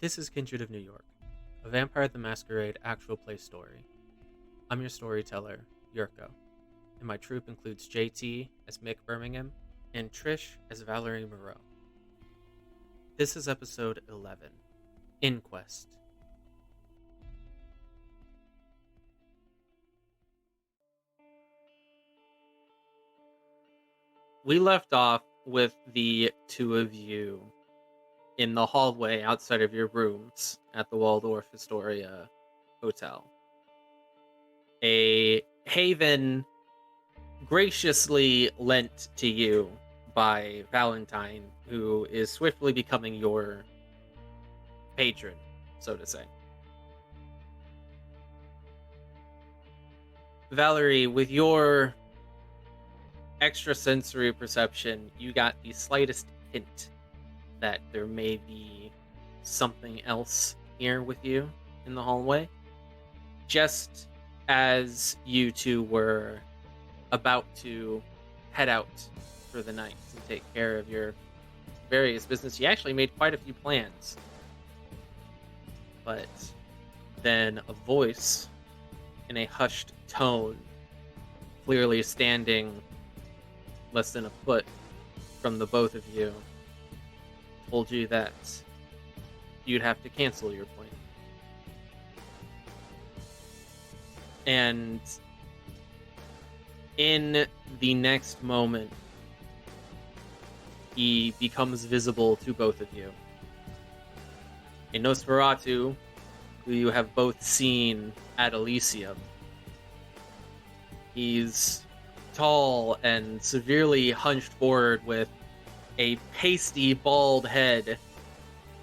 This is Kindred of New York, a Vampire the Masquerade actual play story. I'm your storyteller, Yirco, and my troupe includes JT as Mick Birmingham and Trish as Valerie Moreau. This is episode 11, Inquest. We left off with the two of you in the hallway outside of your rooms at the Waldorf Astoria Hotel. A haven graciously lent to you by Valentine, who is swiftly becoming your patron, so to say. Valerie, with your extrasensory perception, you got the slightest hint that there may be something else here with you in the hallway. Just as you two were about to head out for the night and take care of your various business, you actually made quite a few plans. But then a voice in a hushed tone, clearly standing less than a foot from the both of you, told you that you'd have to cancel your plan. And in the next moment, he becomes visible to both of you. A Nosferatu, who you have both seen at Elysium. He's tall and severely hunched forward with a pasty, bald head,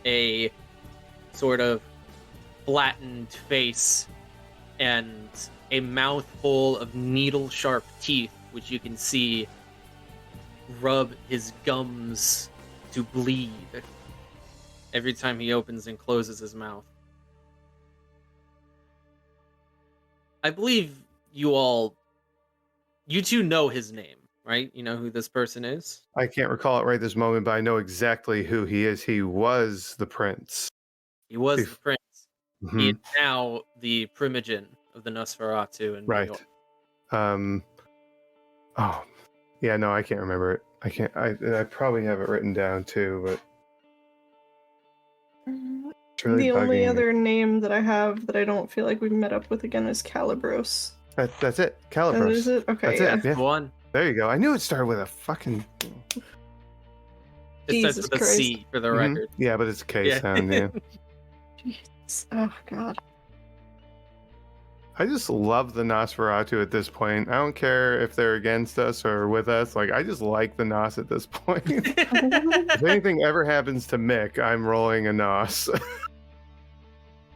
a sort of flattened face, and a mouth full of needle-sharp teeth, which you can see rub his gums to bleed every time he opens and closes his mouth. I believe you two know his name, right? You know who this person is? I can't recall it right this moment, but I know exactly who he is. He was the prince. He was the prince. Mm-hmm. He is now the primogen of the Nosferatu in New York. Oh, yeah, no, I can't remember it. I probably have it written down too, but it's really the only bugging me. other name that I have that I don't feel like we've met up with again is Calibros. That's it. Calibros. That is it? Okay, that's yeah. it. Yeah. The one. There you go. I knew it started with a fucking... It starts with a C for the record. Yeah, but it's a K sound, yeah. Jeez. Oh, God. I just love the Nosferatu at this point. I don't care if they're against us or with us. Like, I just like the Nos at this point. If anything ever happens to Mick, I'm rolling a Nos.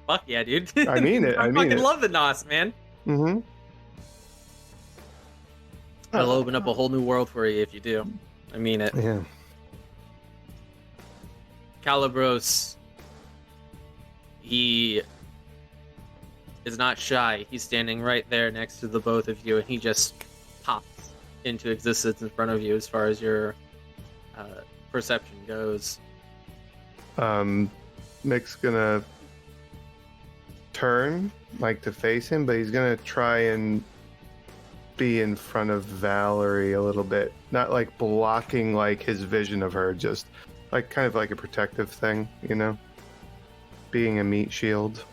Fuck yeah, dude. I mean it. I fucking love the Nos, man. Mm-hmm. It'll open up a whole new world for you if you do. I mean it. Yeah. Calibros, he is not shy. He's standing right there next to the both of you, and he just pops into existence in front of you as far as your perception goes. Mick's gonna turn, like, to face him, but he's gonna try and be in front of Valerie a little bit. Not, like, blocking, like, his vision of her, just, like, kind of like a protective thing, you know? Being a meat shield.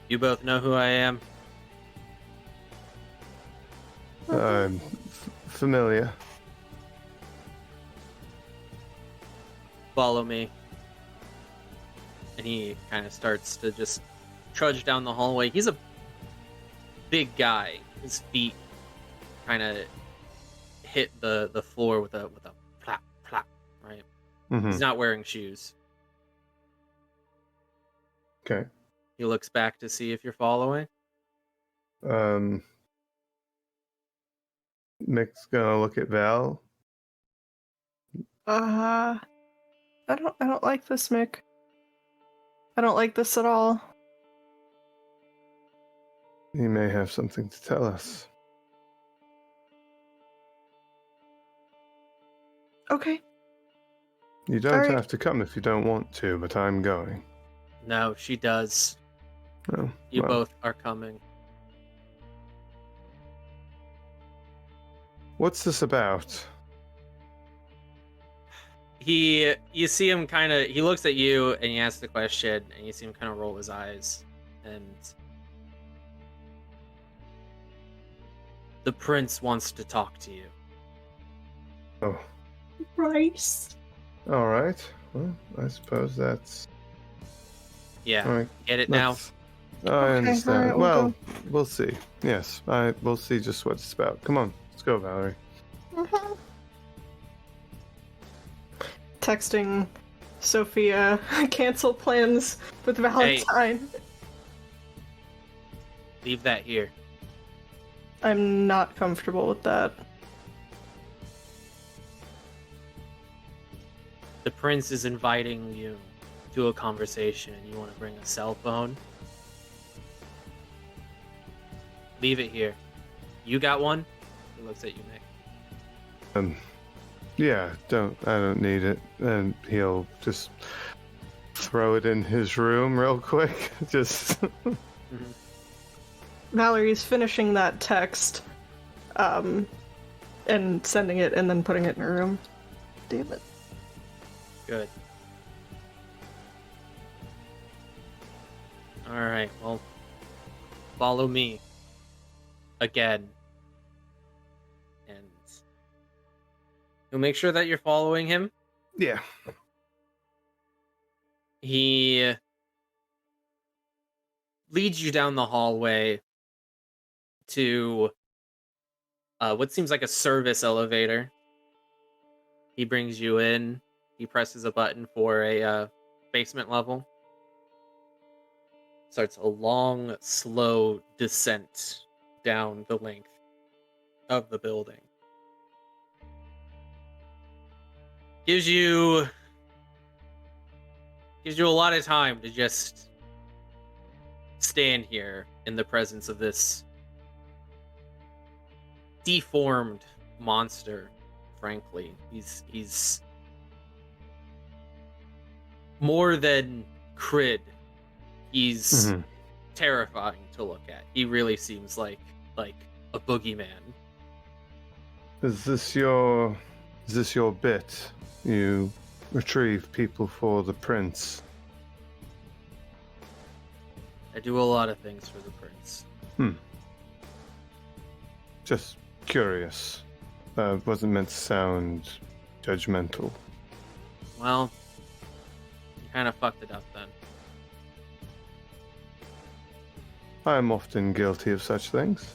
You both know who I am? Familiar. Follow me. And he kind of starts to just trudge down the hallway. He's a big guy. His feet kind of hit the floor with a plop, plop, right? Mm-hmm. He's not wearing shoes. Okay. He looks back to see if you're following. Mick's gonna look at Val. I don't like this, Mick. I don't like this at all. He may have something to tell us. Okay. You don't Alright. have to come if you don't want to, but I'm going. No, she does. Oh, You well, both are coming. What's this about? You see him kind of, he looks at you and he asks the question, and you see him kind of roll his eyes, and the prince wants to talk to you. Oh, Rice. all right. Well, I suppose that's... Yeah, All right, get it now? I Okay, understand. all right, we'll Well, go. we'll see. Yes, we'll see just what it's about. Come on, let's go, Valerie. Mhm. Texting Sophia, cancel plans with Valentine. Leave that here. I'm not comfortable with that. The prince is inviting you to a conversation. You want to bring a cell phone? Leave it here. You got one? He looks at you, Mick. Yeah, I don't need it. And he'll just throw it in his room real quick. Just Valerie's finishing that text, and sending it and then putting it in her room. Damn it. Good. Alright, well, follow me. Again. And you'll make sure that you're following him. yeah. He leads you down the hallway to what seems like a service elevator. He brings you in. He presses a button for a basement level. Starts a long, slow descent down the length of the building. Gives you a lot of time to just stand here in the presence of this deformed monster. Frankly, he's more than Crid. He's terrifying to look at. He really seems like a boogeyman. Is this your bit? You retrieve people for the prince. I do a lot of things for the prince. Just curious. Wasn't meant to sound judgmental. Well, you kind of fucked it up then. I'm often guilty of such things.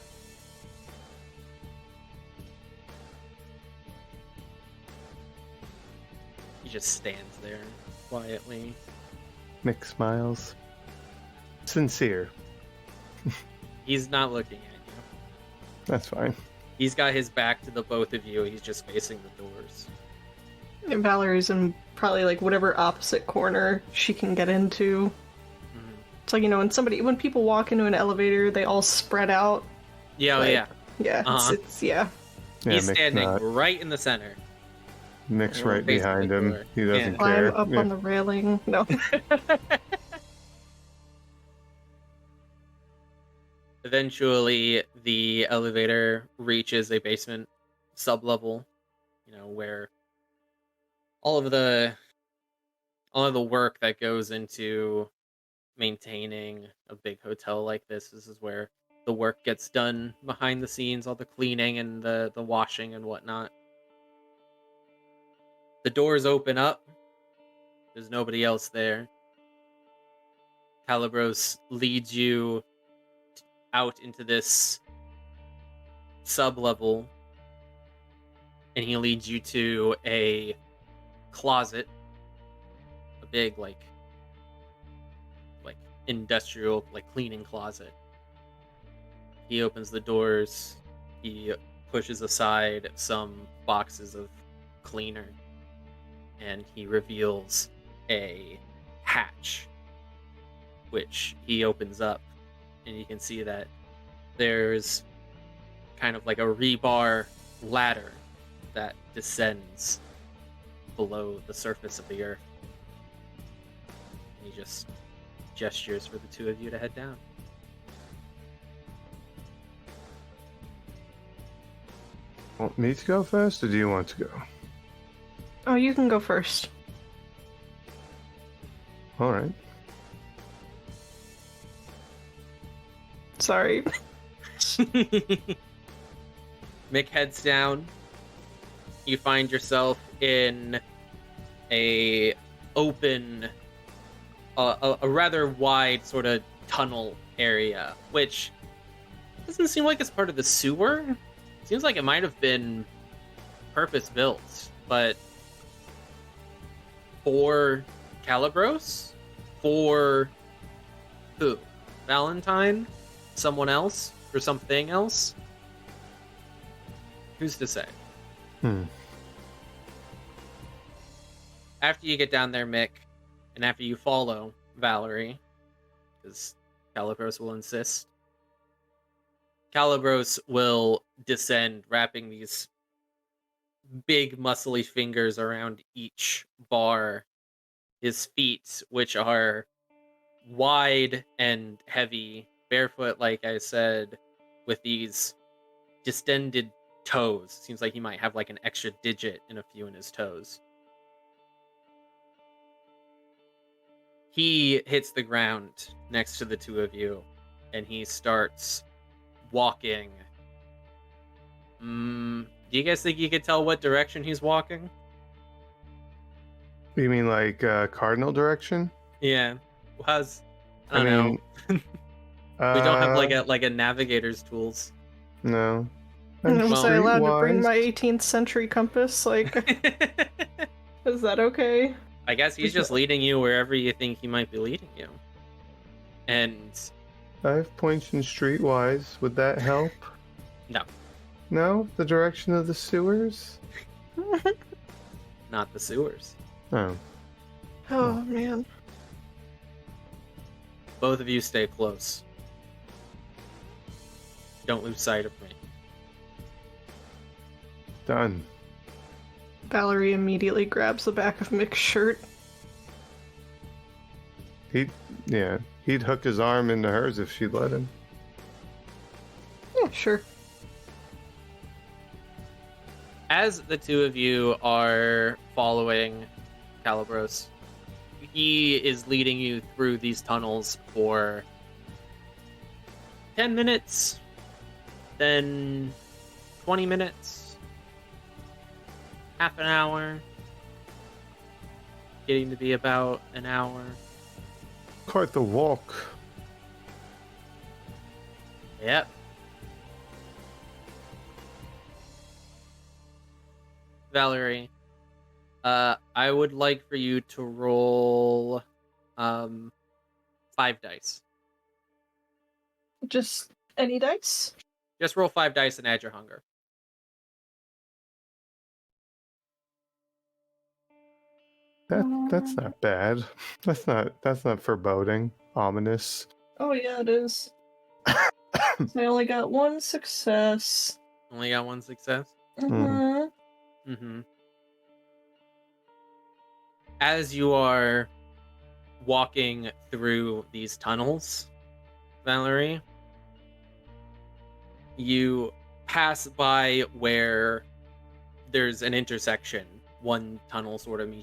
He just stands there quietly. Mick smiles. Sincere. He's not looking at you. That's fine. He's got his back to the both of you. He's just facing the doors. And Valerie's in probably like whatever opposite corner she can get into. It's like, you know, when people walk into an elevator, they all spread out. Yeah, like, yeah. Yeah, Uh-huh. it's yeah. Yeah, He's Mick's standing not. right in the center. Mick's Yeah, right facing behind the him. door. He doesn't Yeah. care. Climb up on the railing. No. Eventually, the elevator reaches a basement sublevel, where all of the work that goes into maintaining a big hotel like this is where the work gets done behind the scenes, all the cleaning and the washing and whatnot. The doors open up. There's nobody else there. Calibros leads you out into this sub-level, and he leads you to a closet, a big like industrial cleaning closet. He opens the doors. He pushes aside some boxes of cleaner, and he reveals a hatch, which he opens up, and you can see that there's kind of like a rebar ladder that descends below the surface of the earth. He just gestures for the two of you to head down. Want me to go first, or do you want to go? Oh, you can go first. All right. Sorry. Mick heads down. You find yourself in a open, a rather wide sort of tunnel area, which doesn't seem like it's part of the sewer. Seems like it might have been purpose-built, but for Calibros? For who? Valentine? Someone else? For something else? Who's to say? After you get down there, Mick, and after you follow Valerie, because Calibros will insist, Calibros will descend, wrapping these big muscly fingers around each bar. His feet, which are wide and heavy, barefoot, like I said, with these distended toes. Seems like he might have like an extra digit in a few in his toes. He hits the ground next to the two of you, and he starts walking. Do you guys think you could tell what direction he's walking? You mean like cardinal direction? Yeah. How's... I don't know. We don't have like a navigator's tools. No. Was I allowed to bring streetwise. my 18th century compass? Like, is that okay? I guess he's just leading you wherever you think he might be leading you. And 5 points in streetwise. Would that help? no, No? The direction of the sewers? not the sewers. Oh. Oh, man. Both of you stay close. Don't lose sight of me. Done. Valerie immediately grabs the back of Mick's shirt. He'd hook his arm into hers if she'd let him. Yeah, sure. As the two of you are following Calibros, he is leading you through these tunnels for 10 minutes, then 20 minutes, half an hour, getting to be about an hour. Quite the walk. Yep. Valerie, I would like for you to roll 5 dice. Just any dice? Just roll 5 dice and add your hunger. That's not bad. That's not foreboding. Ominous. Oh, yeah, it is. I only got 1 success. Only got 1 success? As you are walking through these tunnels, Valerie, you pass by where there's an intersection. One tunnel sort of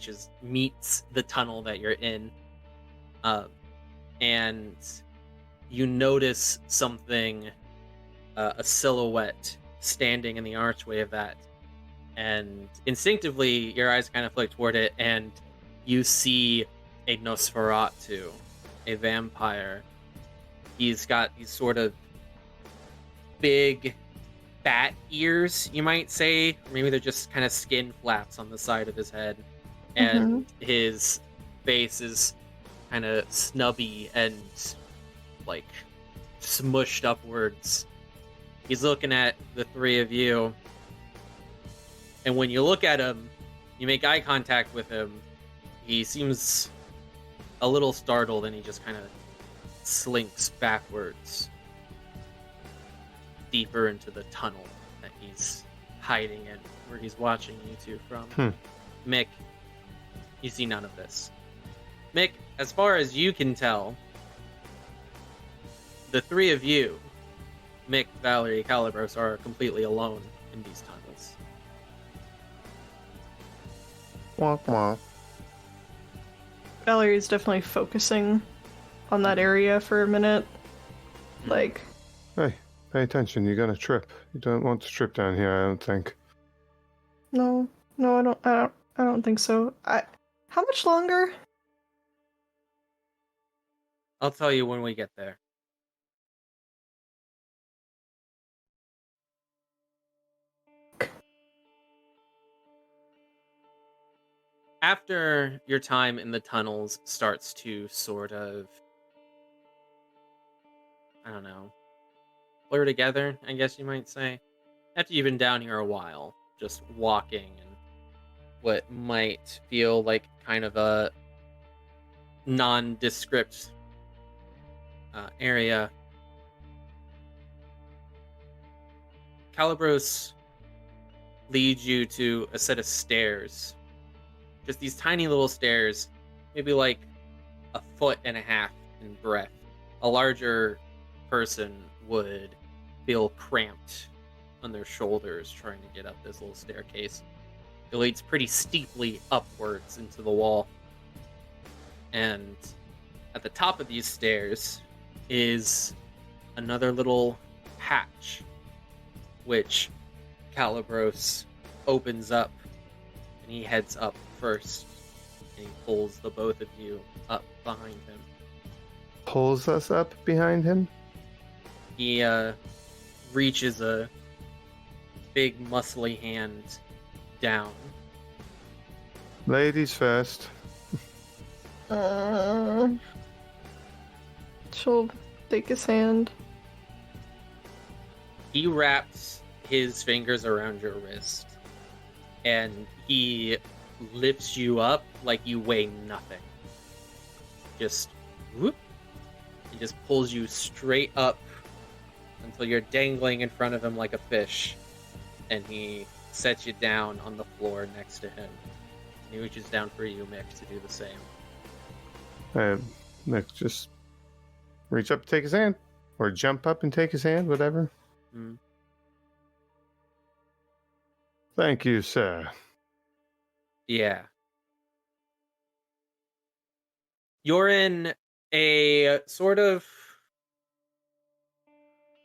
meets the tunnel that you're in, and you notice something, a silhouette standing in the archway of that, and instinctively your eyes kind of flick toward it, and you see a Nosferatu, a vampire. He's got these sort of big bat ears, you might say. Or maybe they're just kind of skin flaps on the side of his head. And his face is kind of snubby and like smushed upwards. He's looking at the three of you. And when you look at him, you make eye contact with him. He seems a little startled, and he just kind of slinks backwards, deeper into the tunnel that he's hiding in, where he's watching you two from. Mick, You see none of this. Mick, as far as you can tell, the three of you, Mick, Valerie, Calibros, are completely alone in these tunnels. Wonk wonk. Valerie's definitely focusing on that area for a minute. Like, Hey, pay attention. You're gonna trip. You don't want to trip down here, I don't think. no, I don't think so. How much longer? I'll tell you when we get there. After your time in the tunnels starts to sort of, I don't know, blur together, I guess you might say. After you've been down here a while, just walking and what might feel like kind of a nondescript area, Calibros leads you to a set of stairs. Just these tiny little stairs, maybe like 1.5 feet in breadth. A larger person would feel cramped on their shoulders trying to get up this little staircase. It leads pretty steeply upwards into the wall. And at the top of these stairs is another little hatch, which Calibros opens up, and he heads up first, and he pulls the both of you up behind him. Pulls us up behind him? He reaches a big muscly hand down. Ladies first. She'll take his hand. He wraps his fingers around your wrist, and he lifts you up like you weigh nothing. Just whoop. He just pulls you straight up until you're dangling in front of him like a fish, and he sets you down on the floor next to him. And he reaches down for you, Mick, to do the same. Nick, just reach up, take his hand, or jump up and take his hand, whatever. Thank you, sir. Yeah. You're in a sort of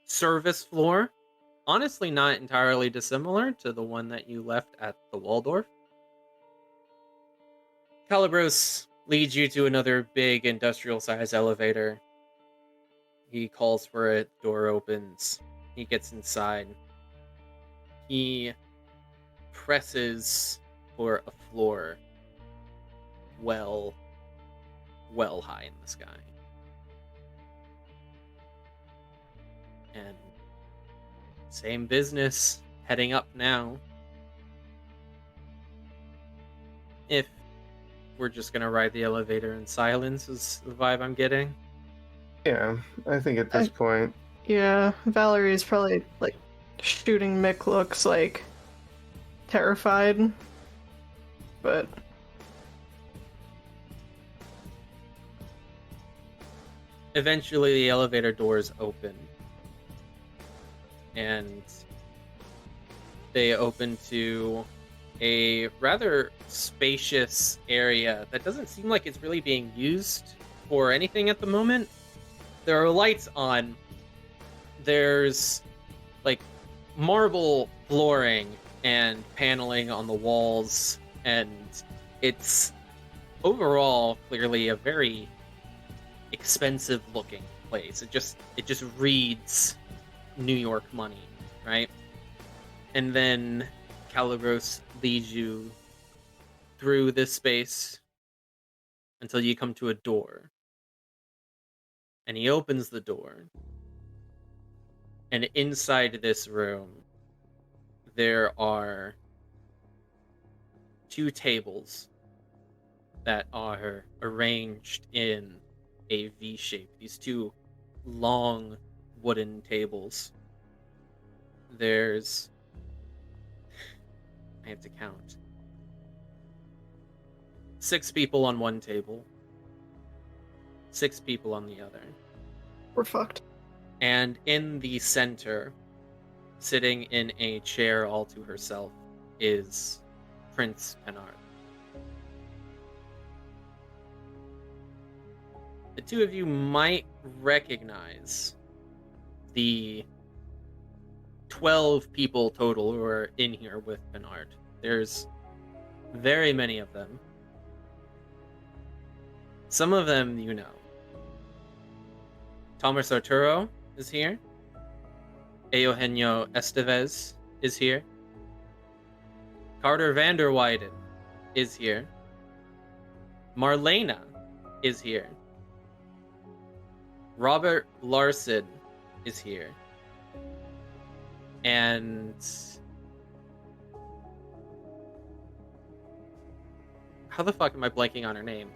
service floor. Honestly, not entirely dissimilar to the one that you left at the Waldorf. Calibros leads you to another big industrial-sized elevator. He calls for it, door opens. He gets inside. He presses for a floor well high in the sky. And same business, heading up now. If we're just gonna ride the elevator in silence is the vibe I'm getting. Yeah, I think at this point. Yeah, Valerie's probably like shooting Mick looks like terrified. But eventually the elevator doors open. And they open to a rather spacious area that doesn't seem like it's really being used for anything at the moment. There are lights on. There's like marble flooring and paneling on the walls, and it's overall clearly a very expensive looking place. It just reads New York money, right? And then Calibros leads you through this space until you come to a door. And he opens the door. And inside this room, there are 2 tables that are arranged in a V shape. These 2 long wooden tables. There's... I have to count. 6 people on one table, 6 people on the other. We're fucked. And in the center, sitting in a chair all to herself, is Prince Penard. The two of you might recognize the 12 people total who are in here with Penard. There's very many of them. Some of them you know. Thomas Arturo is here. Eugenio Estevez is here. Carter Vanderweyden is here. Marlena is here. Robert Larson is here. And how the fuck am I blanking on her name?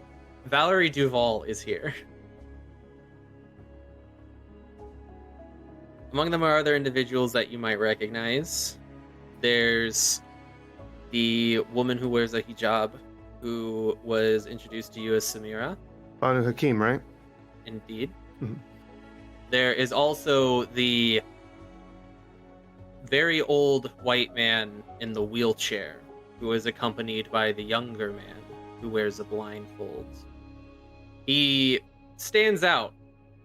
Valerie Duvall is here. Among them are other individuals that you might recognize. There's the woman who wears a hijab, who was introduced to you as Samira. Banu Hakim, right? Indeed. Mhm. There is also the very old white man in the wheelchair, who is accompanied by the younger man who wears a blindfold. He stands out.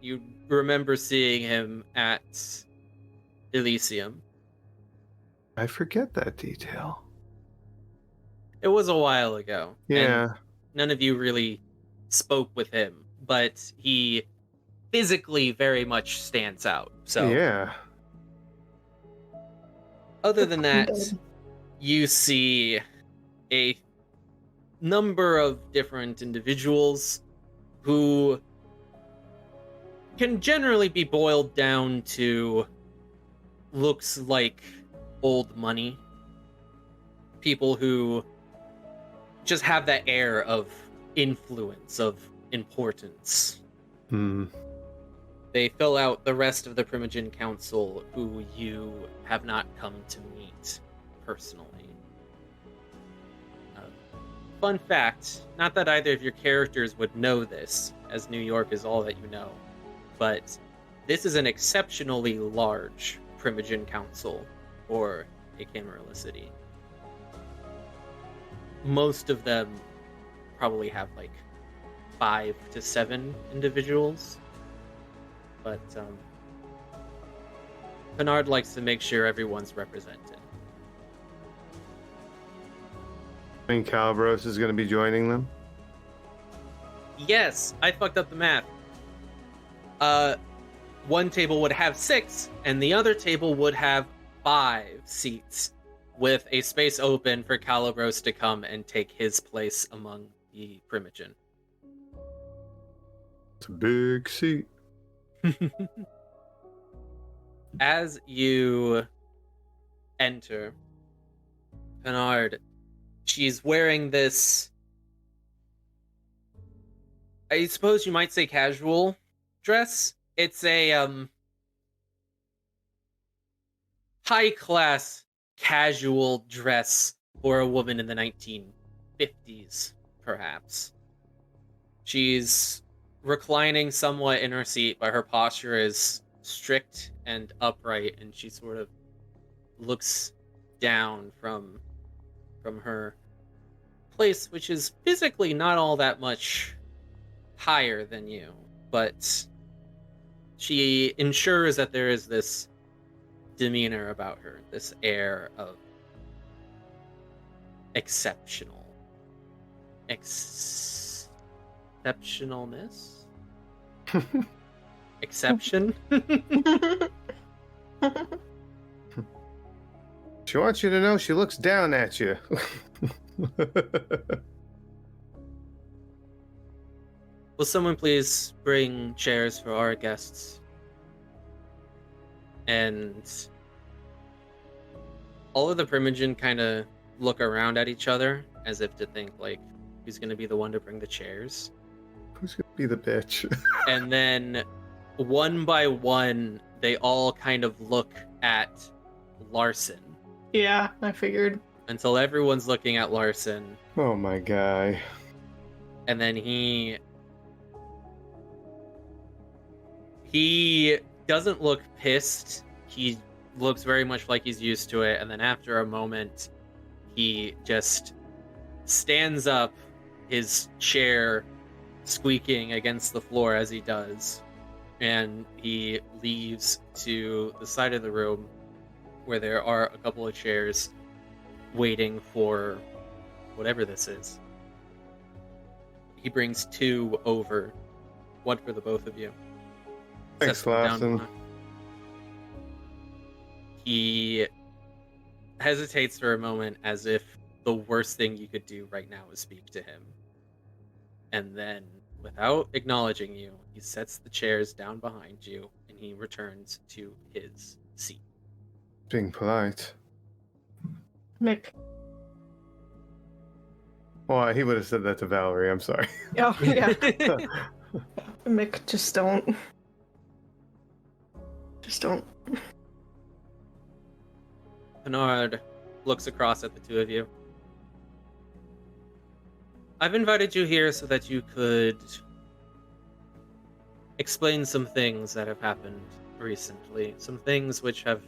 You remember seeing him at Elysium. I forget that detail. It was a while ago. Yeah. And none of you really spoke with him, but he physically very much stands out. So Yeah. other than that, you see a number of different individuals who can generally be boiled down to looks like old money. People who just have that air of influence, of importance. Hmm. They fill out the rest of the Primogen Council, who you have not come to meet personally. Fun fact, not that either of your characters would know this, as New York is all that you know, but this is an exceptionally large Primogen Council for a Camarilla city. Most of them probably have like 5 to 7 individuals. But Penard likes to make sure everyone's represented. I mean, Calabros is going to be joining them. Yes, I fucked up the math. One table would have 6, and the other table would have 5 seats, with a space open for Calabros to come and take his place among the Primogen. It's a big seat. As you enter, Penard, she's wearing this, I suppose you might say, casual dress. It's a high-class casual dress for a woman in the 1950s, perhaps. She's reclining somewhat in her seat, but her posture is strict and upright, and she sort of looks down from her place, which is physically not all that much higher than you, but she ensures that there is this demeanor about her, this air of exceptionalness? Exception? She wants you to know she looks down at you. Will someone please bring chairs for our guests? And all of the Primogen kind of look around at each other as if to think, like, who's going to be the one to bring the chairs? Who's going to be the bitch? And then one by one, they all kind of look at Larson. Yeah, I figured. Until everyone's looking at Larson. Oh my guy. And then he doesn't look pissed. He looks very much like he's used to it. And then after a moment, he just stands up, his chair squeaking against the floor as he does. And he leaves to the side of the room where there are a couple of chairs waiting for whatever this is. He brings 2 over, one for the both of you. Thanks, Sets them down Lawson. behind. He hesitates for a moment as if the worst thing you could do right now is speak to him. And then, without acknowledging you, he sets the chairs down behind you and he returns to his seat. Being polite. Mick. Well, he would have said that to Valerie. I'm sorry. Oh, yeah. Mick, just don't. Just don't. Bernard looks across at the 2 of you. I've invited you here so that you could explain some things that have happened recently. Some things which have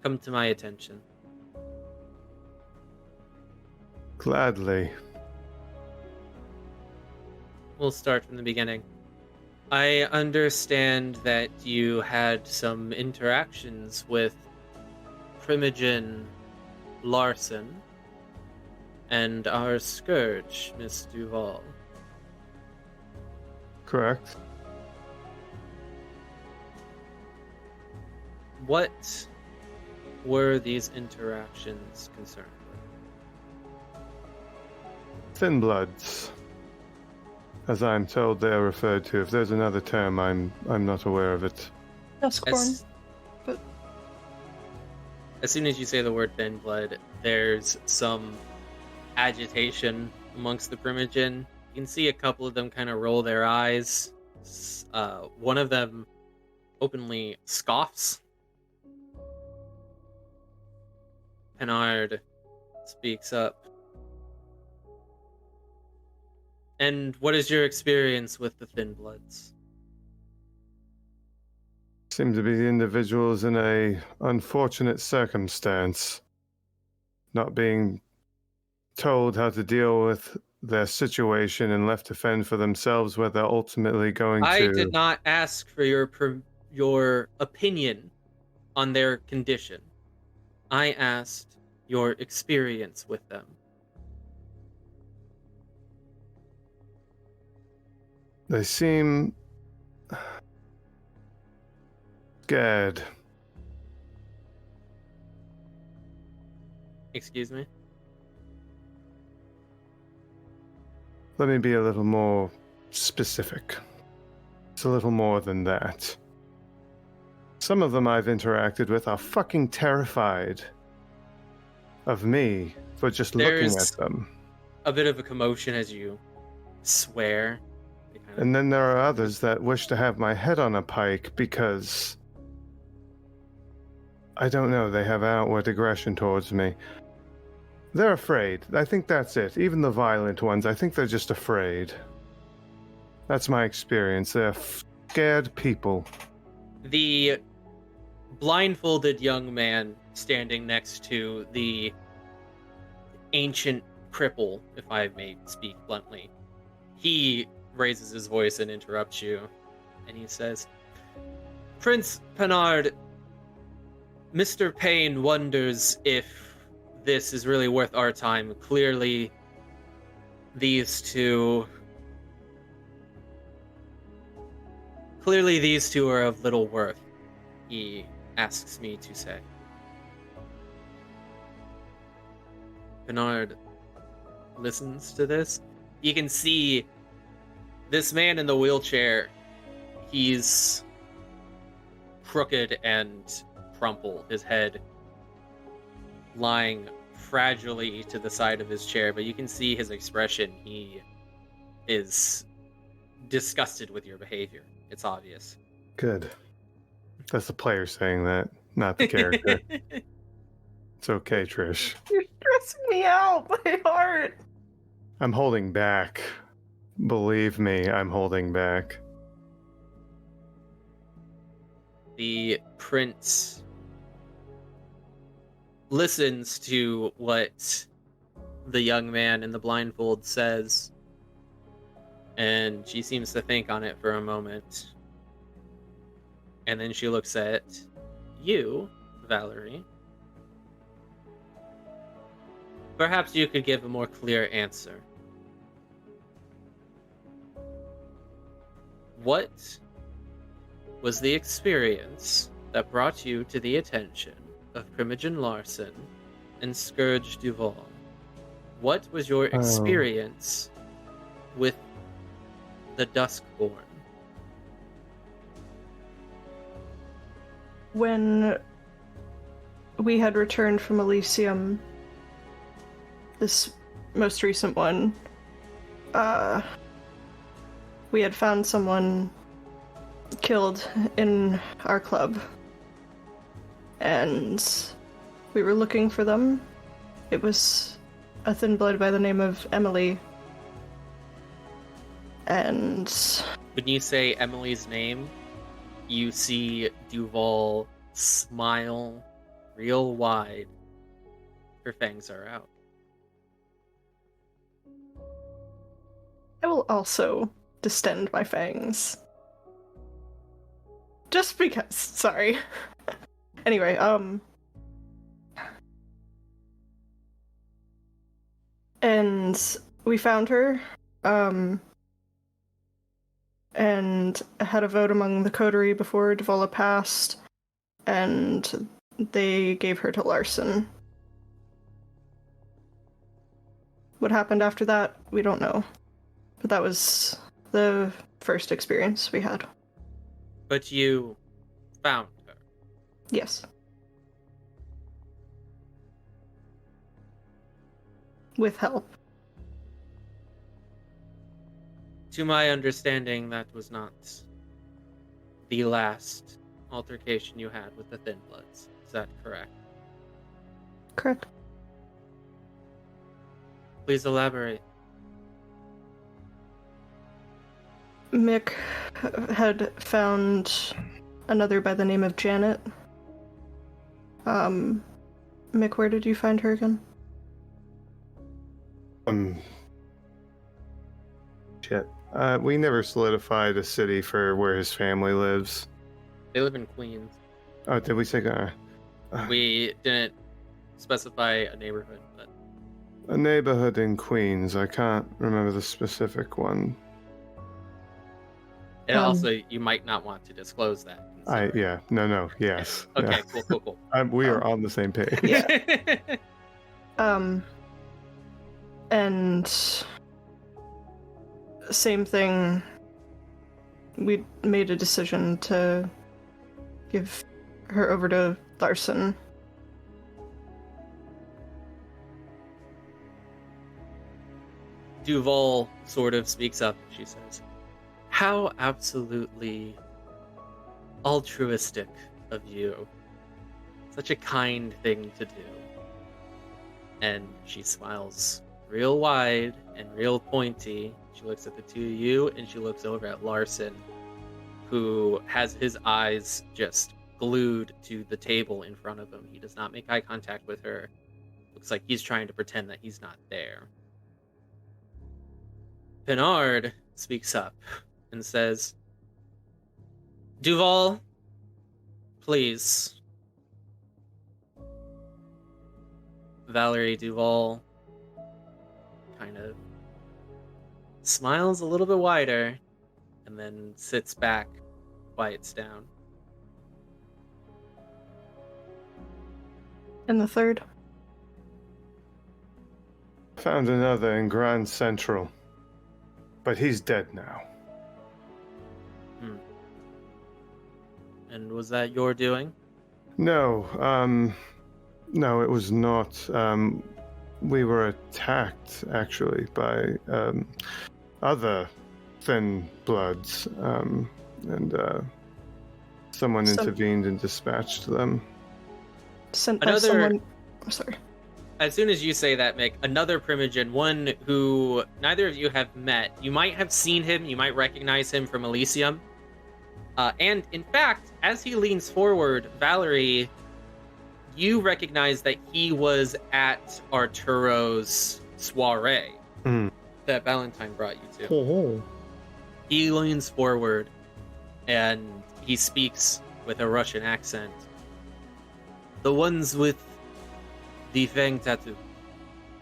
come to my attention. Gladly. We'll start from the beginning. I understand that you had some interactions with Primogen Larson and our Scourge, Miss Duval. Correct. What were these interactions concerned with? Thin bloods. As I'm told they are referred to. If there's another term, I'm not aware of it. Duskborn. As soon as you say the word thin blood, there's some agitation amongst the Primogen. You can see a couple of them kind of roll their eyes. One of them openly scoffs. Bernard speaks up. And what is your experience with the Thin Bloods? Seem to be the individuals in a unfortunate circumstance. Not being told how to deal with their situation and left to fend for themselves where they're ultimately going I to... did not ask for your opinion on their condition. I asked your experience with them. They seem... scared. Excuse me? Let me be a little more specific. It's a little more than that. Some of them I've interacted with are fucking terrified of me for just looking at them. A bit of a commotion as you swear. And then there are others that wish to have my head on a pike because... I don't know, they have outward aggression towards me. They're afraid. I think that's it. Even the violent ones, I think they're just afraid. That's my experience. They're scared people. The blindfolded young man standing next to the ancient cripple, if I may speak bluntly, he raises his voice and interrupts you, and he says, Prince Bernard, Mr. Payne wonders if this is really worth our time. Clearly, these two are of little worth, he asks me to say. Bernard listens to this. You can see this man in the wheelchair. He's crooked and crumpled, his head lying fragilely to the side of his chair, but you can see his expression. He is disgusted with your behavior. It's obvious. Good. That's the player saying that, not the character. It's okay, Trish. You're stressing me out, my heart. I'm holding back Believe me, I'm holding back. The prince listens to what the young man in the blindfold says, and she seems to think on it for a moment. And then she looks at you, Valerie. Perhaps you could give a more clear answer. What was the experience that brought you to the attention of Primogen Larson and Scourge Duval? What was your experience with the Duskborn? When we had returned from Elysium, this most recent one, we had found someone killed in our club, and we were looking for them. It was a thin blood by the name of Emily, and when you say Emily's name, you see Duval smile real wide. Her fangs are out. I will also distend my fangs. Just because, sorry. Anyway, and we found her, and had a vote among the coterie before Devola passed, and they gave her to Larson. What happened after that, we don't know. But that was the first experience we had. But you found her. Yes. With help. To my understanding, that was not the last altercation you had with the Thin Bloods. Is that correct? Correct. Please elaborate. Mick had found another by the name of Janet. Mick, where did you find her again? Shit. We never solidified a city for where his family lives. They live in Queens. Oh, did we say We didn't specify a neighborhood, but a neighborhood in Queens? I can't remember the specific one. and also you might not want to disclose that. Yes. Okay, Yeah. cool. We are on the same page. Yeah. And same thing, we made a decision to give her over to Larson. Duval sort of speaks up. She says, "How absolutely altruistic of you. Such a kind thing to do." And she smiles real wide and real pointy. She looks at the two of you, and she looks over at Larson, who has his eyes just glued to the table in front of him. He does not make eye contact with her. Looks like he's trying to pretend that he's not there. Pinard speaks up and says, "Duval, please." Valerie Duval kind of smiles a little bit wider and then sits back, quiets down. And the third? Found another in Grand Central. But he's dead now. And was that your doing? No, it was not. We were attacked, actually, by other Thin Bloods, and someone intervened and dispatched them. Sent by someone... Sorry. as soon as you say that, Mick, another Primogen, one who neither of you have met. You might have seen him, you might recognize him from Elysium. And in fact, as he leans forward, Valerie, you recognize that he was at Arturo's soiree that Valentine brought you to. Oh. He leans forward and he speaks with a Russian accent. The ones with the fang tattoo.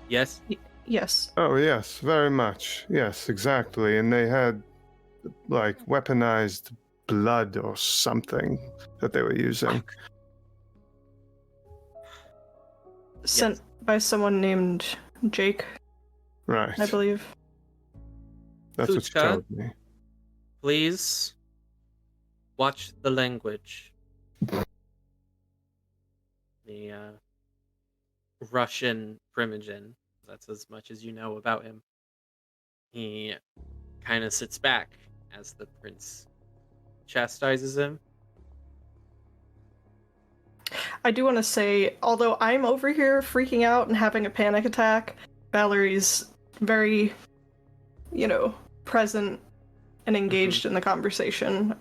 Yes? Yes. Oh, yes, very much. Yes, exactly. And they had, like, weaponized blood or something that they were using. Sent by someone named Jake, Right. I believe. That's what she Kuchka? told me. Please watch the language. The Russian Primogen. That's as much as you know about him. He kind of sits back as the prince chastises him. I do want to say, although I'm over here freaking out and having a panic attack, Valerie's very, present and engaged in the conversation.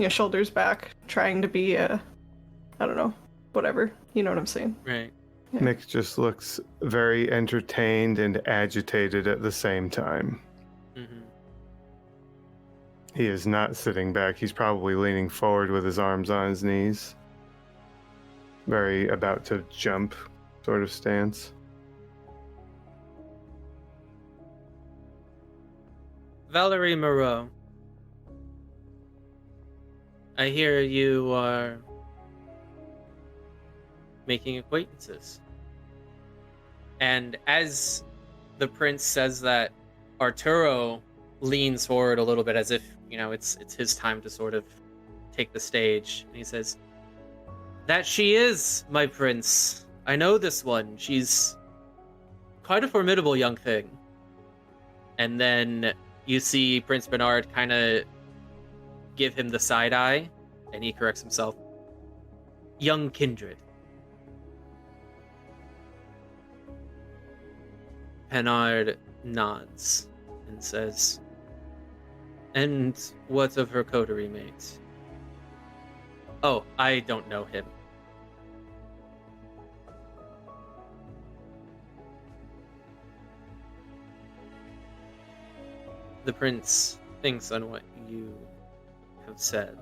Shoulders back, trying to be, I don't know, whatever. You know what I'm saying? Right. Yeah. Mick just looks very entertained and agitated at the same time. Mm-hmm. He is not sitting back. He's probably leaning forward with his arms on his knees. Very about to jump sort of stance. Valerie Moreau. I hear you are making acquaintances. And as the prince says that, Arturo leans forward a little bit as if, it's his time to sort of take the stage. And he says, "That she is, my prince. I know this one. She's quite a formidable young thing." And then you see Prince Bernard kind of give him the side eye, and he corrects himself. "Young Kindred." Bernard nods and says, "And what of her coterie mate?" "Oh, I don't know him." The prince thinks on what you have said.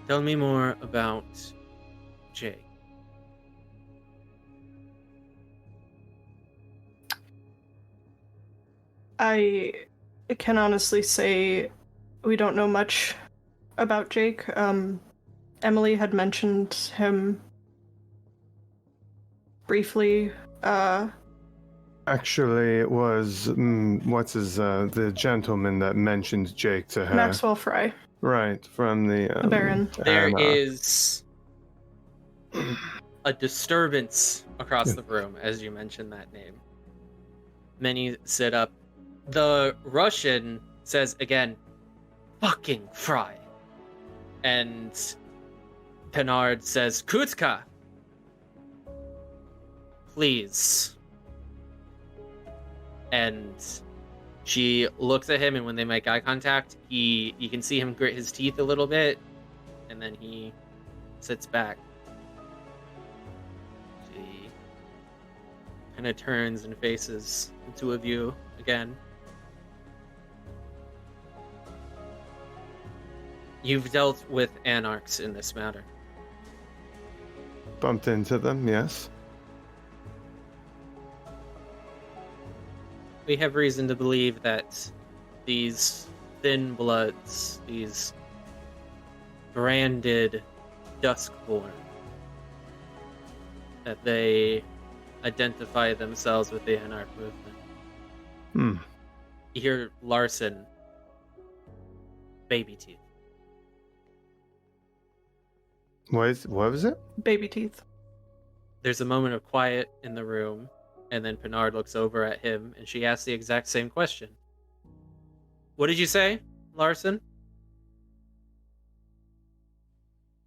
"Tell me more about Jake." I can honestly say we don't know much about Jake. Emily had mentioned him briefly. Actually, it was the gentleman that mentioned Jake to her. Maxwell Fry. Right, from the Baron. There Anna. is a disturbance across the room as you mention that name. Many sit up. The Russian says again, "Fucking Fry." And Bernard says, "Kutka, please." And she looks at him, and when they make eye contact, you can see him grit his teeth a little bit, and then he sits back. She kind of turns and faces the two of you again. "You've dealt with anarchs in this matter." Bumped into them, yes. "We have reason to believe that these thin bloods, these branded Duskborn, that they identify themselves with the Anarch movement." You hear Larson, "Baby teeth." What was it? Baby teeth. There's a moment of quiet in the room, and then Bernard looks over at him, and she asks the exact same question. "What did you say, Larson?"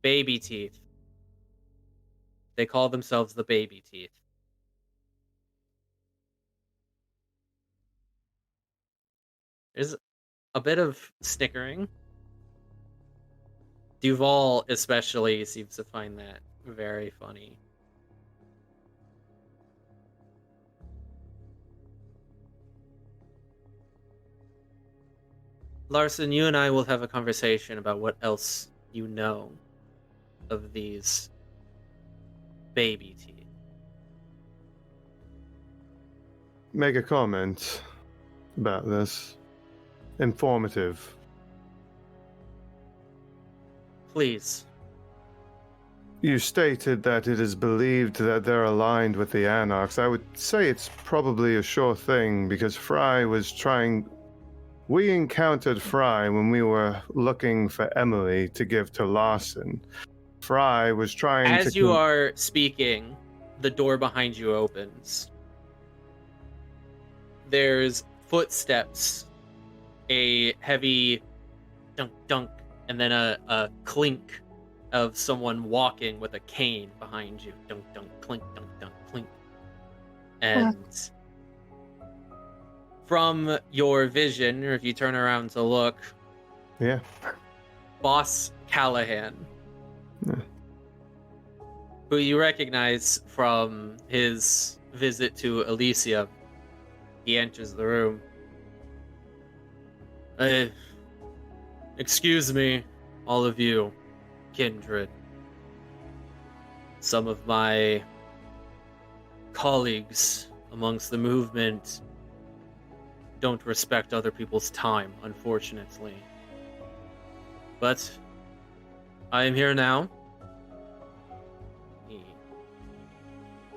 Baby teeth. They call themselves the baby teeth. There's a bit of snickering. Duval especially seems to find that very funny. Larson, you and I will have a conversation about what else you know of these baby teeth. Make a comment about this. Informative. Please. You stated that it is believed that they're aligned with the Anarchs. I would say it's probably a sure thing because Fry was trying. We encountered Fry when we were looking for Emily to give to Larson. Fry was trying to. As you are speaking, the door behind you opens. There's footsteps, a heavy dunk dunk, and then a clink of someone walking with a cane behind you. Dunk dunk clink dunk dunk clink. And from your vision, or if you turn around to look, Yeah. Boss Callahan, Yeah. who you recognize from his visit to Elysium. He enters the room. Excuse me, all of you, Kindred. Some of my colleagues amongst the movement don't respect other people's time, unfortunately. But I am here now. He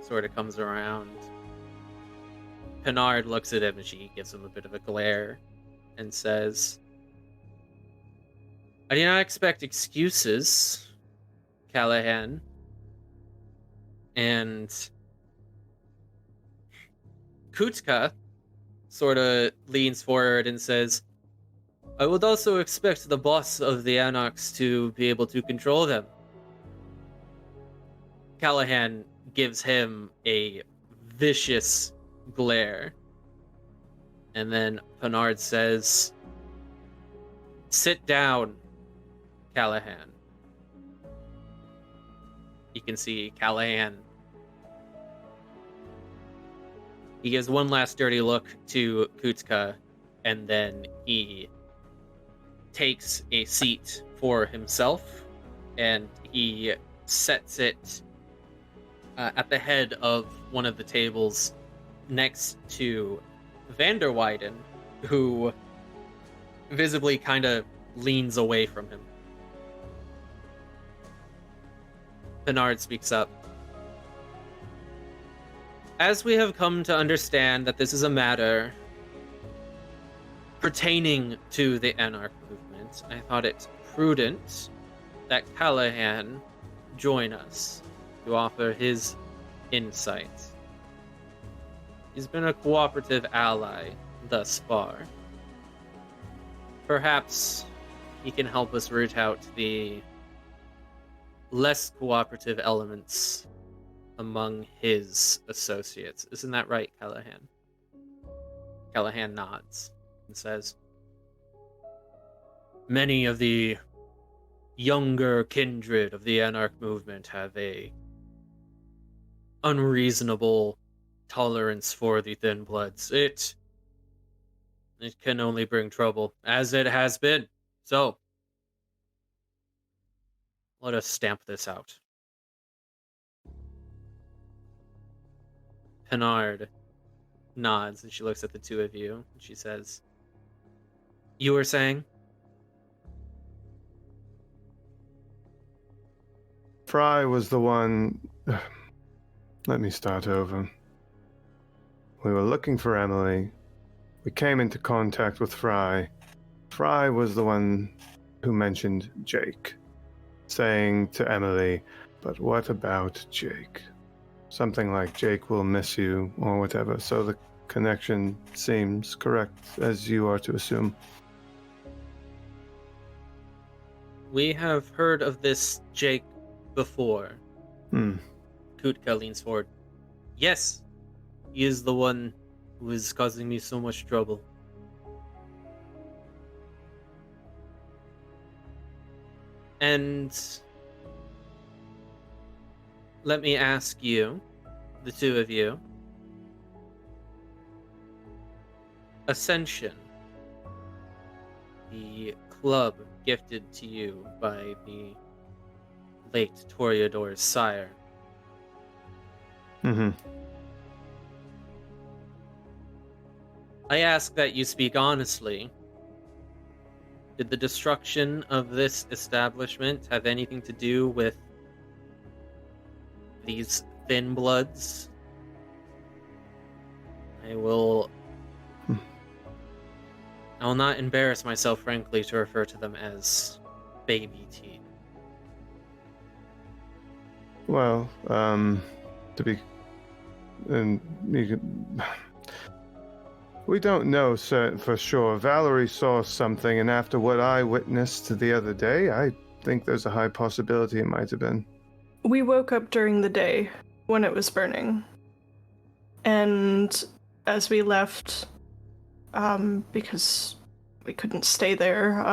sort of comes around. Pinard looks at him and she gives him a bit of a glare and says, I do not expect excuses, Callahan. And Kutka sort of leans forward and says, I would also expect the boss of the Anarchs to be able to control them. Callahan gives him a vicious glare. And then Pinard says, sit down, Callahan. You can see Callahan. He gives one last dirty look to Kutka, and then he takes a seat for himself, and he sets it at the head of one of the tables next to Vanderwyden, who visibly kind of leans away from him. Pinard speaks up. As we have come to understand that this is a matter pertaining to the Anarch movement, I thought it prudent that Callahan join us to offer his insights. He's been a cooperative ally thus far. Perhaps he can help us root out the less cooperative elements among his associates. Isn't that right, Callahan? Callahan nods and says, many of the younger kindred of the Anarch movement have a unreasonable tolerance for the Thin Bloods. It can only bring trouble, as it has been. So, let us stamp this out. Pinard nods and she looks at the two of you and she says, you were saying? Fry was the one. Let me start over. We were looking for Emily. We came into contact with Fry. Fry was the one who mentioned Jake, saying to Emily, but what about Jake? Something like Jake will miss you or whatever. So the connection seems correct, as you are to assume. We have heard of this Jake before. Kutka leans forward. Yes, he is the one who is causing me so much trouble. And let me ask you, the two of you, Ascension, the club gifted to you by the late Toreador's sire. I ask that you speak honestly. Did the destruction of this establishment have anything to do with these thin bloods? I will not embarrass myself, frankly, to refer to them as baby teeth. Well, to be, and you could, we don't know for sure. Valerie saw something, and after what I witnessed the other day, I think there's a high possibility it might have been. We woke up during the day when it was burning. And as we left, because we couldn't stay there,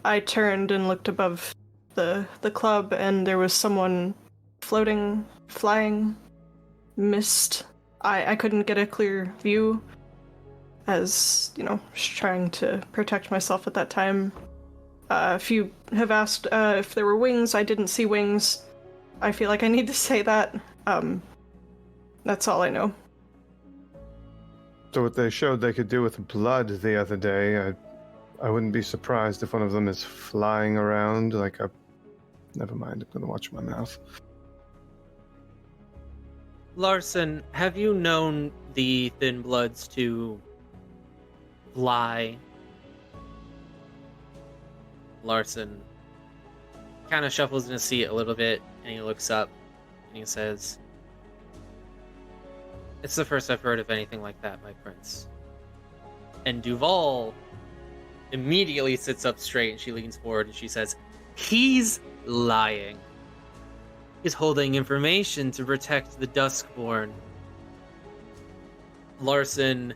I turned and looked above the club, and there was someone floating, flying, mist. I couldn't get a clear view, as, trying to protect myself at that time. If you have asked if there were wings, I didn't see wings. I feel like I need to say that. That's all I know. So what they showed they could do with blood the other day, I wouldn't be surprised if one of them is flying around like a... Never mind, I'm gonna watch my mouth. Larson, have you known the Thin Bloods to fly? Larson kind of shuffles in his seat a little bit, and he looks up, and he says, "It's the first I've heard of anything like that, my prince." And Duval immediately sits up straight, and she leans forward, and she says, "He's lying. He's holding information to protect the Duskborn." Larson,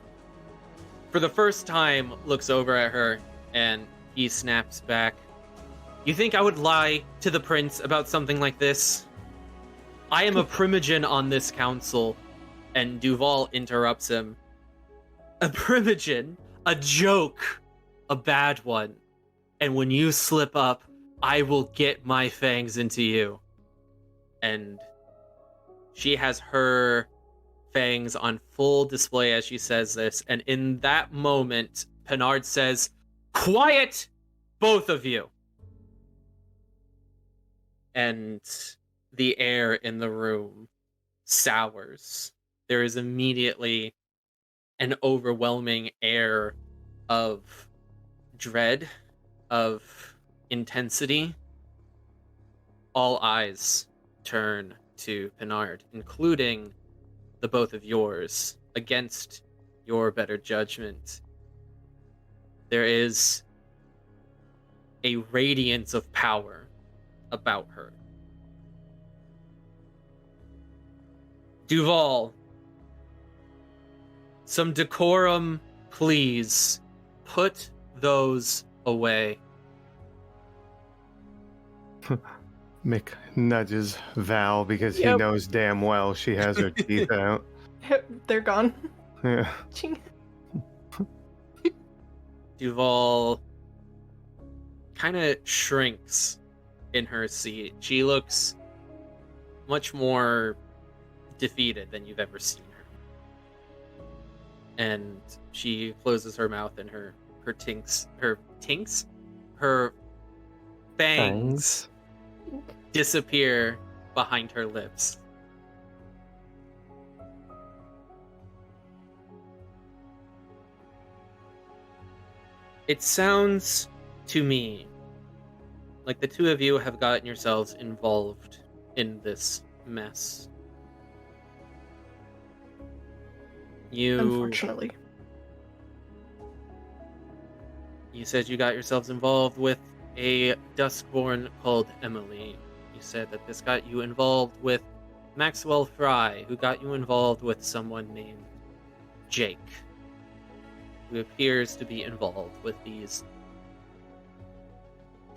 for the first time, looks over at her, and he snaps back. "You think I would lie to the prince about something like this? I am a primogen on this council." And Duval interrupts him. "A primogen? A joke? A bad one. And when you slip up, I will get my fangs into you." And she has her fangs on full display as she says this. And in that moment, Pinard says, "Quiet, both of you." And the air in the room sours. There is immediately an overwhelming air of dread, of intensity. All eyes turn to Pinard, including the both of yours, against your better judgment. There is a radiance of power about her. Duval, some decorum, please. Put those away. Mick nudges Val because he knows damn well she has her teeth out. They're gone. Yeah. Duval kind of shrinks in her seat. She looks much more defeated than you've ever seen her. And she closes her mouth, and her fangs disappear behind her lips. It sounds to me like the two of you have gotten yourselves involved in this mess. Unfortunately. You said you got yourselves involved with a Duskborn called Emily. You said that this got you involved with Maxwell Fry, who got you involved with someone named Jake, who appears to be involved with these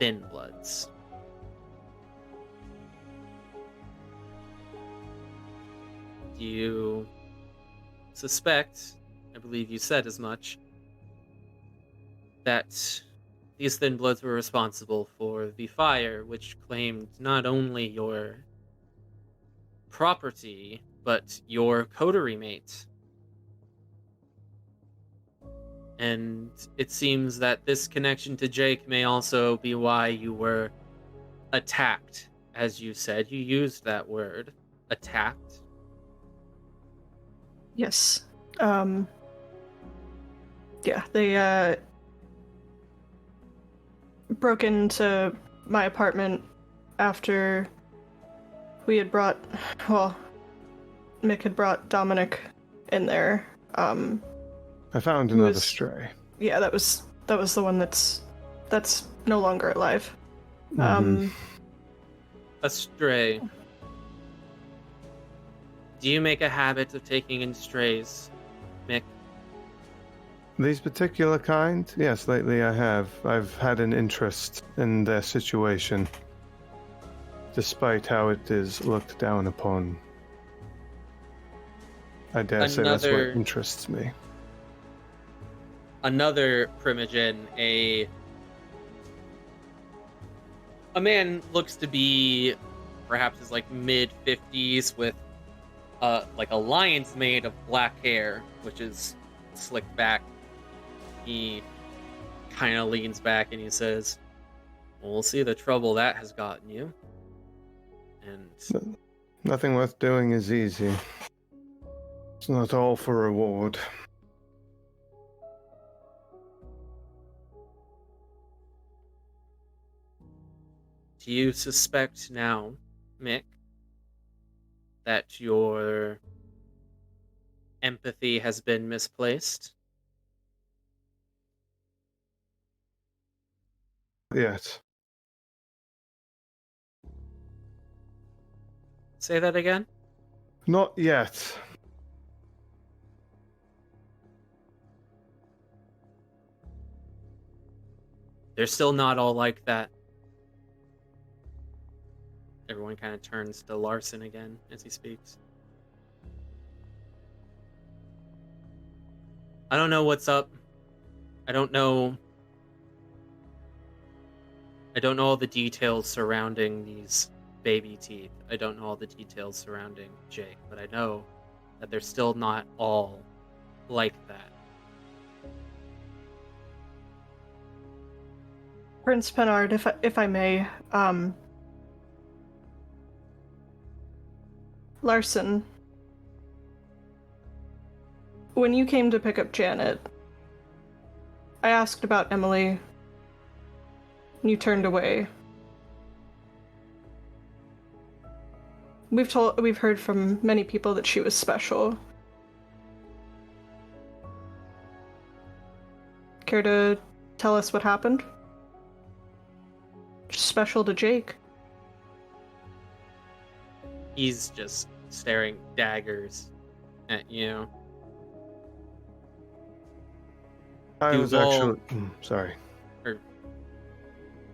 Thin Bloods. Do you suspect, I believe you said as much, that these Thin Bloods were responsible for the fire, which claimed not only your property, but your coterie mate? And it seems that this connection to Jake may also be why you were attacked, as you said. You used that word, attacked. Yes. Yeah, they broke into my apartment after we had brought, well, Mick had brought Dominic in there. I found another stray. Yeah, that was the one that's no longer alive. Mhm. A stray. Do you make a habit of taking in strays, Mick? These particular kind? Yes, lately I have. I've had an interest in their situation, despite how it is looked down upon. I dare say that's what interests me. Another Primogen, a man looks to be perhaps his like mid-50s with like a lion's mane of black hair, which is slicked back. He kind of leans back and he says, well, we'll see the trouble that has gotten you. And nothing worth doing is easy. It's not all for reward. do you suspect now, Mick, that your empathy has been misplaced? Yes. Say that again? Not yet. They're still not all like that. Everyone kind of turns to Larson again as he speaks. I don't know what's up. I don't know all the details surrounding these baby teeth. I don't know all the details surrounding Jake, but I know that they're still not all like that. Prince Penard, if I may, Larson, when you came to pick up Janet, I asked about Emily, and you turned away. We've heard from many people that she was special. Care to tell us what happened? Special to Jake. He's just staring daggers at you. I was Duval- actually... sorry.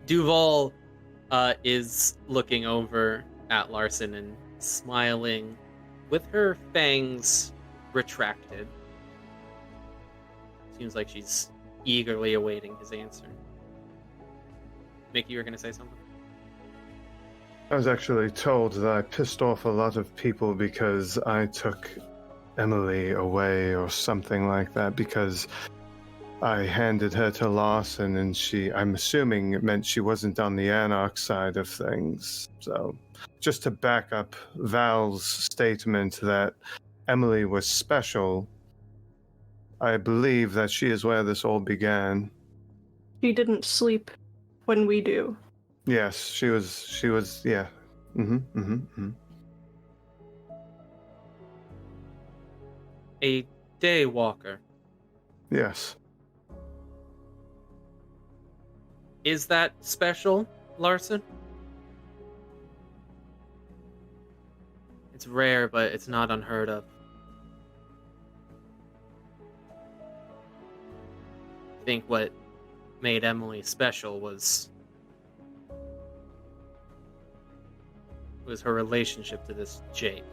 Duval is looking over at Larson and smiling with her fangs retracted. Seems like she's eagerly awaiting his answer. Mickey, you were going to say something? I was actually told that I pissed off a lot of people because I took Emily away or something like that, because I handed her to Lawson and I'm assuming it meant she wasn't on the Anarch side of things. So, just to back up Val's statement that Emily was special, I believe that she is where this all began. She didn't sleep when we do. Yes, she was, yeah. A day walker. Yes. Is that special, Larson? It's rare, but it's not unheard of. I think what made Emily special was her relationship to this Jake.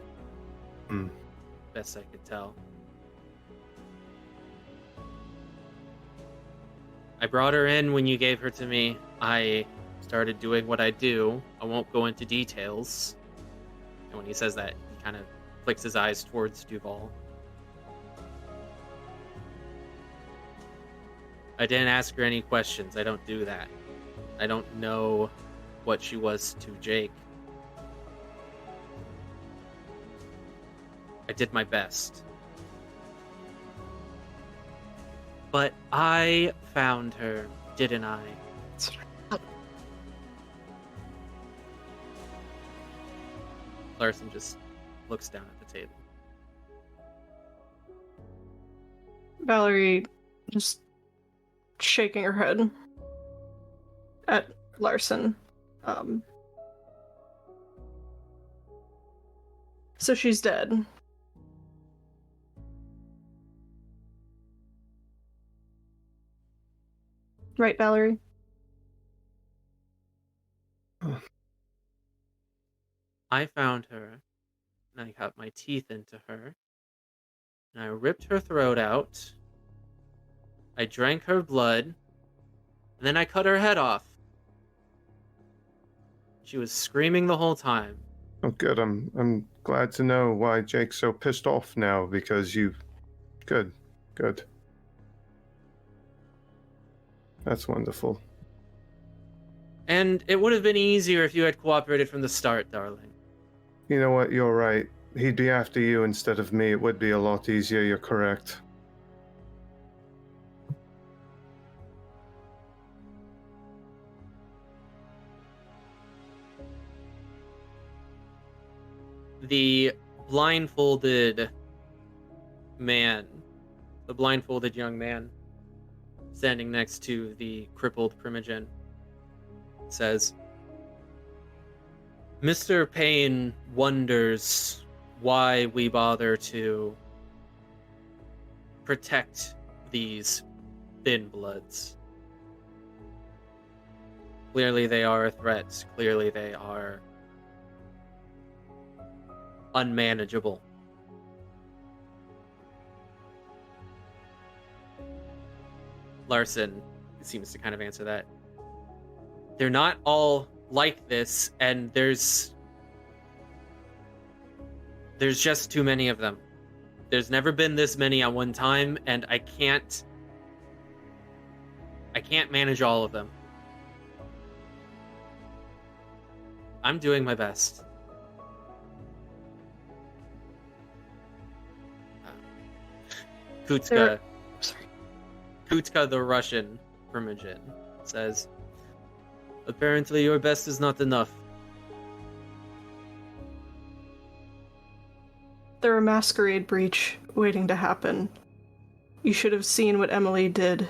Best I could tell. I brought her in when you gave her to me. I started doing what I do. I won't go into details. And when he says that, he kind of flicks his eyes towards Duval. I didn't ask her any questions. I don't do that. I don't know what she was to Jake. I did my best. But I found her, didn't I? Larson just looks down at the table. Valerie just shaking her head at Larson. So she's dead. Right, Valerie? I found her, and I cut my teeth into her, and I ripped her throat out. I drank her blood, and then I cut her head off. She was screaming the whole time. Oh, good. I'm glad to know why Jake's so pissed off now, because you... Good. That's wonderful. And it would have been easier if you had cooperated from the start, darling. You know what? You're right. He'd be after you instead of me. It would be a lot easier. You're correct. The blindfolded young man standing next to the crippled Primogen says, Mr. Payne wonders why we bother to protect these thin bloods. Clearly they are a threat. Clearly they are unmanageable. Larson seems to kind of answer that. They're not all like this, and there's just too many of them. There's never been this many at one time, and I can't manage all of them. I'm doing my best. Kutska, the Russian Primogen, says, apparently your best is not enough. They're a masquerade breach waiting to happen. You should have seen what Emily did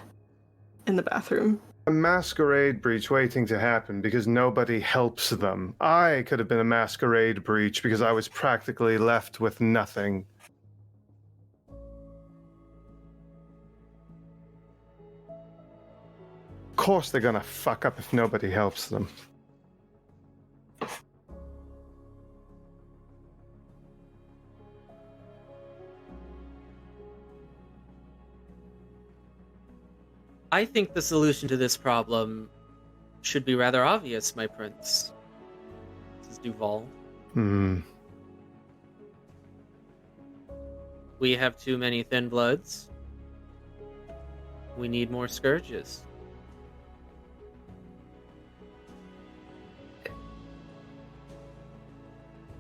in the bathroom. A masquerade breach waiting to happen because nobody helps them. I could have been a masquerade breach because I was practically left with nothing. Of course they're gonna fuck up if nobody helps them. I think the solution to this problem should be rather obvious, my prince. This is Duval. We have too many thin bloods. We need more scourges.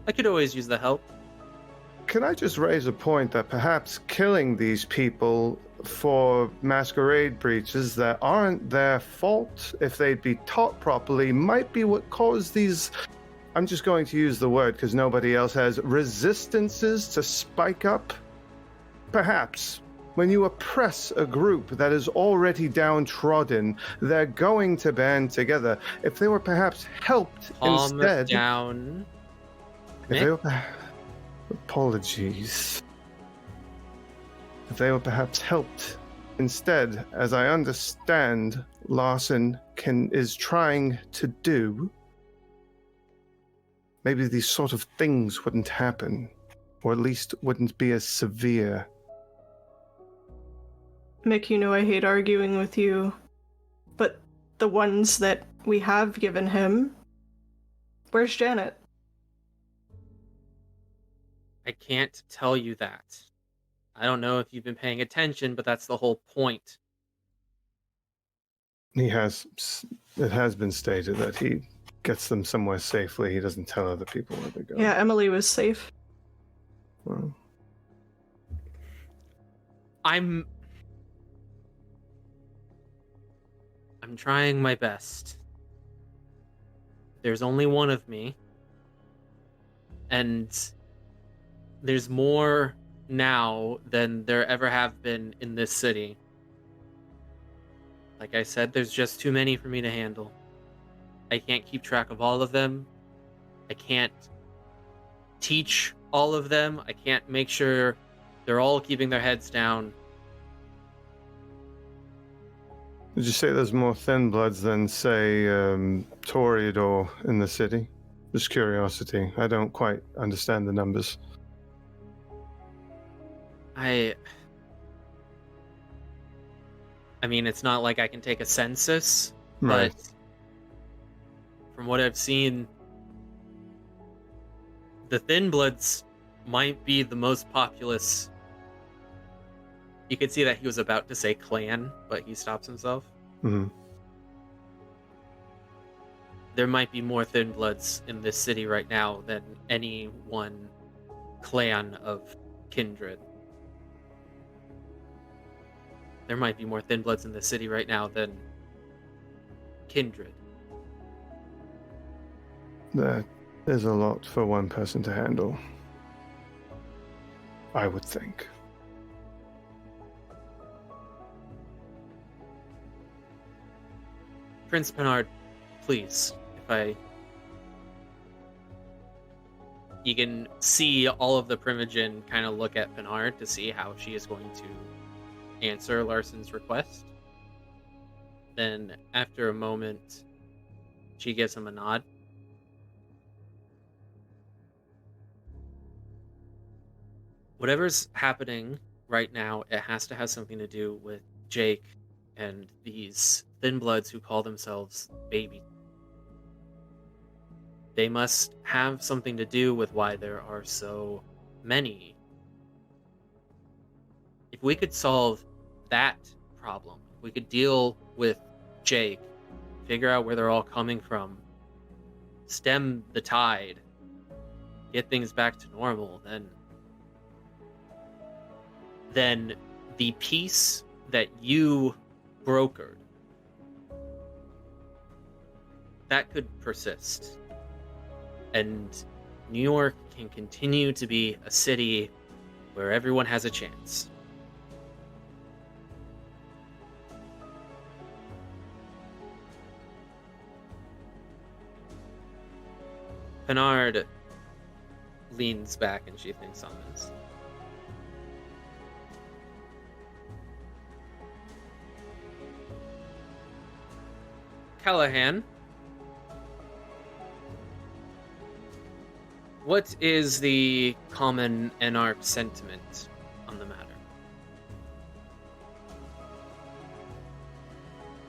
I could always use the help. Can I just raise a point that perhaps killing these people for masquerade breaches that aren't their fault, if they'd be taught properly, might be what caused these, I'm just going to use the word because nobody else has, resistances to spike up? Perhaps. when you oppress a group that is already downtrodden, they're going to band together. If they were perhaps helped Calm instead... down. If they were... Apologies. If they were perhaps helped instead, as I understand Larson is trying to do, maybe these sort of things wouldn't happen, or at least wouldn't be as severe. Mick, you know I hate arguing with you, but the ones that we have given him, where's Janet? I can't tell you that. I don't know if you've been paying attention, but that's the whole point. It has been stated that he gets them somewhere safely. He doesn't tell other people where they go. Yeah, Emily was safe. Well, I'm trying my best. There's only one of me. And there's more now than there ever have been in this city. Like I said, there's just too many for me to handle. I can't keep track of all of them. I can't teach all of them. I can't make sure they're all keeping their heads down. did you say there's more thin bloods than, say, Toreador in the city? Just curiosity. I don't quite understand the numbers. I mean, it's not like I can take a census, Right. but from what I've seen, the Thin Bloods might be the most populous. You could see that he was about to say clan, but he stops himself. Mm-hmm. There might be more Thin Bloods in this city right now than any one clan of Kindred. There might be more Thin Bloods in this city right now than Kindred. That is a lot for one person to handle, I would think. Prince Penard, please, you can see all of the Primogen kind of look at Penard to see how she is going to answer Larson's request. Then, after a moment, she gives him a nod. Whatever's happening right now, it has to have something to do with Jake and these Thin Bloods who call themselves Baby. They must have something to do with why there are so many. If we could solve that problem, if we could deal with Jake, figure out where they're all coming from, stem the tide, get things back to normal, then the peace that you brokered, that could persist. And New York can continue to be a city where everyone has a chance. Penard leans back and she thinks on this. Callahan, what is the common Anarch sentiment on the matter?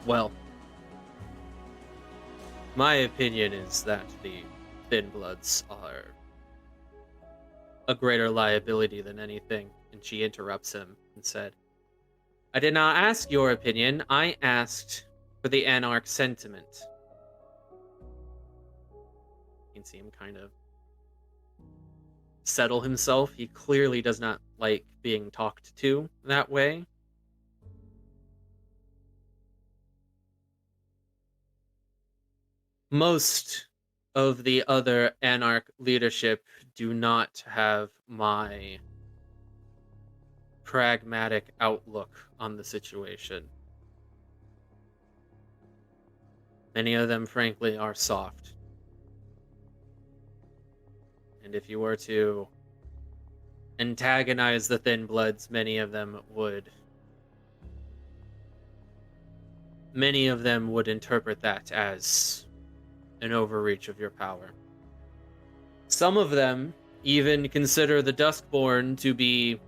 Well, my opinion is that the Thin Bloods are a greater liability than anything. And she interrupts him and said, I did not ask your opinion, I asked for the Anarch sentiment. You can see him kind of settle himself. He clearly does not like being talked to that way. Most of the other Anarch leadership do not have my pragmatic outlook on the situation. Many of them, frankly, are soft. And if you were to antagonize the Thin Bloods, many of them would interpret that as an overreach of your power. Some of them even consider the Duskborn to be,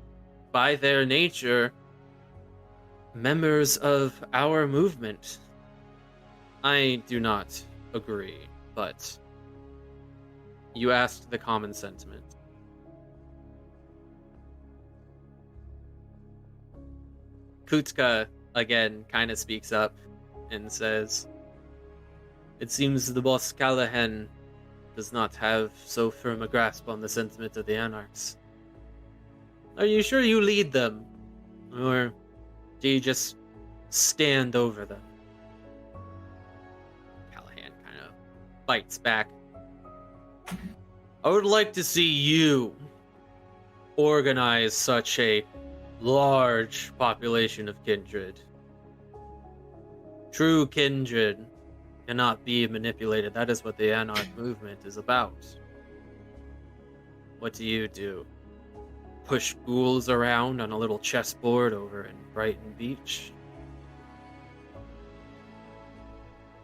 by their nature, members of our movement. I do not agree, but you asked the common sentiment. Kutka, again, kind of speaks up and says, "It seems the boss Callahan does not have so firm a grasp on the sentiment of the Anarchs. Are you sure you lead them? Or do you just stand over them?" Callahan kind of bites back. "I would like to see you organize such a large population of kindred. True kindred cannot be manipulated. That is what the Anarch movement is about. What do? Push ghouls around on a little chessboard over in Brighton Beach?"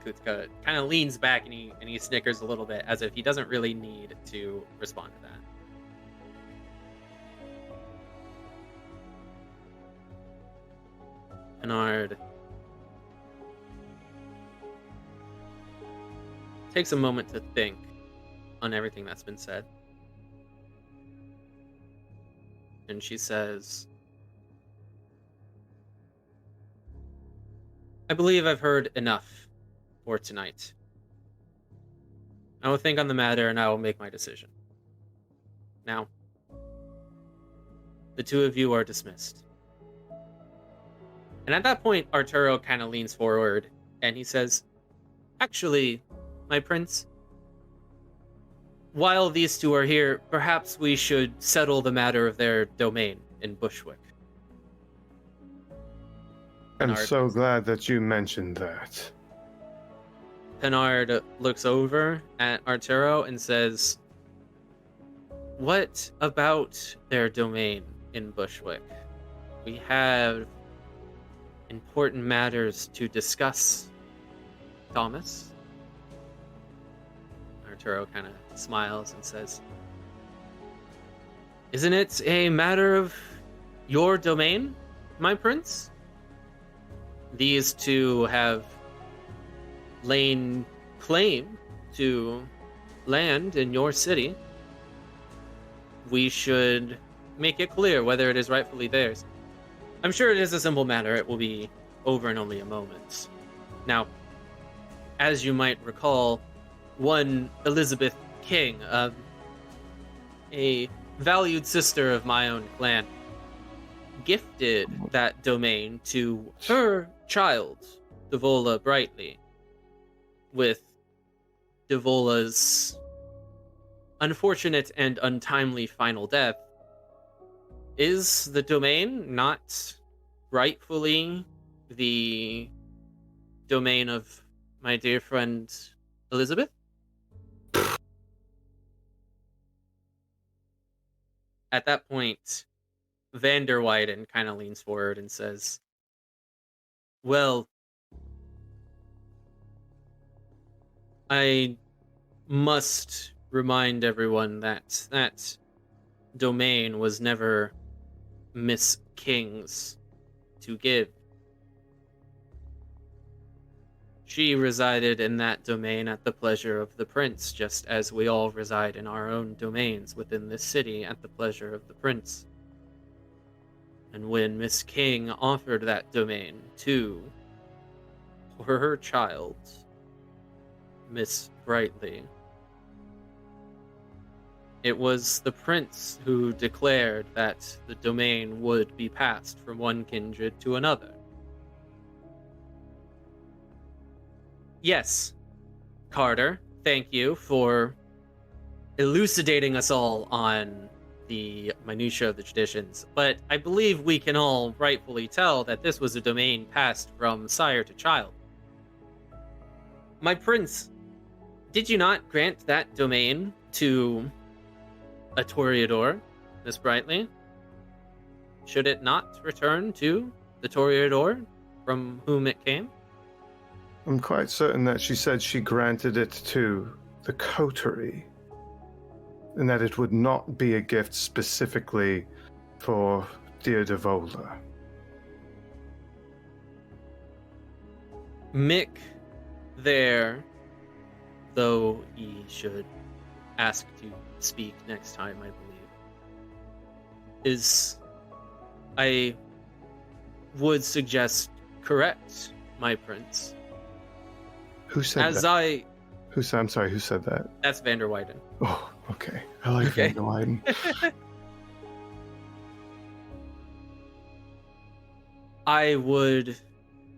Kutka kind of leans back and he snickers a little bit, as if he doesn't really need to respond to that. Bernard takes a moment to think on everything that's been said. And she says, "I believe I've heard enough for tonight. I will think on the matter and I will make my decision. Now, the two of you are dismissed." And at that point, Arturo kind of leans forward and he says, "Actually, my prince, while these two are here, perhaps we should settle the matter of their domain in Bushwick." I'm so glad that you mentioned that. Penard looks over at Arturo and says, "What about their domain in Bushwick? We have important matters to discuss, Thomas." Arturo kind of smiles and says, "Isn't it a matter of your domain, my prince? These two have lain claim to land in your city. We should make it clear whether it is rightfully theirs. I'm sure it is a simple matter. It will be over in only a moment. Now, as you might recall, one Elizabeth King, a valued sister of my own clan, gifted that domain to her child, Devola Brightly. With Devola's unfortunate and untimely final death, is the domain not rightfully the domain of my dear friend Elizabeth?" At that point, Vander Wyden kind of leans forward and says, "Well, I must remind everyone that that domain was never Miss King's to give. She resided in that domain at the pleasure of the prince, just as we all reside in our own domains within this city at the pleasure of the prince. And when Miss King offered that domain to her child, Miss Brightly, it was the prince who declared that the domain would be passed from one kindred to another. Yes, Carter, thank you for elucidating us all on the minutiae of the traditions, but I believe we can all rightfully tell that this was a domain passed from sire to child. My prince, did you not grant that domain to a Toreador, Miss Brightly? Should it not return to the Toreador from whom it came? I'm quite certain that she said she granted it to the coterie, and that it would not be a gift specifically for dear Devola. Mick there, though he should ask to speak next time, I believe, is, I would suggest, correct, my prince. Who said that? I'm sorry, who said that? That's Vander Wyden. Oh, okay. I like Vander Wyden. I would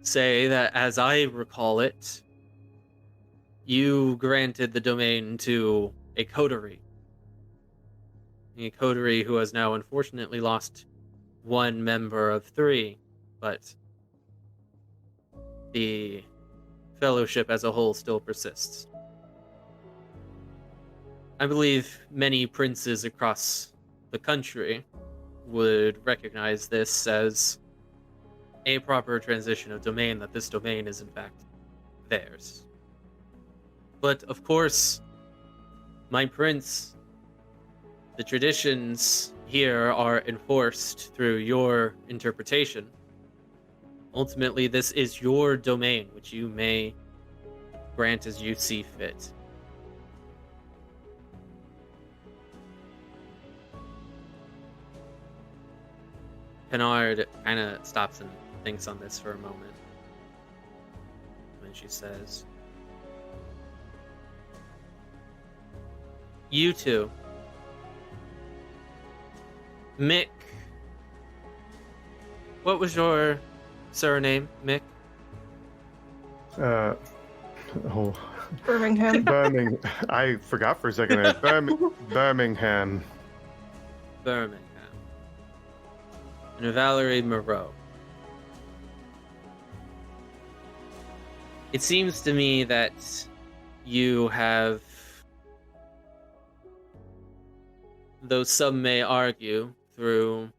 say that, as I recall it, you granted the domain to a coterie. A coterie who has now unfortunately lost one member of 3, but the fellowship as a whole still persists. I believe many princes across the country would recognize this as a proper transition of domain, that this domain is in fact theirs. But of course, my prince, the traditions here are enforced through your interpretation. Ultimately, this is your domain, which you may grant as you see fit. Pinard kind of stops and thinks on this for a moment. When she says, "You two, Mick, what was your surname, Mick?" Birmingham. I forgot for a second. Birmingham. Birmingham. And Valerie Moreau. It seems to me that you have, though some may argue, through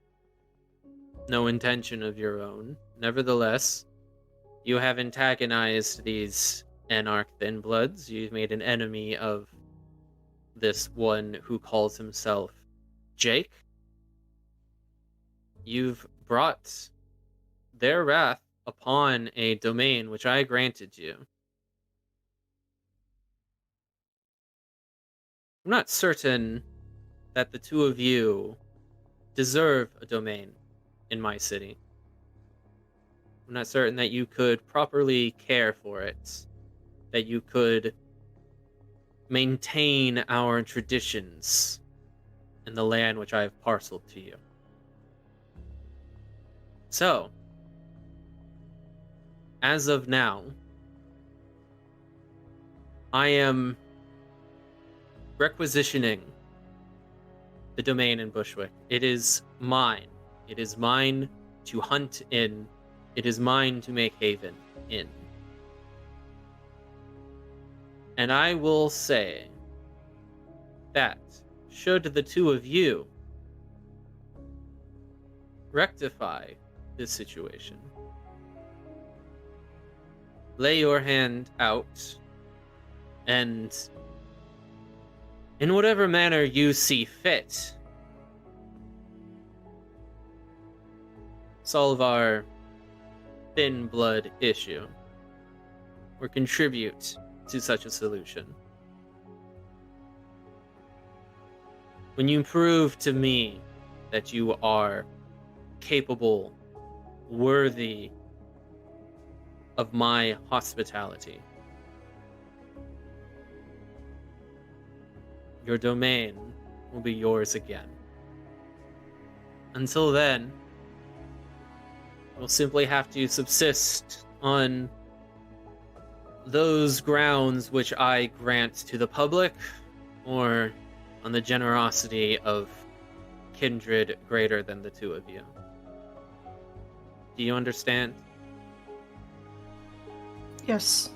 no intention of your own, nevertheless, you have antagonized these Anarch Thinbloods. You've made an enemy of this one who calls himself Jake. You've brought their wrath upon a domain which I granted you. I'm not certain that the two of you deserve a domain in my city. I'm not certain that you could properly care for it, that you could maintain our traditions in the land which I have parceled to you. So, as of now, I am requisitioning the domain in Bushwick. It is mine. It is mine to hunt in. It is mine to make haven in. And I will say that, should the two of you rectify this situation, lay your hand out, and in whatever manner you see fit, solve our thin blood issue, or contribute to such a solution. When you prove to me that you are capable, worthy of my hospitality, your domain will be yours again. Until then, we'll simply have to subsist on those grounds which I grant to the public, or on the generosity of kindred greater than the two of you. Do you understand? Yes.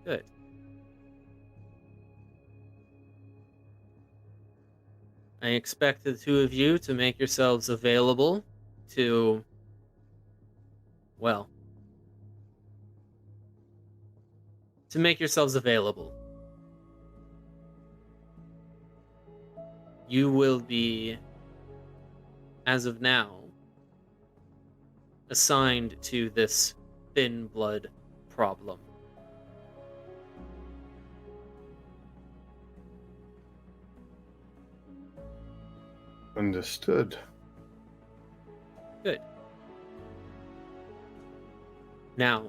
Good. I expect the two of you to make yourselves available to, well, to make yourselves available. You will be, as of now, assigned to this thin blood problem. Understood. Good. Now,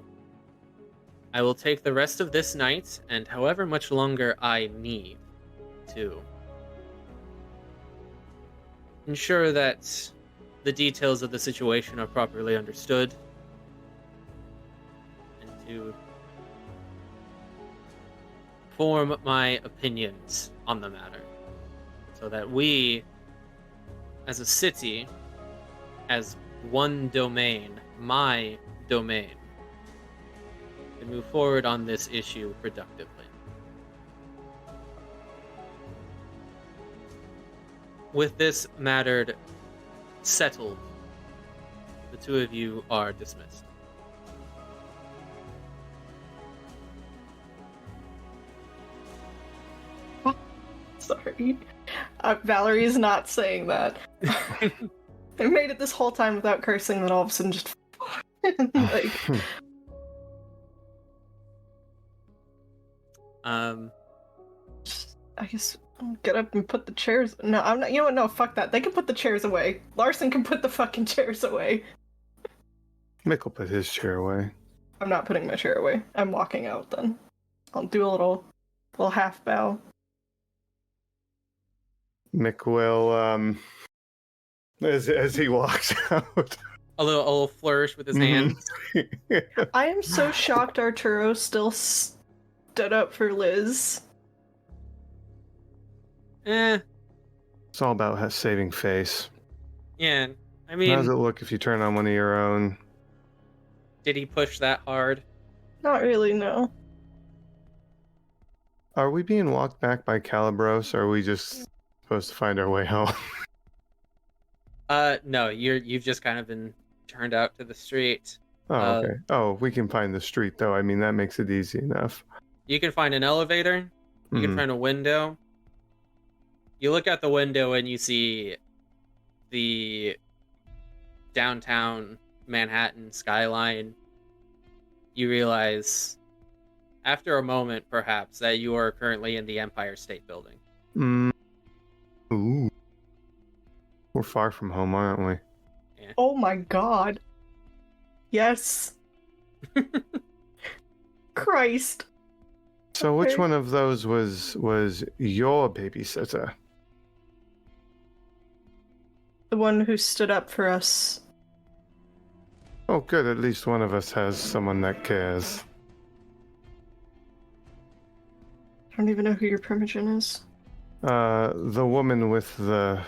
I will take the rest of this night, and however much longer I need to ensure that the details of the situation are properly understood, and to form my opinions on the matter, so that we, as a city, as one domain, my domain, can move forward on this issue productively. With this matter settled, the two of you are dismissed. Sorry. Valerie's not saying that. I made it this whole time without cursing, then all of a sudden just like... I guess I'll get up and put the chairs... No, I'm not... You know what? No, fuck that. They can put the chairs away. Larson can put the fucking chairs away. Mick will put his chair away. I'm not putting my chair away. I'm walking out then. I'll do a little half bow. Mick will, as he walks out. A little flourish with his hands. I am so shocked Arturo still stood up for Liz. It's all about saving face. Yeah, I mean... How does it look if you turn on one of your own? Did he push that hard? Not really, no. Are we being walked back by Calibros, or are we just supposed to find our way home? No, you've just kind of been turned out to the street. Oh, okay. We can find the street, though. I mean, that makes it easy enough. You can find an elevator. You can find a window. You look out the window and you see the downtown Manhattan skyline. You realize, after a moment perhaps, that you are currently in the Empire State Building. Ooh. We're far from home, aren't we? Yeah. Oh my god. Yes. Christ. So which Okay. one of those was your babysitter? The one who stood up for us. Oh, good. At least one of us has someone that cares. I don't even know who your primogen is. The woman with the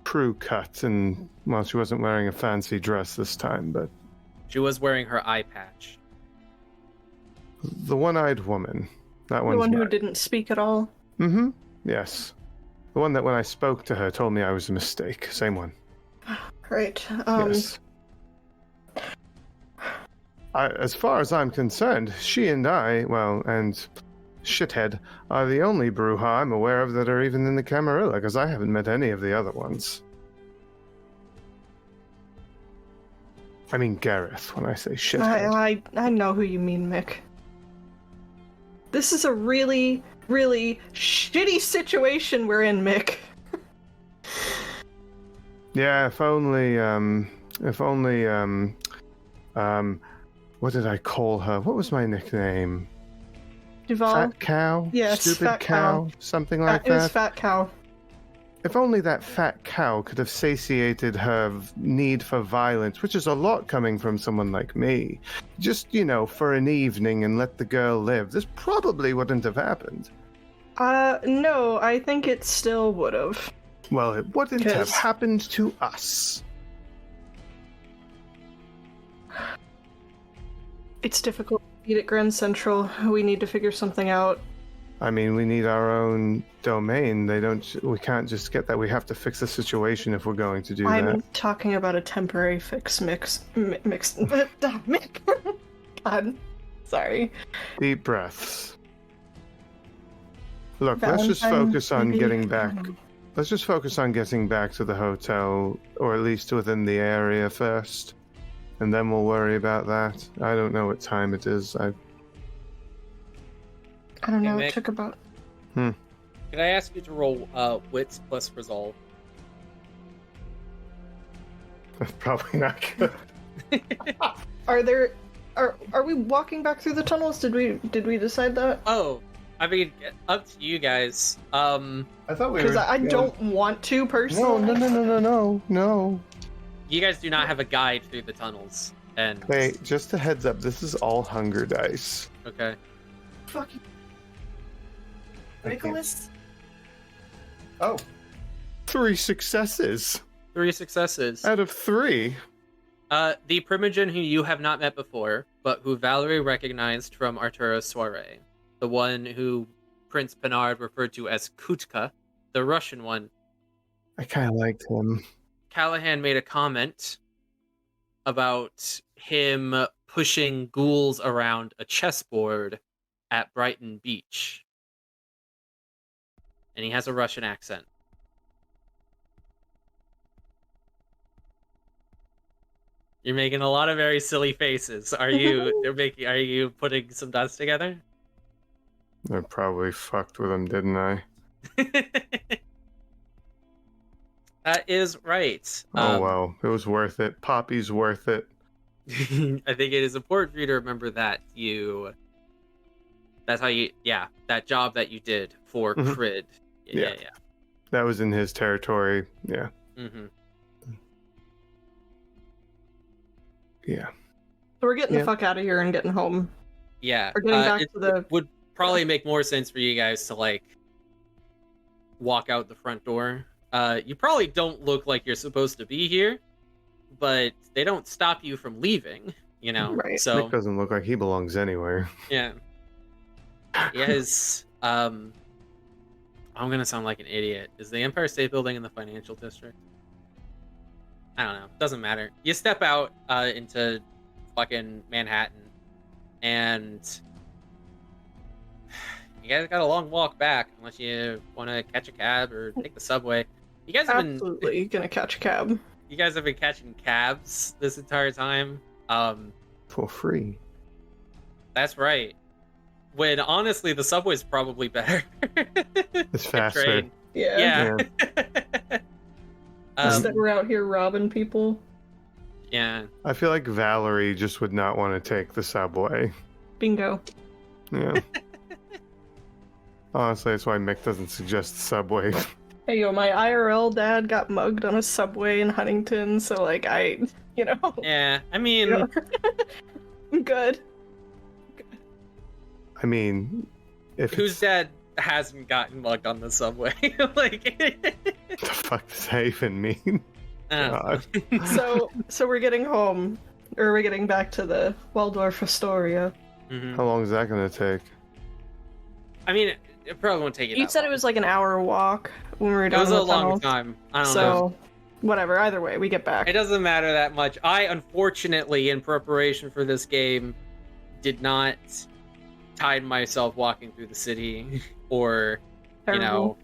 crew cut, and, well, she wasn't wearing a fancy dress this time, but... She was wearing her eye patch. The one-eyed woman. That one's The one who mine. didn't speak at all. Mm-hmm. Yes. The one that when I spoke to her told me I was a mistake. Same one. Right. Yes. As far as I'm concerned, she and I, well, and Shithead, are the only Bruja I'm aware of that are even in the Camarilla, because I haven't met any of the other ones. I mean Gareth, when I say Shithead. I know who you mean, Mick. This is a really, really shitty situation we're in, Mick. Yeah, if only, what did I call her? What was my nickname? Duval? Fat Cow? Yes, Stupid Fat Cow. Something like It was that? Fat Cow. If only that fat cow could have satiated her need for violence, which is a lot coming from someone like me. Just, for an evening and let the girl live. This probably wouldn't have happened. No, I think it still would've. Well, it wouldn't have 'Cause- happened to us. It's difficult to beat at Grand Central. We need to figure something out. I mean, we need our own domain. We can't just get that. We have to fix the situation if we're going to do I'm that. talking about a temporary fix mix. God. Sorry. Deep breaths. Look, let's just Valentine, focus on maybe? getting I back. don't know. Let's just focus on getting back to the hotel, or at least within the area first. And then we'll worry about that. I don't know what time it is. I don't know. Hey, It Mick. took about. Can I ask you to roll wits plus resolve? That's probably not good. Are we walking back through the tunnels? Did we decide that? Oh, I mean, up to you guys. I thought we Because were. I don't want to personally. No. You guys do not have a guide through the tunnels, and Hey, just a heads up. This is all hunger dice. okay. Fucking I can't- Nicholas. Oh. 3 successes 3 successes. out of 3. The Primogen who you have not met before, but who Valerie recognized from Arturo's soiree. The one who Prince Pinard referred to as Kutka, the Russian one. I kind of liked him. Callahan made a comment about him pushing ghouls around a chessboard at Brighton Beach. And he has a Russian accent. You're making a lot of very silly faces. Are you putting some dots together? I probably fucked with him, didn't I? That is right. Oh, well. It was worth it. Poppy's worth it. I think it is important for you to remember that that's how you, that job that you did for Mhm. Crid. Yeah. That was in his territory. Yeah. Mm-hmm. Yeah. So we're getting Yeah. the fuck out of here and getting home. Yeah. We're getting back it to the. it would probably make more sense for you guys to like walk out the front door. You probably don't look like you're supposed to be here, but they don't stop you from leaving, you know? Right. So Nick doesn't look like he belongs anywhere. yeah. He has I'm gonna sound like an idiot. Is the Empire State Building in the financial district? I don't know. Doesn't matter. You step out into fucking Manhattan, and you guys got a long walk back, unless you want to catch a cab or take the subway. You guys have been Absolutely gonna catch a cab. you guys have been catching cabs this entire time. For free. That's right. When honestly, the subway's probably better. It's faster. Train. Yeah. Yeah. Instead we're out here robbing people. Yeah. I feel like Valerie just would not want to take the subway. Bingo. Yeah. Honestly, that's why Mick doesn't suggest the subway. Hey yo, my IRL dad got mugged on a subway in Huntington, so like Yeah. I mean, you know. I'm good. I mean, if whose it's... dad hasn't gotten mugged on the subway? Like, What the fuck does that even mean? I don't know. So we're getting home, or we're getting back to the Waldorf Astoria. Mhm. How long is that going to take? I mean, it probably won't take you. You that said long. it was like an hour walk when we were It done was with a long tunnels. time. I don't know. So, whatever. Either way, we get back. It doesn't matter that much. I, unfortunately, in preparation for this game, did not time myself walking through the city, or you know,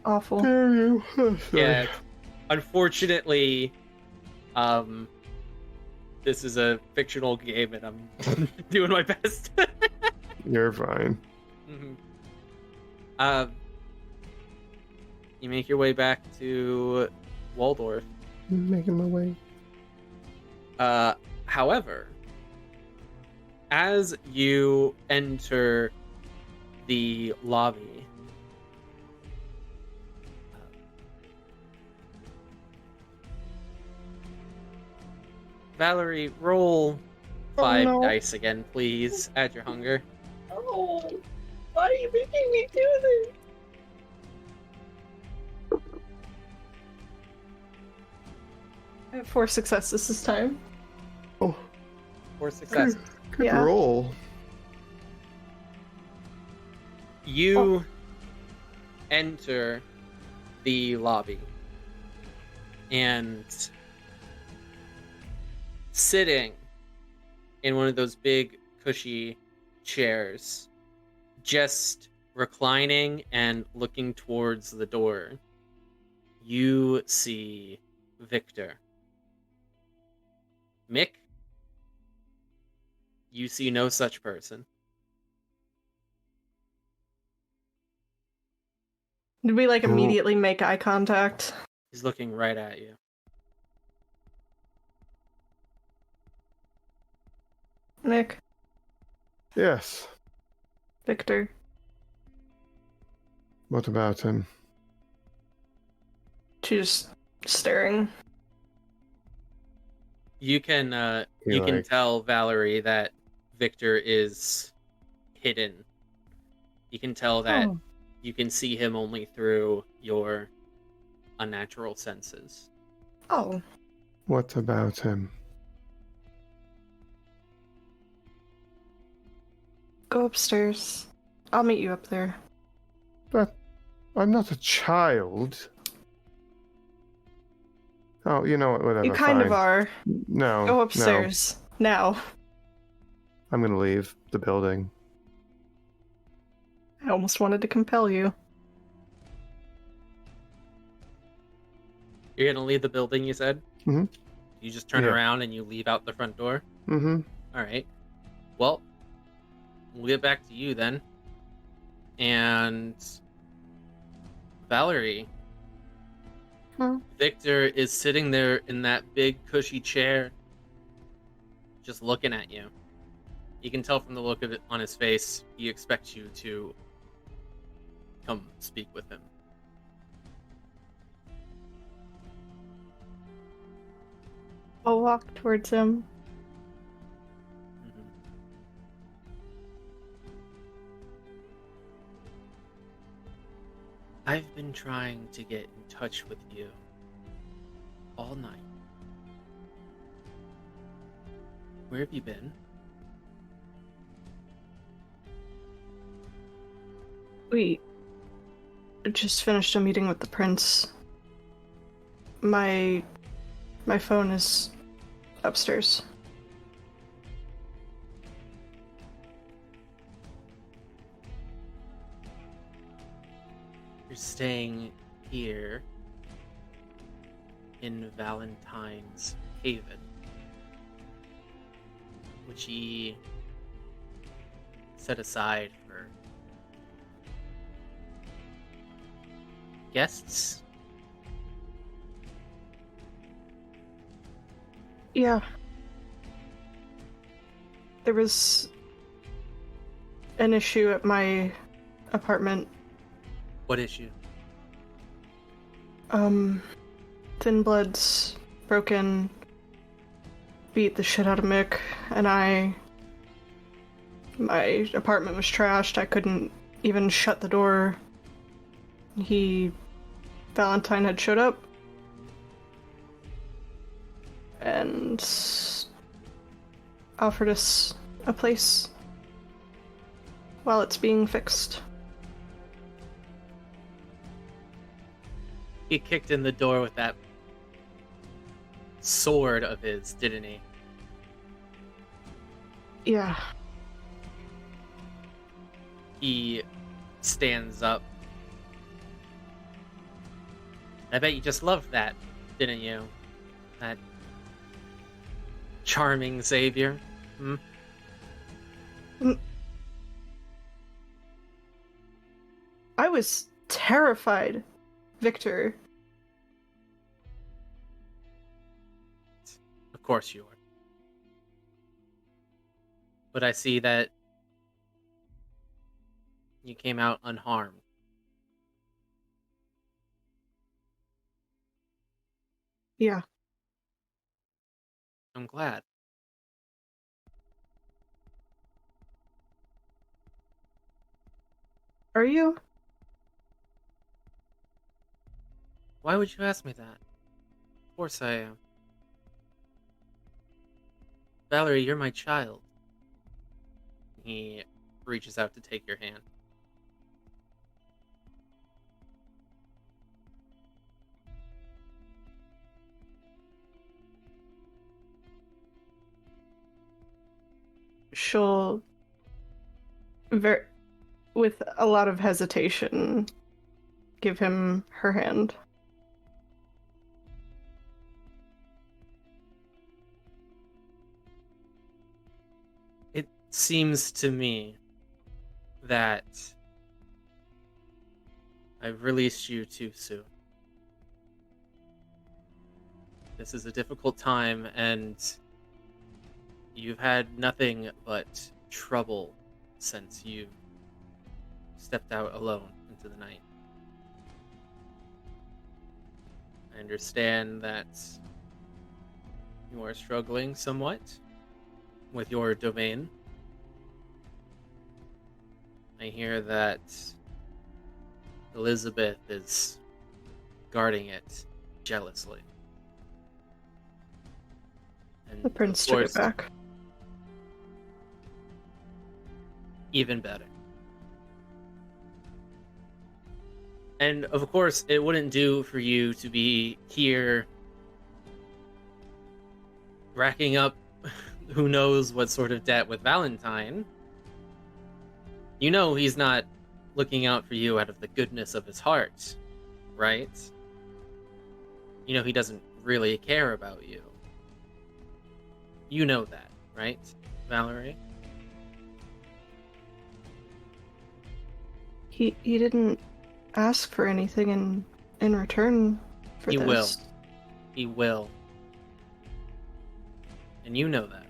Awful. yeah. Unfortunately, this is a fictional game, and I'm doing my best. You're fine. You make your way back to Waldorf. Making my way. However, as you enter the lobby, Valerie, roll 5 no. dice again, please. Add your hunger. Oh, why are you making me do this? I have 4 successes this time. Oh, 4 successes. good Yeah. roll. You enter the lobby, and sitting in one of those big cushy chairs, just reclining and looking towards the door, you see Victor. Mick, you see no such person. Did we immediately make eye contact? He's looking right at you. Nick, Yes. Victor. What about him? She's staring. You can tell, Valerie, that Victor is hidden. You can tell that you can see him only through your unnatural senses. Oh. What about him? Go upstairs. I'll meet you up there. But I'm not a child. Oh, you know what? Whatever. You kind of fine. are. No. Go upstairs. Now. I'm gonna leave the building. I almost wanted to compel you. You're gonna leave the building, you said? Mm-hmm. You just turn around and you leave out the front door? Mm-hmm. Alright. Well, we'll get back to you then. And Valerie. Victor is sitting there in that big cushy chair, just looking at you. You can tell from the look of it on his face, he expects you to come speak with him. I'll walk towards him. I've been trying to get in touch with you all night. Where have you been? We just finished a meeting with the prince. My phone is upstairs. You're staying here in Valentine's Haven, which he set aside for guests. Yeah. There was an issue at my apartment. What issue? Thin Bloods broke in, beat the shit out of Mick, and my apartment was trashed. I couldn't even shut the door. Valentine had showed up and offered us a place while it's being fixed. He kicked in the door with that sword of his, didn't he? Yeah. He stands up. I bet you just loved that, didn't you? That charming savior. I was terrified, Victor. Of course you were. But I see that you came out unharmed. Yeah. I'm glad. Are you? Why would you ask me that? Of course I am. Valerie, you're my child. He reaches out to take your hand. She'll, with a lot of hesitation, give him her hand. It seems to me that I've released you too soon. This is a difficult time, and you've had nothing but trouble since you stepped out alone into the night. I understand that you are struggling somewhat with your domain. I hear that Elizabeth is guarding it jealously. And The prince of took it course, back. even better. And of course, it wouldn't do for you to be here racking up who knows what sort of debt with Valentine. You know he's not looking out for you out of the goodness of his heart, right? You know he doesn't really care about you. You know that, right, Valerie? He didn't ask for anything in return for He this. will. He will. And you know that.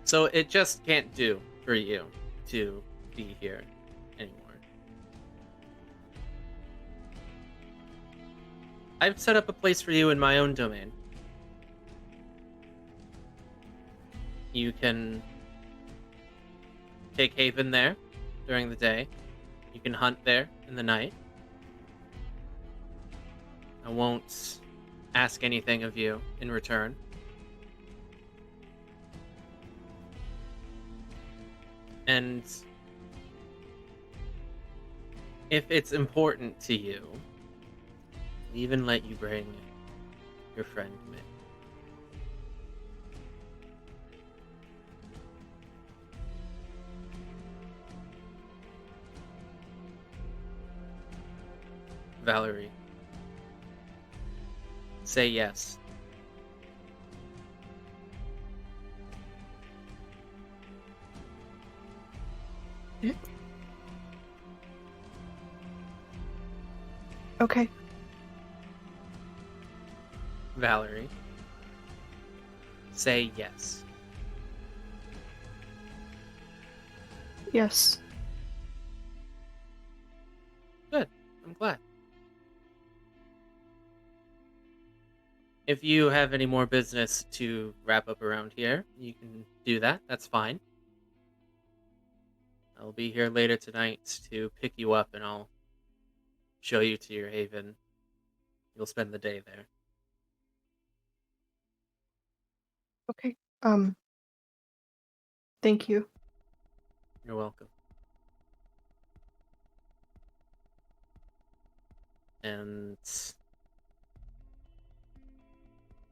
So it just can't do for you to be here anymore. I've set up a place for you in my own domain. You can take haven there during the day. You can hunt there in the night. I won't ask anything of you in return. And if it's important to you, I'll even let you bring your friend Mick. Valerie, say yes. Okay. Valerie, say yes. Yes. Good. I'm glad. If you have any more business to wrap up around here, you can do that. That's fine. I'll be here later tonight to pick you up, and I'll show you to your haven. You'll spend the day there. Okay. Thank you. You're welcome. And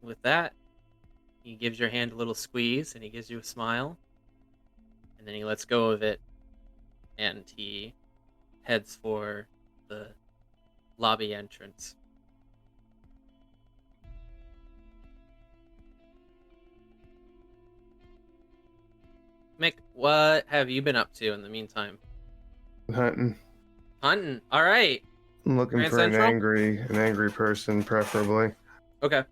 with that, he gives your hand a little squeeze, and he gives you a smile, and then he lets go of it, and he heads for the lobby entrance. Mick, what have you been up to in the meantime? Hunting. Hunting. All right. I'm looking Grand for an Central? angry person, preferably. Okay.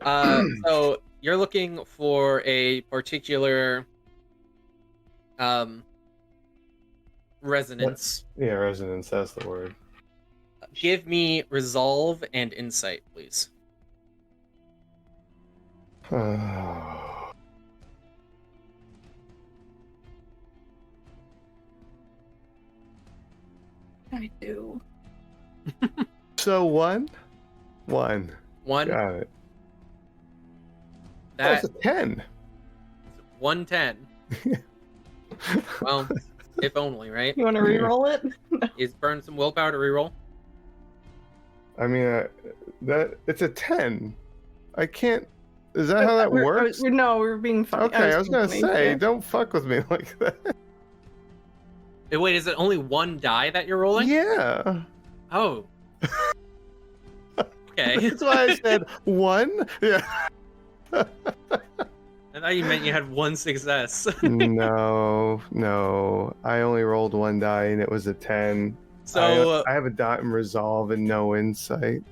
So you're looking for a particular resonance. Yeah, resonance, that's the word. Give me resolve and insight, please. I do. So one. One. Got it. That was a 10. 110. Well, if only, right? You want to re-roll it? Is burn some willpower to reroll? I mean, it's a 10. I can't. Is that how that works? No, we're being funny. Okay, I was gonna say, don't fuck with me like that. Wait, is it only one die that you're rolling? Yeah. Oh. Okay. That's why I said 1. Yeah. I thought you meant you had one success. No. I only rolled 1 die and it was a 10. So I have a dot in resolve and no insight.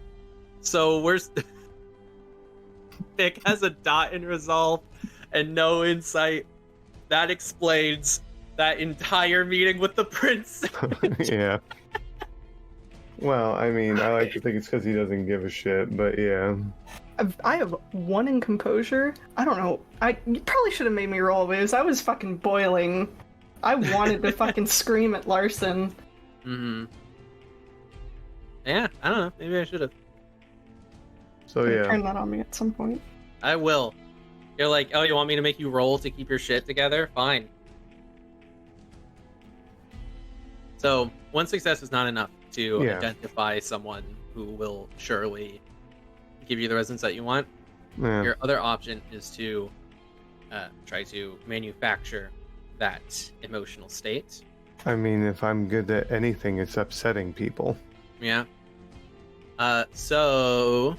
So where's Mick has a dot in resolve and no insight. That explains that entire meeting with the prince. Yeah. Well, I mean, I like to think it's because he doesn't give a shit, but yeah. I have 1 in composure. I don't know. You probably should have made me roll because I was fucking boiling. I wanted to fucking scream at Larson. Mm-hmm. Yeah, I don't know. Maybe I should have. So yeah. Turn that on me at some point. I will. You're like, oh, you want me to make you roll to keep your shit together? Fine. So, 1 success is not enough to identify someone who will surely give you the resonance that you want. Yeah. Your other option is to try to manufacture that emotional state. I mean, if I'm good at anything, it's upsetting people. Yeah. So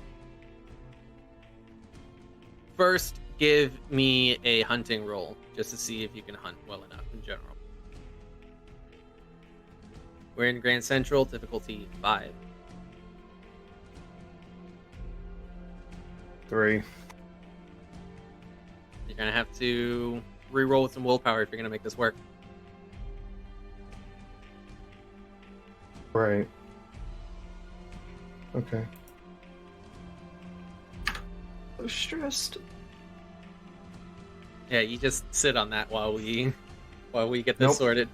first, give me a hunting roll just to see if you can hunt well enough in general. We're in Grand Central, difficulty 5. 3. You're gonna have to re-roll with some willpower if you're gonna make this work. Right. Okay. So stressed. Yeah, you just sit on that while we get this sorted.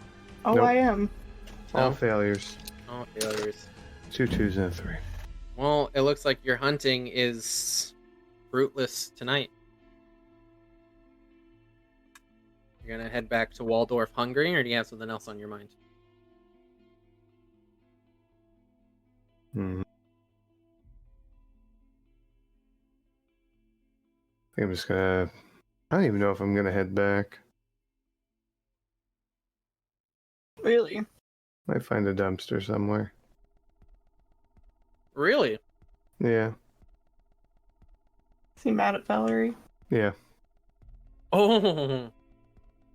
Oh, Nope. I am. All No? failures. All failures. 2 2s and a 3. Well, it looks like your hunting is fruitless tonight. You're gonna head back to Waldorf hungry, or do you have something else on your mind? Hmm. I think I'm just gonna. I don't even know if I'm gonna head back. Really? Might find a dumpster somewhere. Really? Yeah. Is he mad at Valerie? Yeah. Oh,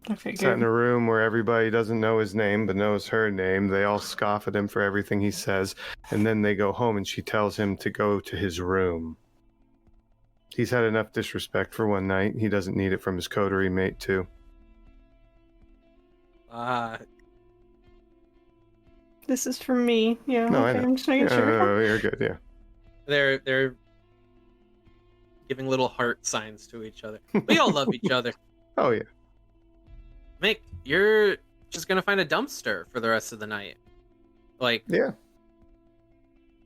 I Sat in figured. a room where everybody doesn't know his name but knows her name. They all scoff at him for everything he says, and then they go home and she tells him to go to his room. He's had enough disrespect for one night. He doesn't need it from his coterie mate too. This is from me. Yeah, No, okay, I know. I'm just making Yeah, sure. you're good. Yeah. they're giving little heart signs to each other. We all love each other. Oh yeah. Mick, you're just gonna find a dumpster for the rest of the night. Like, Yeah.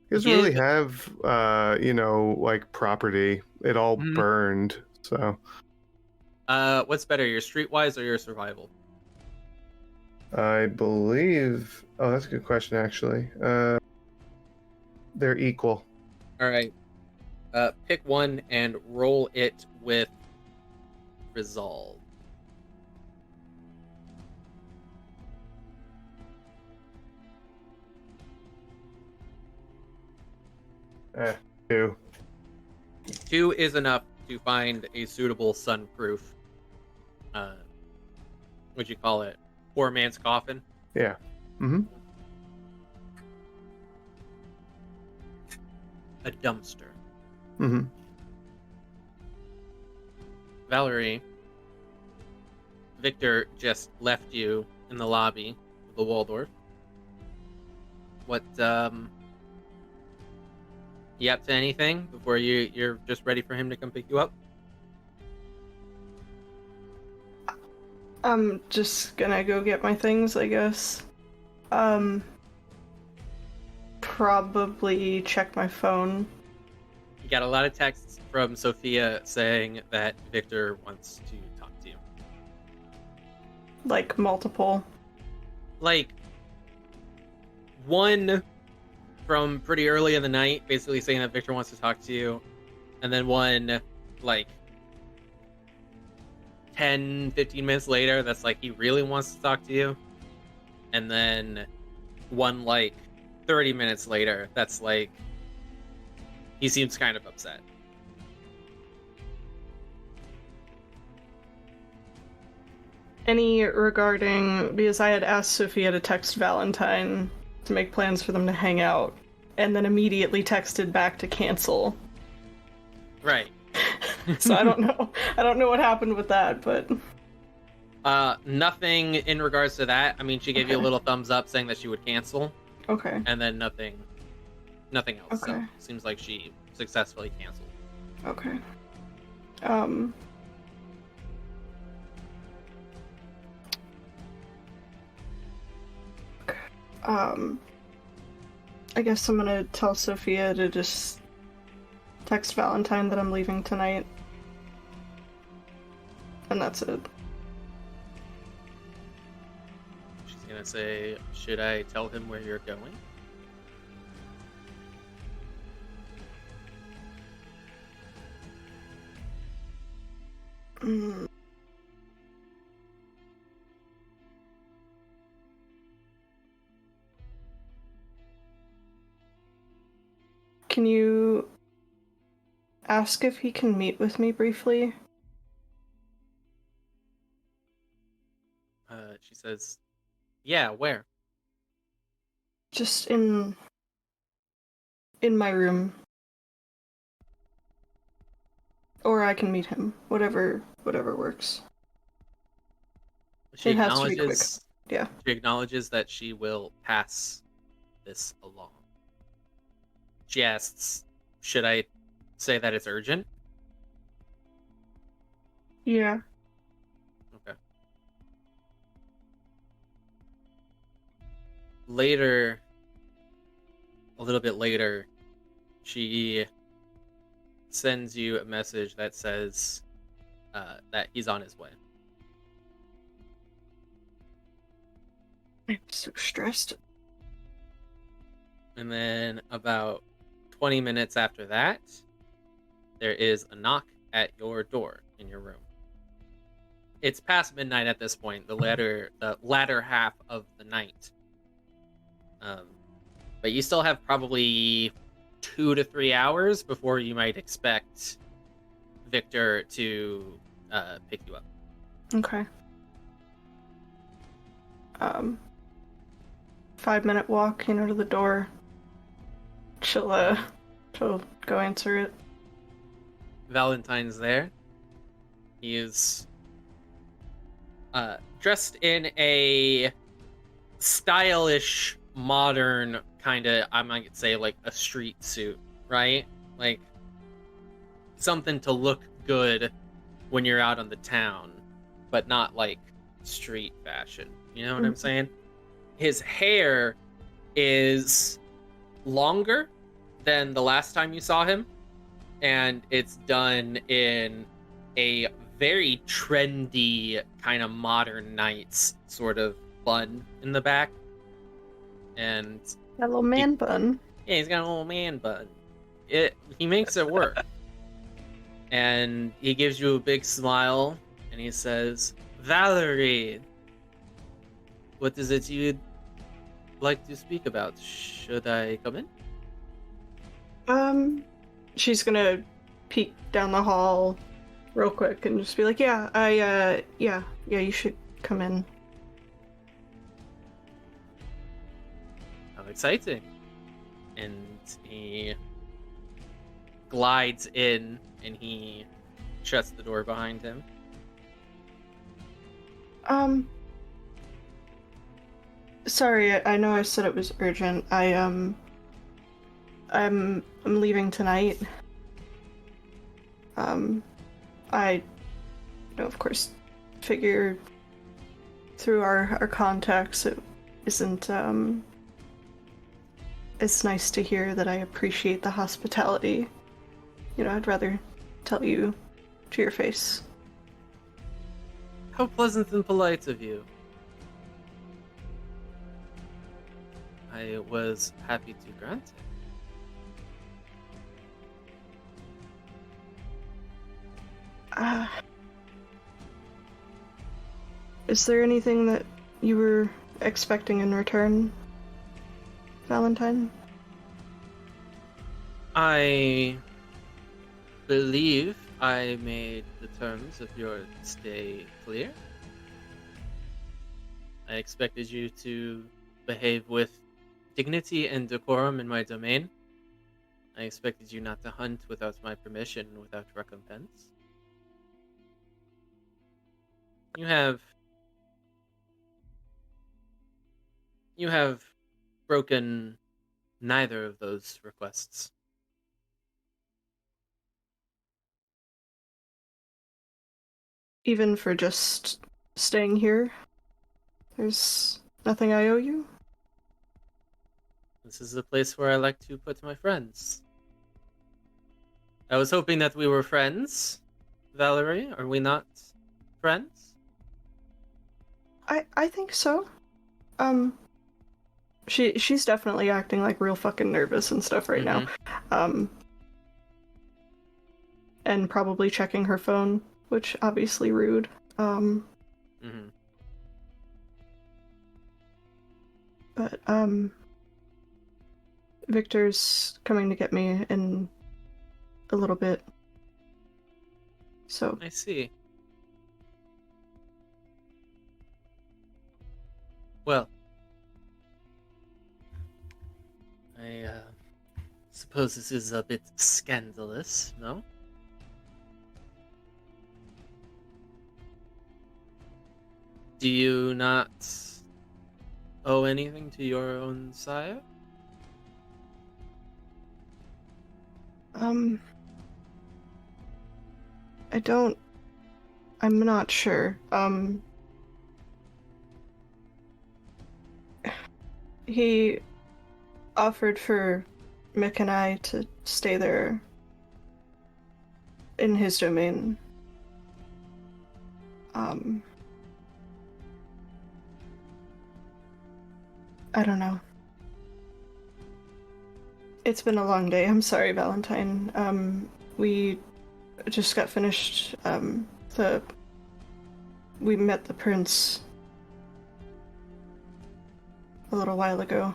He doesn't really have, like property. It all burned. So. What's better, your streetwise or your survival? I believe. Oh, that's a good question, actually. They're equal. All right. Pick one and roll it with resolve. Eh, 2. 2 is enough to find a suitable sunproof. What'd you call it? Poor man's coffin. Yeah. Mm-hmm. A dumpster. Mm-hmm. Valerie, Victor just left you in the lobby of the Waldorf. What, you up to anything before you're just ready for him to come pick you up? I'm just gonna go get my things, I guess. Probably check my phone. You got a lot of texts from Sophia saying that Victor wants to talk to you. Like multiple. Like, one from pretty early in the night, basically saying that Victor wants to talk to you. And then one, like, 10, 15 minutes later, that's like, he really wants to talk to you. And then one, like, 30 minutes later, that's like, he seems kind of upset. Any regarding, because I had asked Sophia to text Valentine to make plans for them to hang out, and then immediately texted back to cancel. Right. So I don't know. I don't know what happened with that, but... Nothing in regards to that. I mean, she gave you a little thumbs up saying that she would cancel. Okay. And then nothing else. Okay. So seems like she successfully canceled. Okay. I guess I'm gonna tell Sophia to just text Valentine that I'm leaving tonight. And that's it. She's gonna say, should I tell him where you're going? Can you ask if he can meet with me briefly? She says, yeah, where? Just in my room. Or I can meet him. Whatever works. She It has to be quick. Yeah. She acknowledges that she will pass this along. She asks, should I say that it's urgent? Yeah. Okay. Later, a little bit later, she sends you a message that says that he's on his way. I'm so stressed. And then about 20 minutes after that, there is a knock at your door in your room. It's past midnight at this point, the latter half of the night. But you still have probably 2 to 3 hours before you might expect Victor to pick you up. Okay. 5-minute walk, to the door. She'll go answer it. Valentine's there. He is dressed in a stylish, modern kind of, I might say, like a street suit, right? Like something to look good when you're out on the town, but not like street fashion. You know what I'm saying? His hair is longer than the last time you saw him, and it's done in a very trendy kind of modern Knights sort of bun in the back. And Got a little man bun. Yeah, he's got a little man bun. He makes it work. And he gives you a big smile, and he says, Valerie, what is it you'd like to speak about? Should I come in? She's gonna peek down the hall real quick and just be like, yeah, you should come in. How exciting. And he glides in, and he shuts the door behind him. Sorry, I know I said it was urgent. I'm leaving tonight. I, of course, figure through our contacts, it isn't, it's nice to hear that I appreciate the hospitality I'd rather tell you to your face. How pleasant and polite of you. I was happy to grant it. Is there anything that you were expecting in return, Valentine? I believe I made the terms of your stay clear. I expected you to behave with dignity and decorum in my domain. I expected you not to hunt without my permission, without recompense. You have broken neither of those requests. Even for just staying here? There's nothing I owe you? This is the place where I like to put my friends. I was hoping that we were friends, Valerie. Are we not friends? I think so. She's definitely acting like real fucking nervous and stuff right now. And probably checking her phone, which obviously rude. But Victor's coming to get me in a little bit. So I see. Well, I suppose this is a bit scandalous, no? Do you not owe anything to your own sire? I'm not sure. He offered for Mick and I to stay there in his domain. I don't know. It's been a long day. I'm sorry, Valentine. We just got finished, we met the prince a little while ago.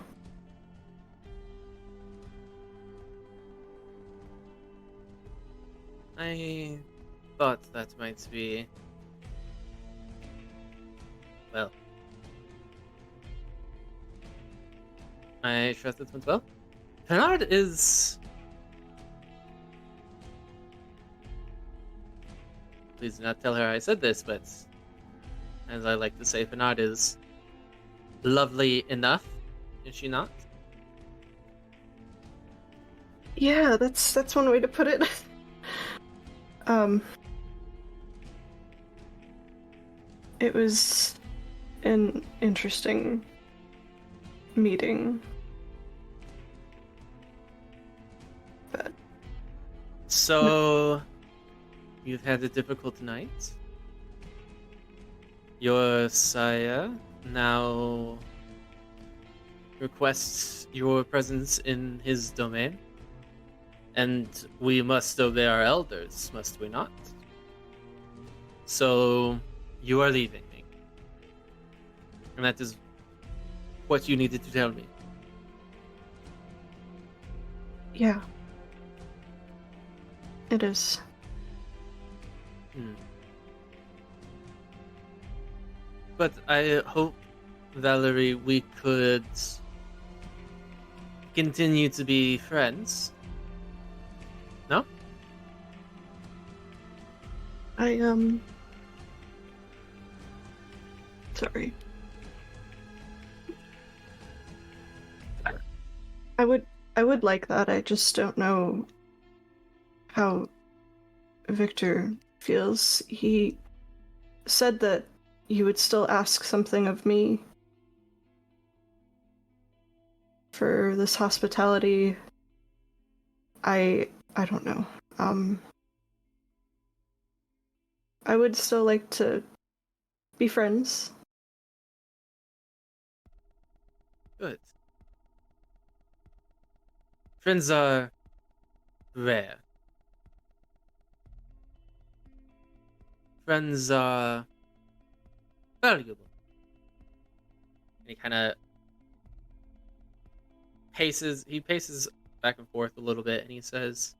I thought that might be... Well... I trust it went well. Bernard is... Please do not tell her I said this, but... As I like to say, Bernard is... lovely enough, is she not? Yeah, that's one way to put it. It was an interesting meeting. But so, you've had a difficult night? Your sire now requests your presence in his domain? And we must obey our elders, must we not? So, you are leaving me. And that is what you needed to tell me. Yeah. It is. But I hope, Valerie, we could continue to be friends. No? Sorry. I would like that. I just don't know how Victor feels. He said that you would still ask something of me for this hospitality. I don't know. Um, I would still like to be friends. Good. Friends are rare. Friends are valuable. And he kind of paces back and forth a little bit, and he says,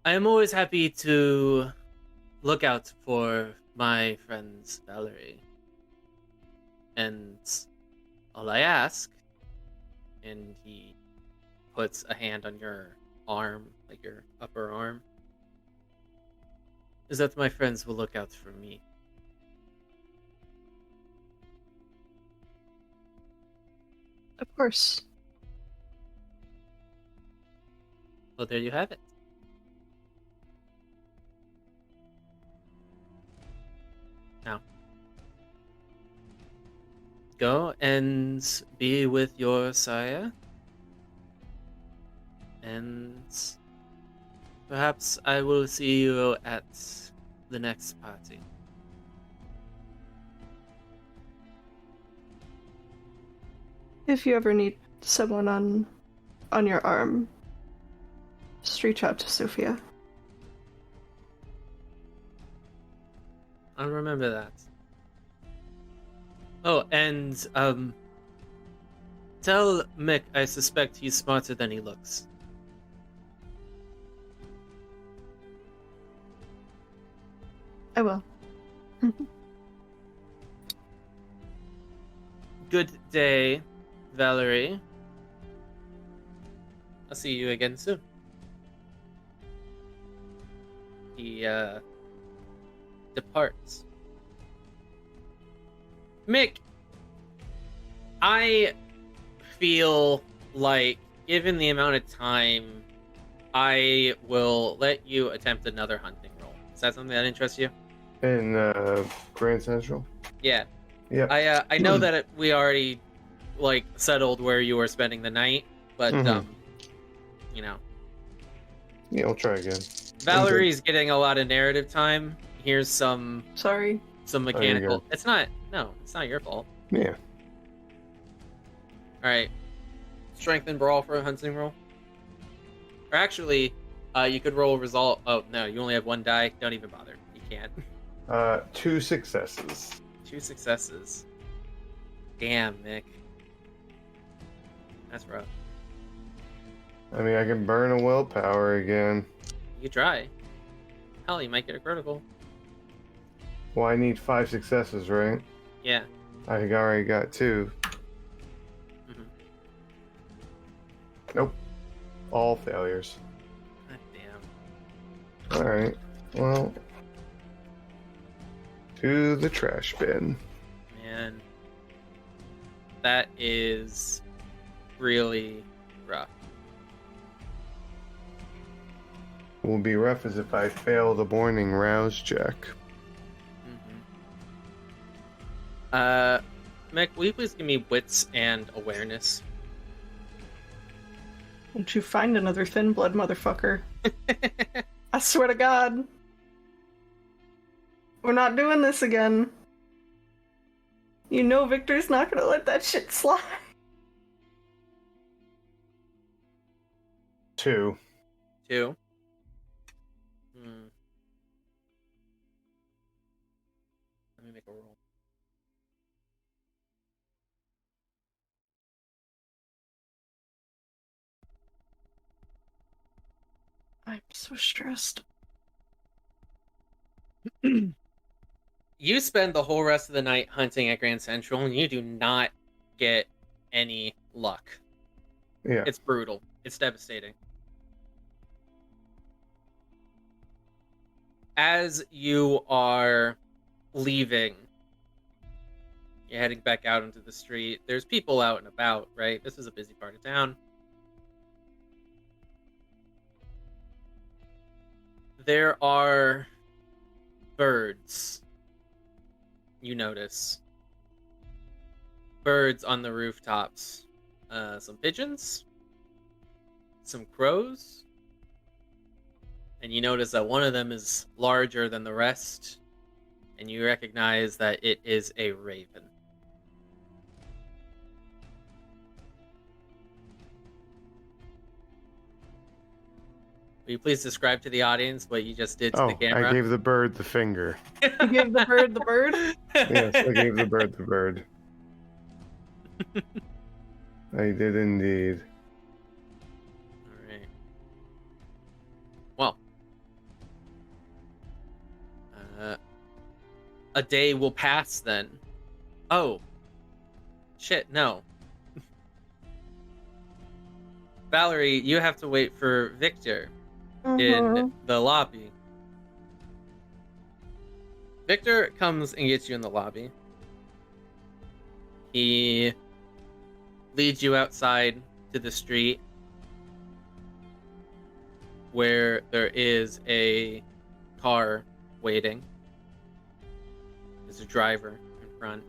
I am always happy to look out for my friends, Valerie. And all I ask, and he puts a hand on your arm, like your upper arm, is that my friends will look out for me. Of course. Well, there you have it. Now, go and be with your sire. And perhaps I will see you at the next party. If you ever need someone on your arm, just reach out to Sophia. I'll remember that. Oh, and tell Mick I suspect he's smarter than he looks. I will. Good day, Valerie. I'll see you again soon. He departs. Mick, I feel like, given the amount of time, I will let you attempt another hunting roll. Is that something that interests you? In Grand Central? Yeah. Yeah. I know that we already settled where you were spending the night, but you know, Yeah, I'll try again. Valerie's getting a lot of narrative time. Here's some Sorry. mechanical. It's not your fault. Yeah. All right, strength and brawl for a hunting roll. Or actually, you could roll a result. Oh no, you only have one die. Don't even bother. You can't. 2 successes. 2 successes. Damn, Mick. That's rough. I mean, I can burn a willpower again. You try. Hell, you might get a critical. Well, I need 5 successes, right? Yeah. I think I already got 2. Mm-hmm. Nope. All failures. God damn. Alright. Well, to the trash bin. Man. That is really rough. Will be rough as if I fail the morning rouse check. Mick, will you please give me wits and awareness? Don't you find another thin blood motherfucker. I swear to God. We're not doing this again. You know Victor's not gonna let that shit slide. 2. 2. Let me make a roll. I'm so stressed. You spend the whole rest of the night hunting at Grand Central, and you do not get any luck. Yeah. It's brutal. It's devastating. As you are leaving, you're heading back out into the street. There's people out and about, right? This is a busy part of town. There are birds. You notice birds on the rooftops. Some pigeons, some crows, and you notice that one of them is larger than the rest, and you recognize that it is a raven. Will you please describe to the audience what you just did to the camera? I gave the bird the finger. You gave the bird the bird? Yes, I gave the bird the bird. I did indeed. Alright. Well. A day will pass then. Oh. Shit, no. Valerie, you have to wait for Victor in the lobby. Victor comes and gets you in the lobby. He leads you outside to the street where there is a car waiting. There's a driver in front.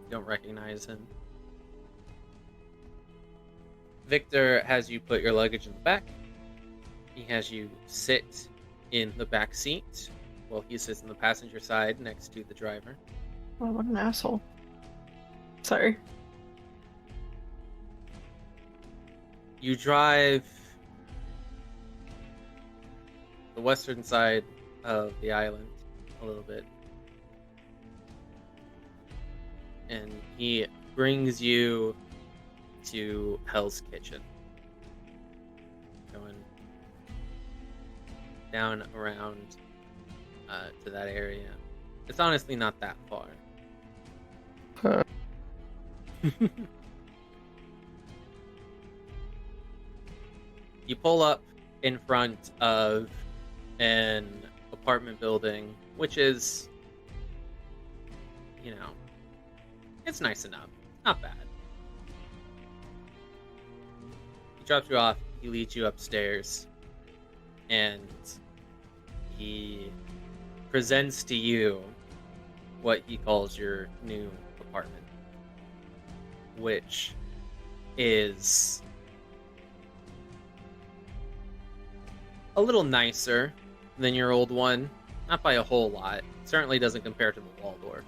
You don't recognize him. Victor has you put your luggage in the back. He has you sit in the back seat while he sits in the passenger side next to the driver. Oh, what an asshole. Sorry. You drive the western side of the island a little bit. And he brings you to Hell's Kitchen. Going down around to that area. It's honestly not that far. Huh. You pull up in front of an apartment building, which is, it's nice enough. Not bad. He drops you off, he leads you upstairs, and he presents to you what he calls your new apartment, which is a little nicer than your old one. Not by a whole lot. Certainly doesn't compare to the Waldorf.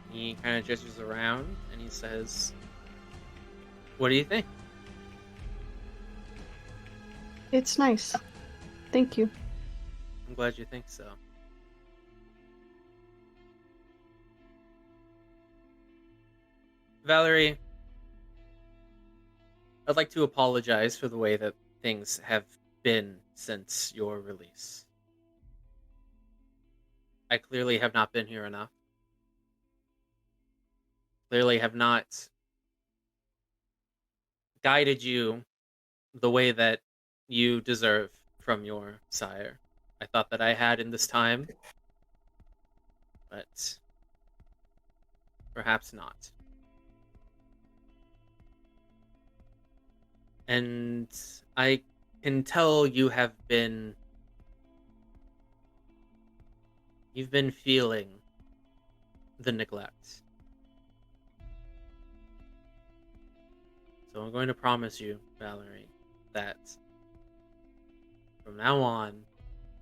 He kind of gestures around and he says, "What do you think?" It's nice. Thank you. I'm glad you think so. Valerie, I'd like to apologize for the way that things have been since your release. I clearly have not been here enough. Clearly have not guided you the way that you deserve from your sire. I thought that I had in this time, but perhaps not. And I can tell you've been feeling the neglect. So I'm going to promise you, Valerie, that from now on,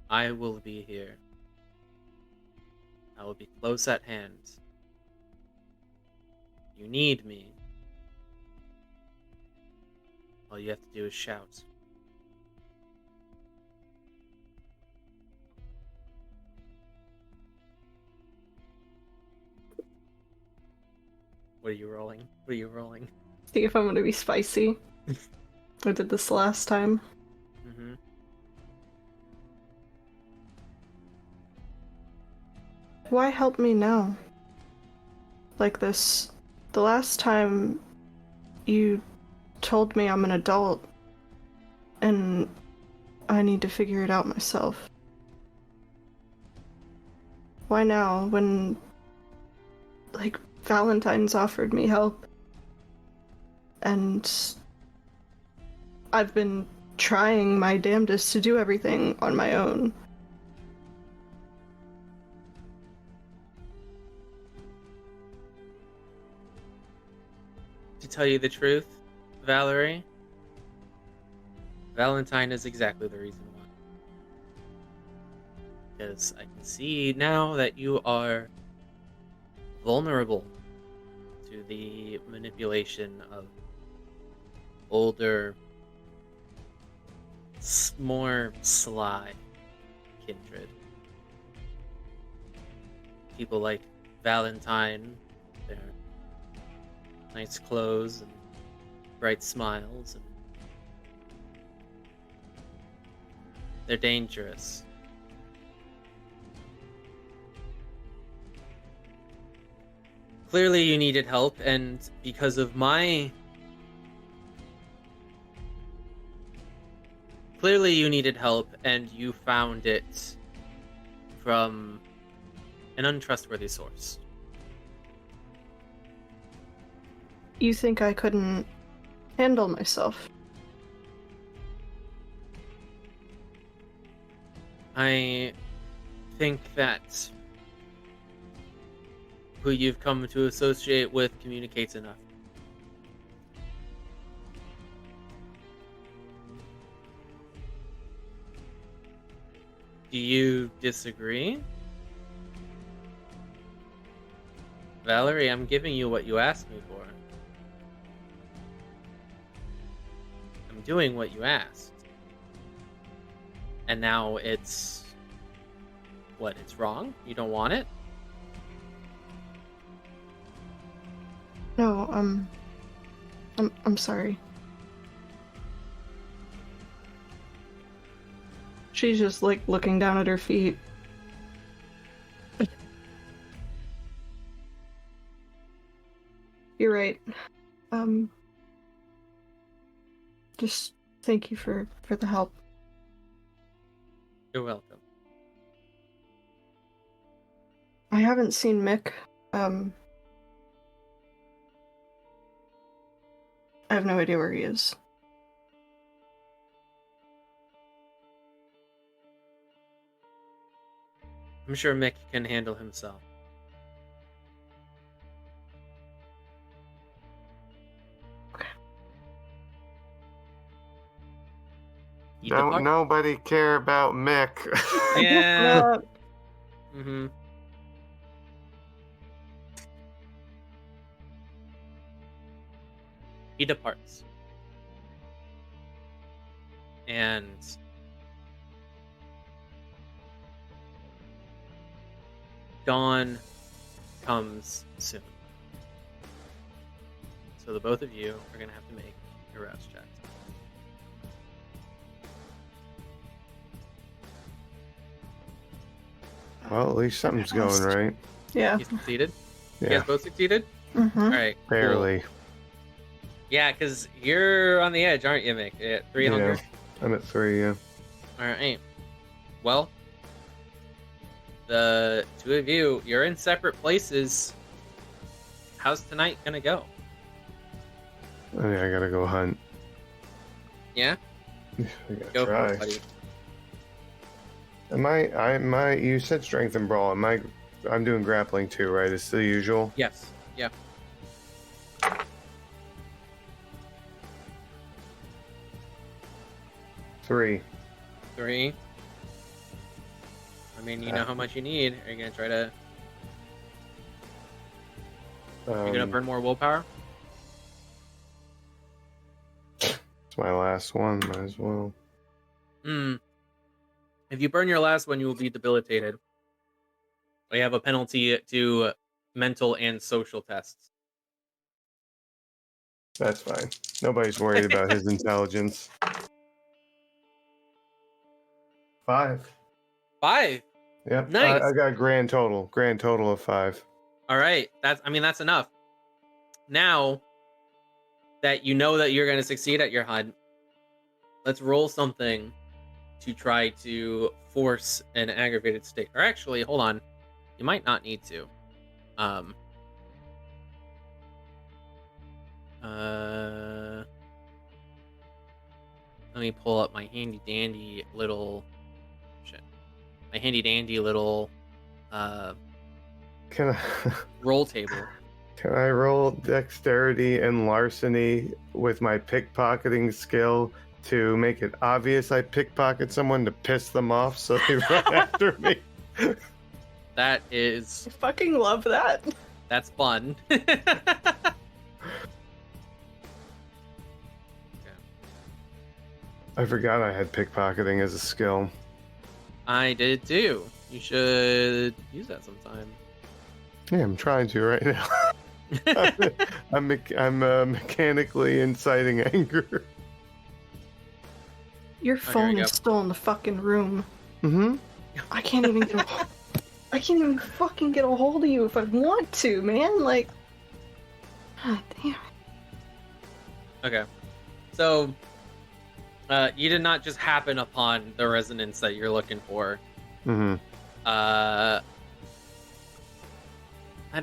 I will be here. I will be close at hand. You need me. All you have to do is shout. What are you rolling? What are you rolling? See if I'm gonna be spicy. I did this last time. Mm-hmm. Why help me now? Like this. The last time you told me I'm an adult and I need to figure it out myself. Why now when, like, Valentine's offered me help and I've been trying my damnedest to do everything on my own? To tell you the truth, Valerie, Valentine is exactly the reason why. Because I can see now that you are vulnerable to the manipulation of older, more sly kindred. People like Valentine, their nice clothes and bright smiles, and they're dangerous. Clearly you needed help, and because of my... Clearly you needed help, and you found it from an untrustworthy source. You think I couldn't handle myself? I think that who you've come to associate with communicates enough. Do you disagree? Valerie, I'm giving you what you asked me for. I'm doing what you asked. And now it's... What, it's wrong? You don't want it? No, I'm sorry. She's just like looking down at her feet. You're right. Just thank you for the help. You're welcome. I haven't seen Mick. I have no idea where he is. I'm sure Mick can handle himself. Don't nobody care about Mick. Yeah. Mm-hmm. He departs. And dawn comes soon. So the both of you are going to have to make your rouse checks. Well, at least something's going right. Yeah. You succeeded? You Yeah, guys both succeeded? Mm-hmm. Alright, cool. barely. Yeah, because you're on the edge, aren't you, Mick? At 300? Yeah, I'm at 3, yeah. Alright. Well, the two of you, you're in separate places. How's tonight gonna go? Oh, yeah, I gotta go hunt. Yeah? I gotta Go try. for it, buddy. Am I, you said strength and brawl. I'm doing grappling too, right? It's the usual? Yes. Yeah. Three. I mean, you know how much you need. Are you gonna try to... You're gonna burn more willpower? It's my last one, might as well. If you burn your last one, you will be debilitated. We have a penalty to mental and social tests. That's fine. Nobody's worried about his intelligence. 5. 5. Yep. Nice. I got a grand total of 5. All right. That's enough. Now that you know that you're going to succeed at your hunt, let's roll something to try to force an aggravated state. Or actually, hold on. You might not need to. Let me pull up my handy dandy little Can I roll table. can I roll dexterity and larceny with my pickpocketing skill to make it obvious I pickpocket someone to piss them off so they run after me. That is... I fucking love that. That's fun. I forgot I had pickpocketing as a skill. I did too. You should use that sometime. Yeah, I'm trying to right now. I'm mechanically inciting anger. Your phone go. is still in the fucking room. Mm-hmm. I can't even fucking get a hold of you if I want to, man. Like, god damn it. Okay. So, you did not just happen upon the resonance that you're looking for. Mm-hmm. That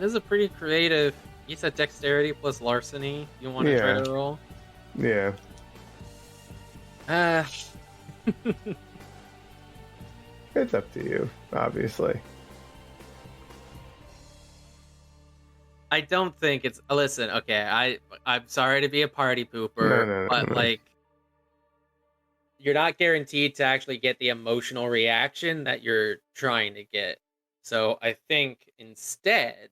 is a pretty creative... You said dexterity plus larceny. You want to try to roll? Yeah. It's up to you, obviously. I don't think it's... Listen, okay, I'm sorry to be a party pooper, but, like, you're not guaranteed to actually get the emotional reaction that you're trying to get. So I think instead,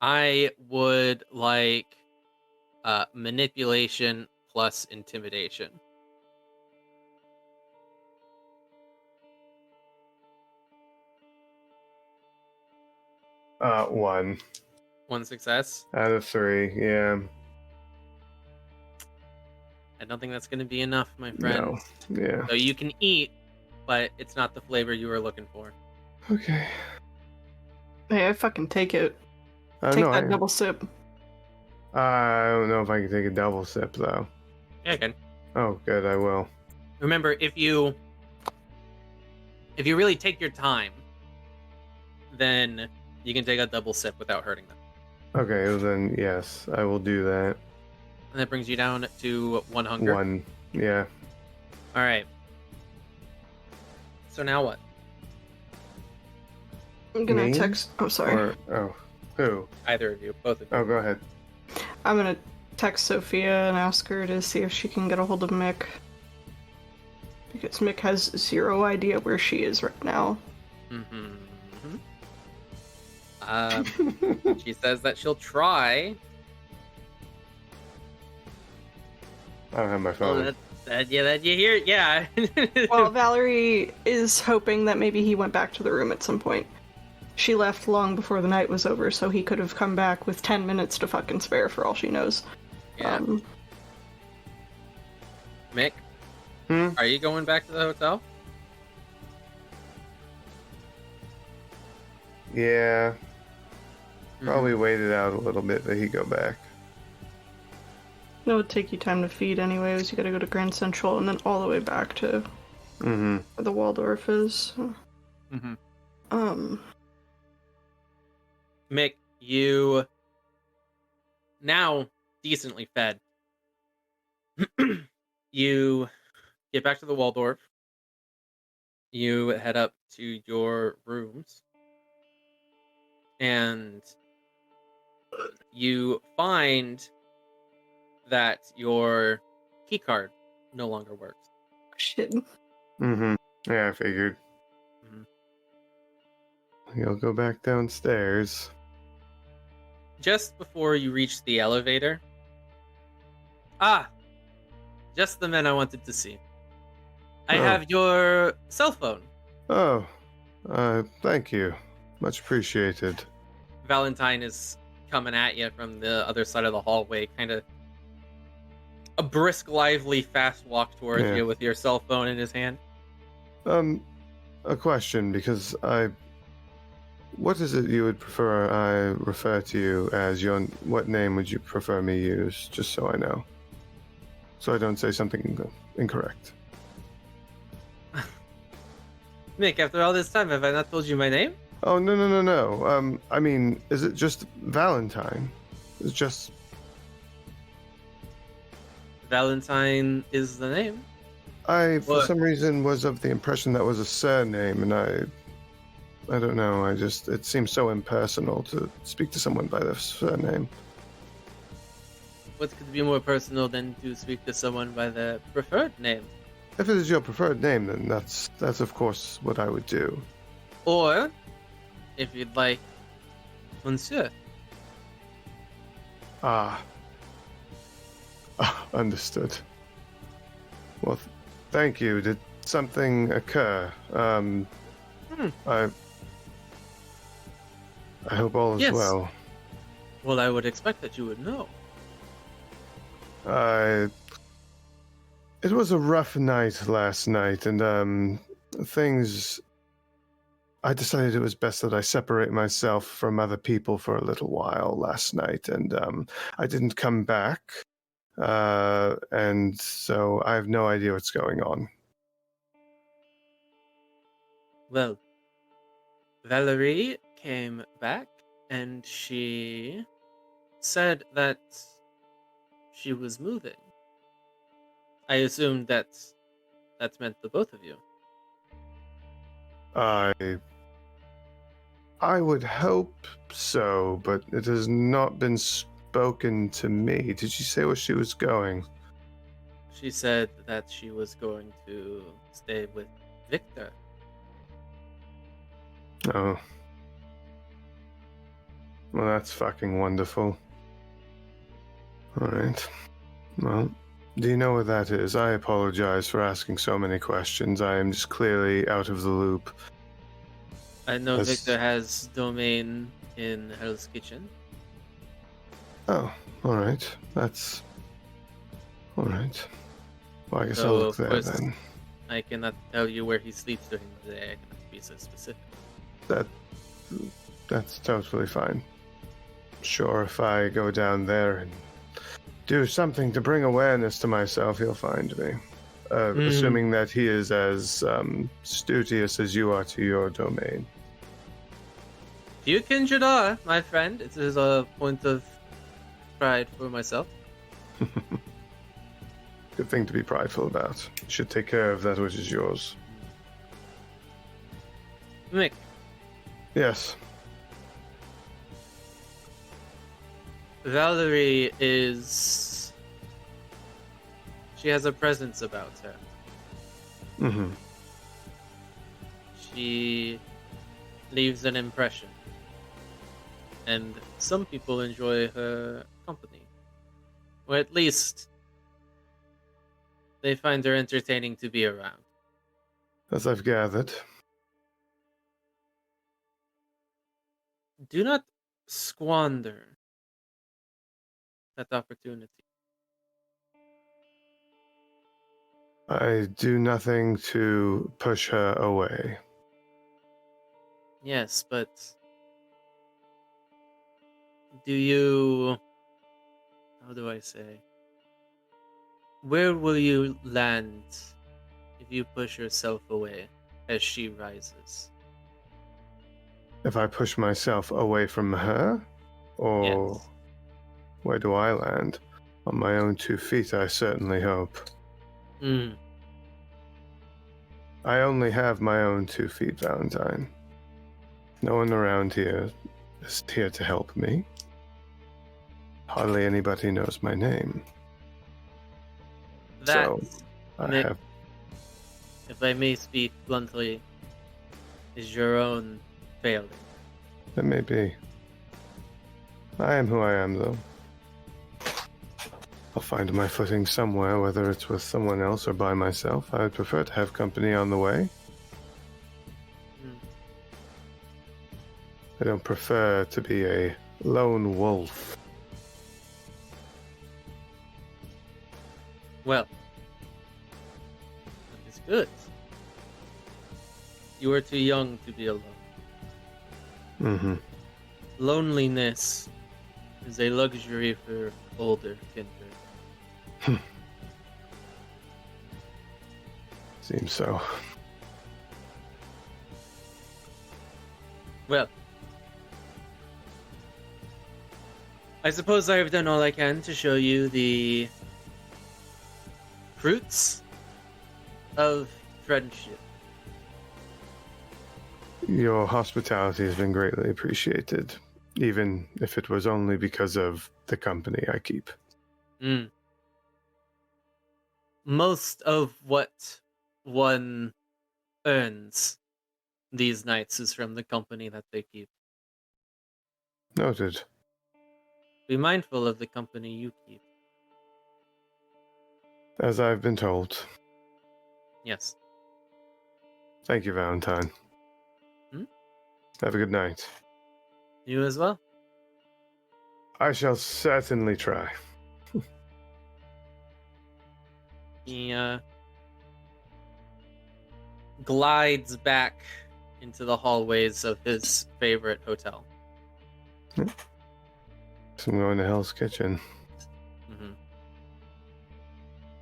I would like manipulation plus intimidation. One. One success. Out of 3, yeah. I don't think that's going to be enough, my friend. No. Yeah. So you can eat, but it's not the flavor you were looking for. Okay. Hey, I fucking take it. Take that double sip. I don't know if I can take a double sip, though. Yeah, I can. Oh, good, I will. Remember, if you really take your time, then you can take a double sip without hurting them. Okay, well then, yes, I will do that. And that brings you down to 1 hunger. 1, yeah. All right. So now what? I'm gonna Me? text... Oh, sorry. Who? Either of you, both of you. Oh, go ahead. I'm gonna text Sophia and ask her to see if she can get a hold of Mick. Because Mick has 0 idea where she is right now. Mm-hmm. She says that she'll try. I don't have my phone. Oh, that you hear? Yeah. Well, Valerie is hoping that maybe he went back to the room at some point. She left long before the night was over, so he could have come back with 10 minutes to fucking spare for all she knows. Yeah. Mick, are you going back to the hotel? Yeah. Probably wait it out a little bit that he go back. It would take you time to feed anyways. You gotta go to Grand Central and then all the way back to where the Waldorf is. Mick, you now decently fed. You get back to the Waldorf. You head up to your rooms. And you find that your keycard no longer works. Shit. Yeah, I figured. You'll go back downstairs. Just before you reach the elevator. Just the men I wanted to see. I have your cell phone. Oh, thank you. Much appreciated. Valentine is coming at you from the other side of the hallway, kind of a brisk, lively, fast walk towards you with your cell phone in his hand. A question, because what is it you would prefer I refer to you as? What name would you prefer me use, just so I know? So I don't say something incorrect. Mick, after all this time, have I not told you my name? Oh, no. I mean, is it just Valentine? It's just... Valentine is the name. For some reason, was of the impression that was a surname, and I don't know, it seems so impersonal to speak to someone by their surname. what could be more personal than to speak to someone by their preferred name? If it is your preferred name, then that's of course what I would do. Or, if you'd like, Monsieur. Ah. Understood. Well, thank you. Did something occur? I hope all is Yes. well. Well, I would expect that you would know. It was a rough night last night, and things. I decided it was best that I separate myself from other people for a little while last night, and I didn't come back, and so I have no idea what's going on. Well, Valerie came back, and she said that she was moving. I assumed that's meant the both of you. I would hope so, but it has not been spoken to me. Did she say where she was going? She said that she was going to stay with Victor. Oh. Well, that's fucking wonderful. Alright. Well, do you know where that is? I apologize for asking so many questions. I am just clearly out of the loop. I know That's- Victor has domain in Hell's Kitchen. Oh, alright. That's... Alright. Well, I guess So, I'll look of there course, then. I cannot tell you where he sleeps during the day. I cannot be so specific. That's totally fine. Sure, if I go down there and do something to bring awareness to myself, he'll find me. Assuming that he is as studious as you are to your domain. You Kindred are, my friend. It is a point of pride for myself. Good thing to be prideful about. You should take care of that which is yours. Mick, Yes. Valerie is... She has a presence about her. Mm-hmm. She leaves an impression. And some people enjoy her company. Or at least they find her entertaining to be around. As I've gathered. Do not squander that opportunity. I do nothing to push her away. Yes, but do you... How do I say? Where will you land if you push yourself away as she rises? If I push myself away from her? Or Yes. where do I land? On my own 2 feet, I certainly hope. Mm. I only have my own 2 feet, Valentine. No one around here is here to help me. Hardly anybody knows my name. That, So, I Nick, have... if I may speak bluntly, is your own failing. It may be. I am who I am, though. I'll find my footing somewhere, whether it's with someone else or by myself. I would prefer to have company on the way. Mm. I don't prefer to be a lone wolf. Well, it's good. You are too young to be alone. Mm-hmm. Loneliness is a luxury for older kindred. Seems so. Well, I suppose I have done all I can to show you the fruits of friendship. Your hospitality has been greatly appreciated, even if it was only because of the company I keep. Mm. Most of what one earns these nights is from the company that they keep. Noted. Be mindful of the company you keep. As I've been told. Yes. Thank you, Valentine. Hmm? Have a good night. You as well. I shall certainly try. He glides back into the hallways of his favorite hotel. So I'm going to Hell's Kitchen. Mm-hmm. Open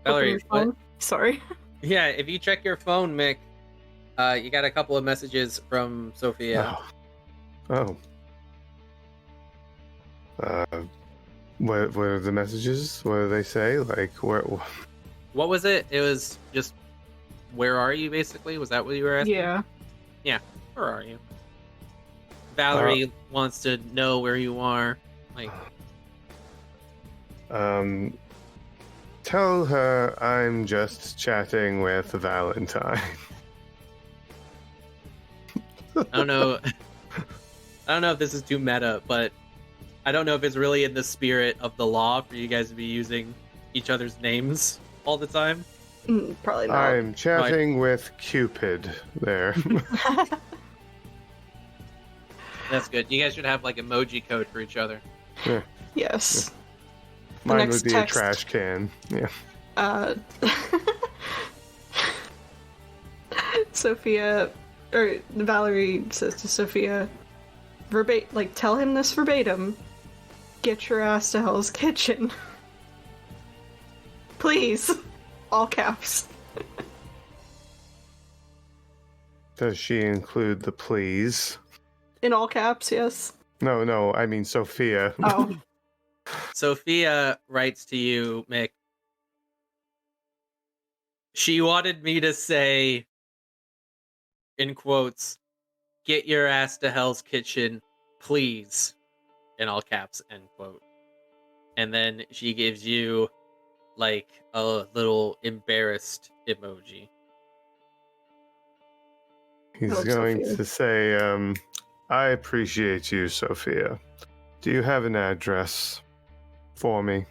Valerie, your phone. Sorry. Yeah, if you check your phone, Mick, you got a couple of messages from Sophia. Oh. What are the messages? What do they say? Like, where? What was it? It was just, where are you, basically? Was that what you were asking? Yeah. Where are you? Valerie wants to know where you are. Like, Tell her I'm just chatting with Valentine. I don't know. I don't know if this is too meta, but I don't know if it's really in the spirit of the law for you guys to be using each other's names all the time. Probably not. I'm chatting with Cupid there. That's good. You guys should have like emoji code for each other. Yeah. Yes. Mine next would be text- a trash can. Yeah. Sophia, or Valerie says to Sophia, tell him this verbatim. Get your ass to Hell's Kitchen. Please. All caps. Does she include the please? In all caps, yes. No, I mean Sophia. Oh. Sophia writes to you, Mick. She wanted me to say, in quotes, get your ass to Hell's Kitchen, please, in all caps, end quote. And then she gives you, like, a little embarrassed emoji. He's Help going Sophia. to say, I appreciate you, Sophia. Do you have an address for me?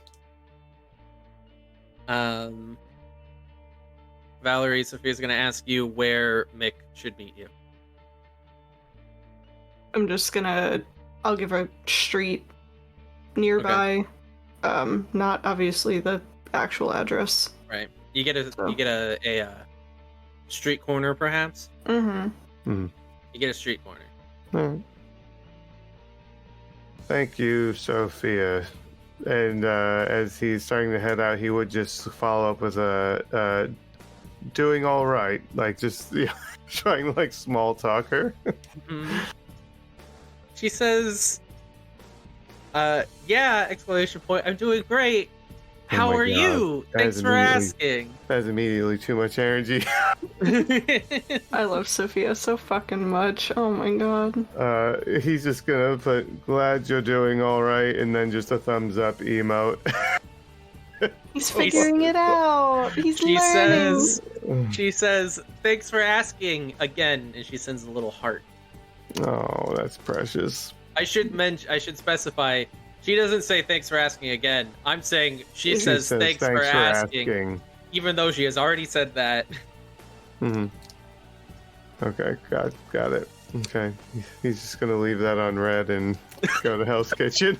Valerie, Sophia's gonna ask you where Mick should meet you. I'm just gonna... I'll give a street nearby. Not obviously the actual address. Right. You get a street corner, perhaps? Mm-hmm. You get a street corner. Alright. Thank you, Sophia. And as he's starting to head out, he would just follow up with a doing all right, like just trying to like small talk her. Mm-hmm. She says, yeah, exclamation point, I'm doing great. How are you? Thanks for asking. That's immediately too much energy. I love Sophia so fucking much. Oh my god. He's just gonna put glad you're doing all right and then just a thumbs up emote. He's figuring it out. He's learning. She says, thanks for asking again, and she sends a little heart. Oh, that's precious. I should specify, she doesn't say thanks for asking again. I'm saying she says thanks for asking, even though she has already said that. Mm-hmm. Okay, got it. Okay, he's just gonna leave that on red and go to Hell's Kitchen.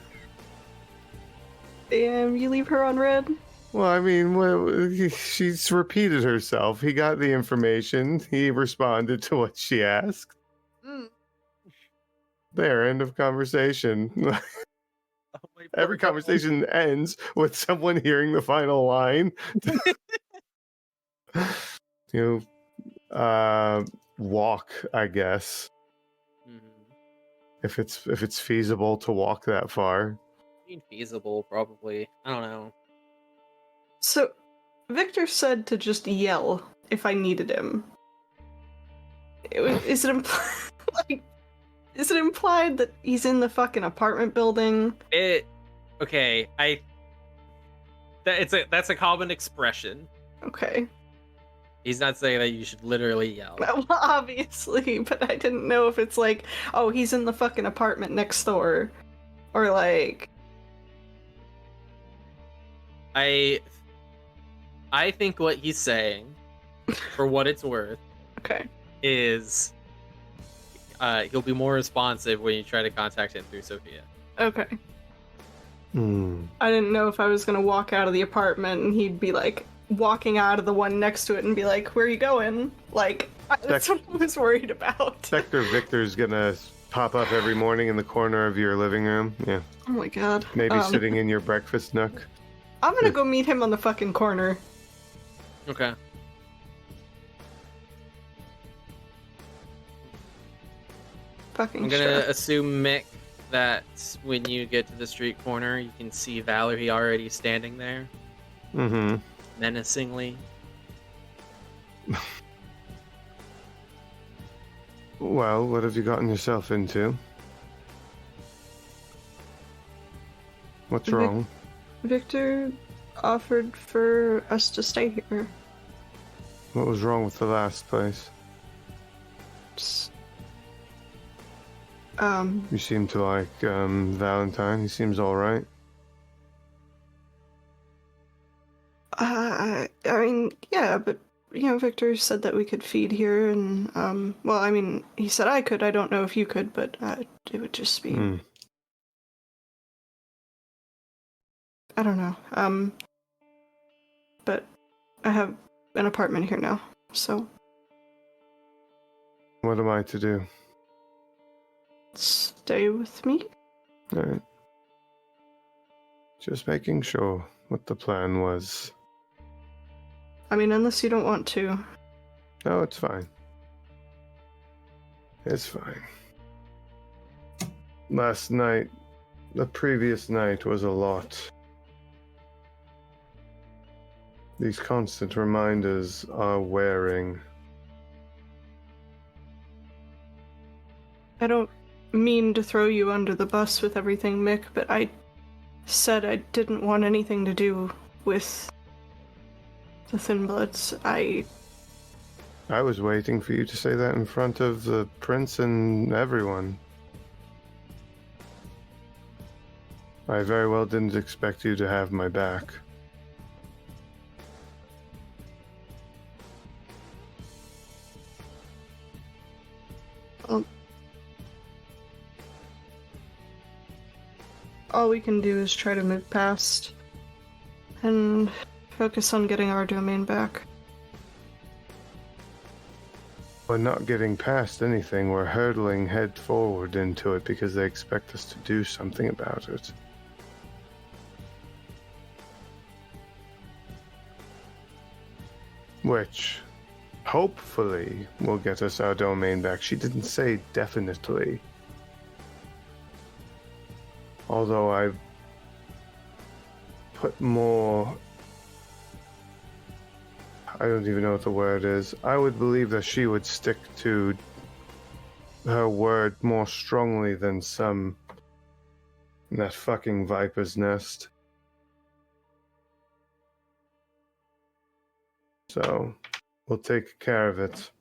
Damn, you leave her on red? Well, I mean, she's repeated herself. He got the information. He responded to what she asked. There, end of conversation. Every conversation ends with someone hearing the final line. Walk, I guess. Mm-hmm. If it's feasible to walk that far. Feasible, probably. I don't know. So, Victor said to just yell if I needed him. Is it implied that he's in the fucking apartment building? Okay, That's a common expression. Okay. He's not saying that you should literally yell. Well, obviously, but I didn't know if it's like, oh, he's in the fucking apartment next door. Or like... I think what he's saying, for what it's worth, Okay. is he'll be more responsive when you try to contact him through Sophia. Okay. Hmm. I didn't know if I was gonna walk out of the apartment and he'd be like walking out of the one next to it and be like, "Where are you going?" Like, that's what I was worried about. Sector Victor's gonna pop up every morning in the corner of your living room. Yeah. Oh my god. Maybe sitting in your breakfast nook. I'm gonna go meet him on the fucking corner. Okay. Fucking I'm gonna sure. assume, Mick, that when you get to the street corner, you can see Valerie already standing there, Mm-hmm. menacingly. Well, what have you gotten yourself into? What's wrong? Victor offered for us to stay here. What was wrong with the last place? Just, You seem to like Valentine. He seems all right. I mean, yeah, but, you know, Victor said that we could feed here, and, well, I mean, he said I could. I don't know if you could, but it would just be... Hmm. I don't know. But I have an apartment here now, so What am I to do? stay with me? All right. Just making sure what the plan was. I mean, unless you don't want to. No, it's fine. It's fine. Last night, the previous night was a lot. These constant reminders are wearing. I don't mean to throw you under the bus with everything, Mick, but I said I didn't want anything to do with the Thin Bloods. I was waiting for you to say that in front of the prince and everyone. I very well didn't expect you to have my back. All we can do is try to move past and focus on getting our domain back. We're not getting past anything. We're hurtling head forward into it because they expect us to do something about it. Which, hopefully, will get us our domain back. She didn't say definitely. Although I put more... I don't even know what the word is. I would believe that she would stick to her word more strongly than some in that fucking viper's nest. So, we'll take care of it.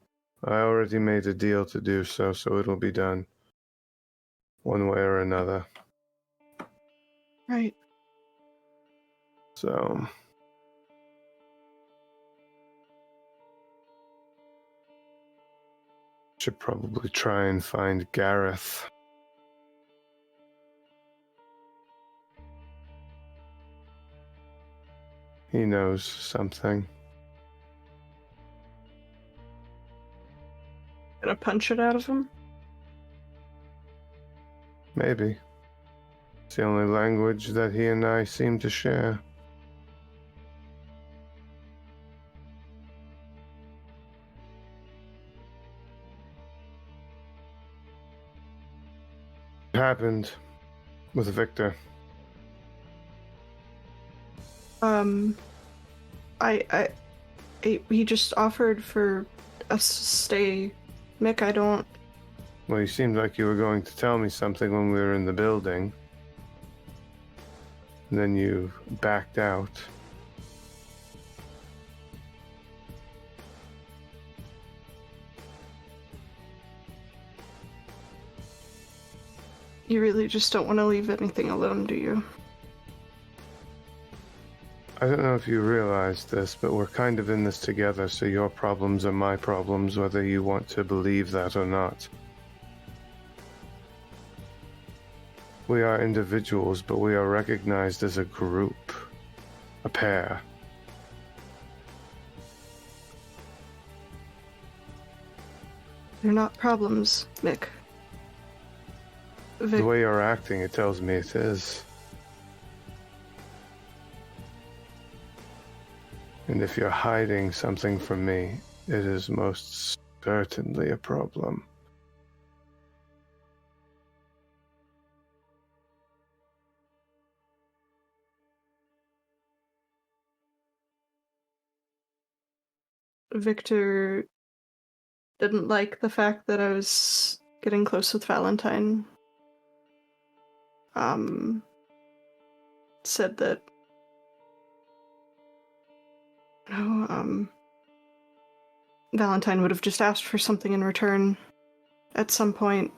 I already made a deal to do so, so it'll be done. One way or another. Right. So... should probably try and find Gareth. He knows something. Gonna punch it out of him? Maybe. It's the only language that he and I seem to share. It happened with Victor. He just offered for us to stay. Mick, I don't... Well, you seemed like you were going to tell me something when we were in the building. And then you backed out. You really just don't want to leave anything alone, do you? I don't know if you realize this, but we're kind of in this together, so your problems are my problems, whether you want to believe that or not. We are individuals, but we are recognized as a group, a pair. They're not problems, Mick. The way you're acting, it tells me it is. And if you're hiding something from me, it is most certainly a problem. Victor didn't like the fact that I was getting close with Valentine. Said that Valentine would have just asked for something in return at some point.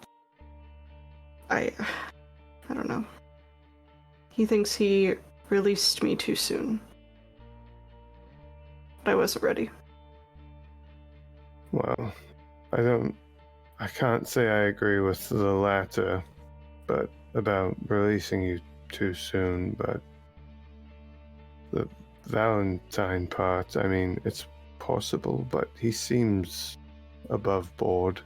I don't know. He thinks he released me too soon. But I wasn't ready. Well, I can't say I agree with the latter, but about releasing you too soon, but the Valentine part, I mean, it's possible, but he seems above board.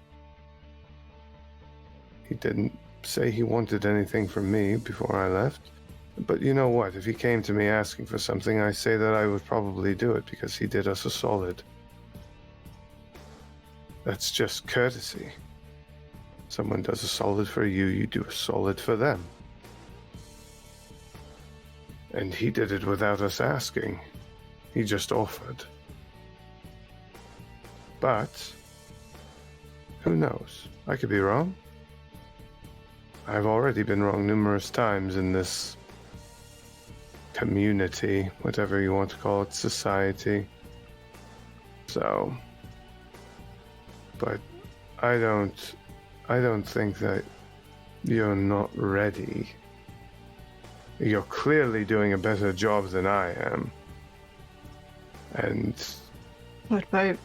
He didn't say he wanted anything from me before I left. But you know what? If he came to me asking for something, I say that I would probably do it because he did us a solid. That's just courtesy. Someone does a solid for you, you do a solid for them. And he did it without us asking. He just offered. But who knows? I could be wrong. I've already been wrong numerous times in this community, whatever you want to call it, society. So, but I don't think that you're not ready. You're clearly doing a better job than I am. And What, by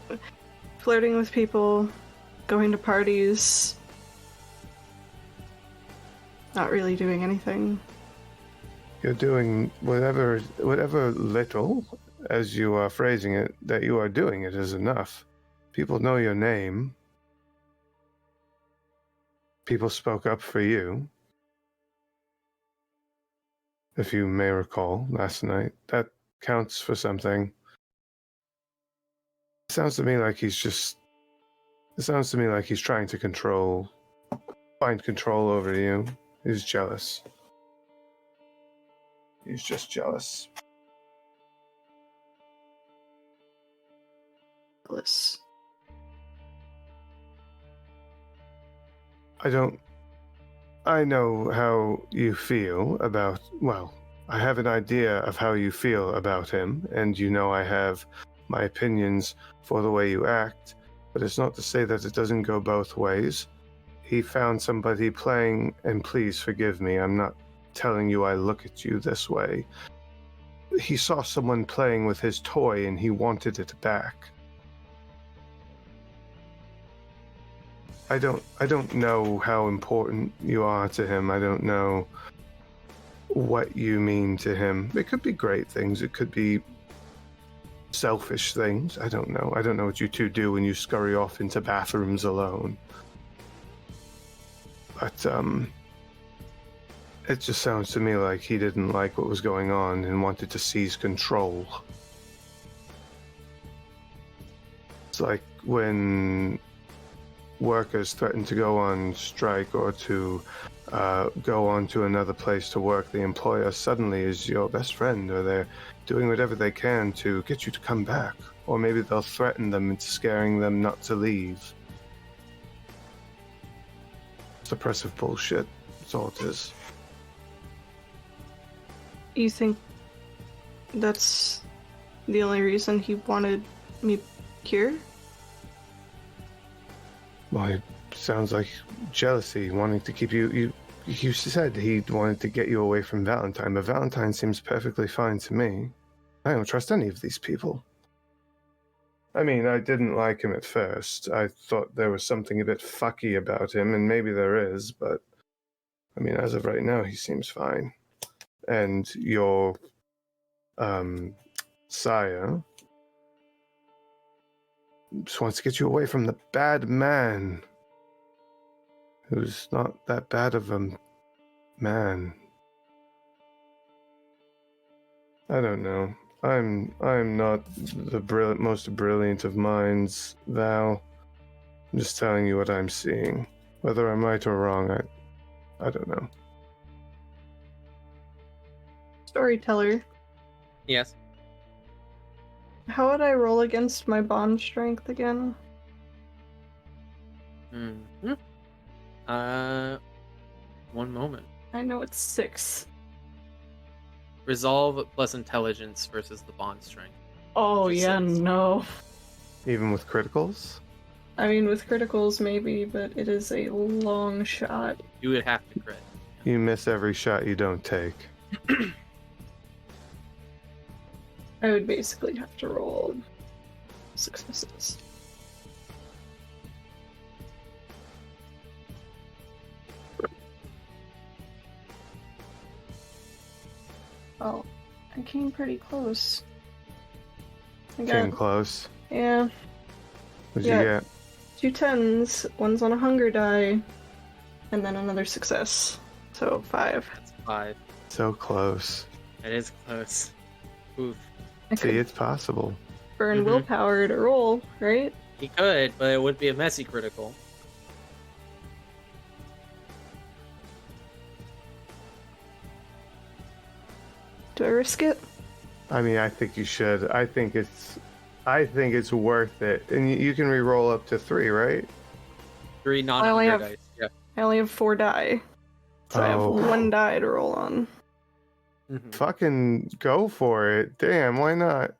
flirting with people, going to parties, not really doing anything? you're doing whatever little, as you are phrasing it, that you are doing it is enough. People know your name. People spoke up for you. If you may recall, last night. That counts for something. It sounds to me like he's trying to find control over you. He's jealous. He's just jealous. Bliss. I know how you feel about, well, I have an idea of how you feel about him, and you know I have my opinions for the way you act, but it's not to say that it doesn't go both ways. He found somebody playing, and please forgive me, I'm not telling you I look at you this way. He saw someone playing with his toy and he wanted it back. I don't know how important you are to him. I don't know what you mean to him. It could be great things. It could be selfish things. I don't know. I don't know what you two do when you scurry off into bathrooms alone. But, it just sounds to me like he didn't like what was going on and wanted to seize control. It's like when workers threaten to go on strike or to go on to another place to work, the employer suddenly is your best friend, or they're doing whatever they can to get you to come back. Or maybe they'll threaten them into scaring them not to leave. Suppressive bullshit. That's all it is. You think that's the only reason he wanted me here? Well, it sounds like jealousy, wanting to keep you You said he wanted to get you away from Valentine, but Valentine seems perfectly fine to me. I don't trust any of these people. I mean, I didn't like him at first. I thought there was something a bit fucky about him, and maybe there is, but I mean, as of right now, he seems fine. And your sire just wants to get you away from the bad man, who's not that bad of a man. I don't know. I'm not the most brilliant of minds, Val. I'm just telling you what I'm seeing. Whether I'm right or wrong, I don't know. Storyteller, Yes. how would I roll against my bond strength again? Mm-hmm. One moment. I know it's 6. Resolve plus intelligence versus the bond strength. Oh, Just yeah, 6. no. Even with criticals? I mean, with criticals, maybe, but it is a long shot. You would have to crit. You miss every shot you don't take. I would basically have to roll successes. Well, I came pretty close. I Came got, close. yeah, What'd Yeah. you get? 2 10s, one's on a hunger die, and then another success. So 5. That's 5. So close. It is close. Oof. I See, could it's possible. burn Mhm. willpower to roll, right? He could, but it would be a messy critical. Do I risk it? I mean, I think you should. I think it's worth it. And you can re-roll up to 3, right? 3 I only non-hunger have- dice. Yeah. I only have 4 die. So I have Oh. 1 die to roll on. Mhm. Fucking go for it. Damn, why not?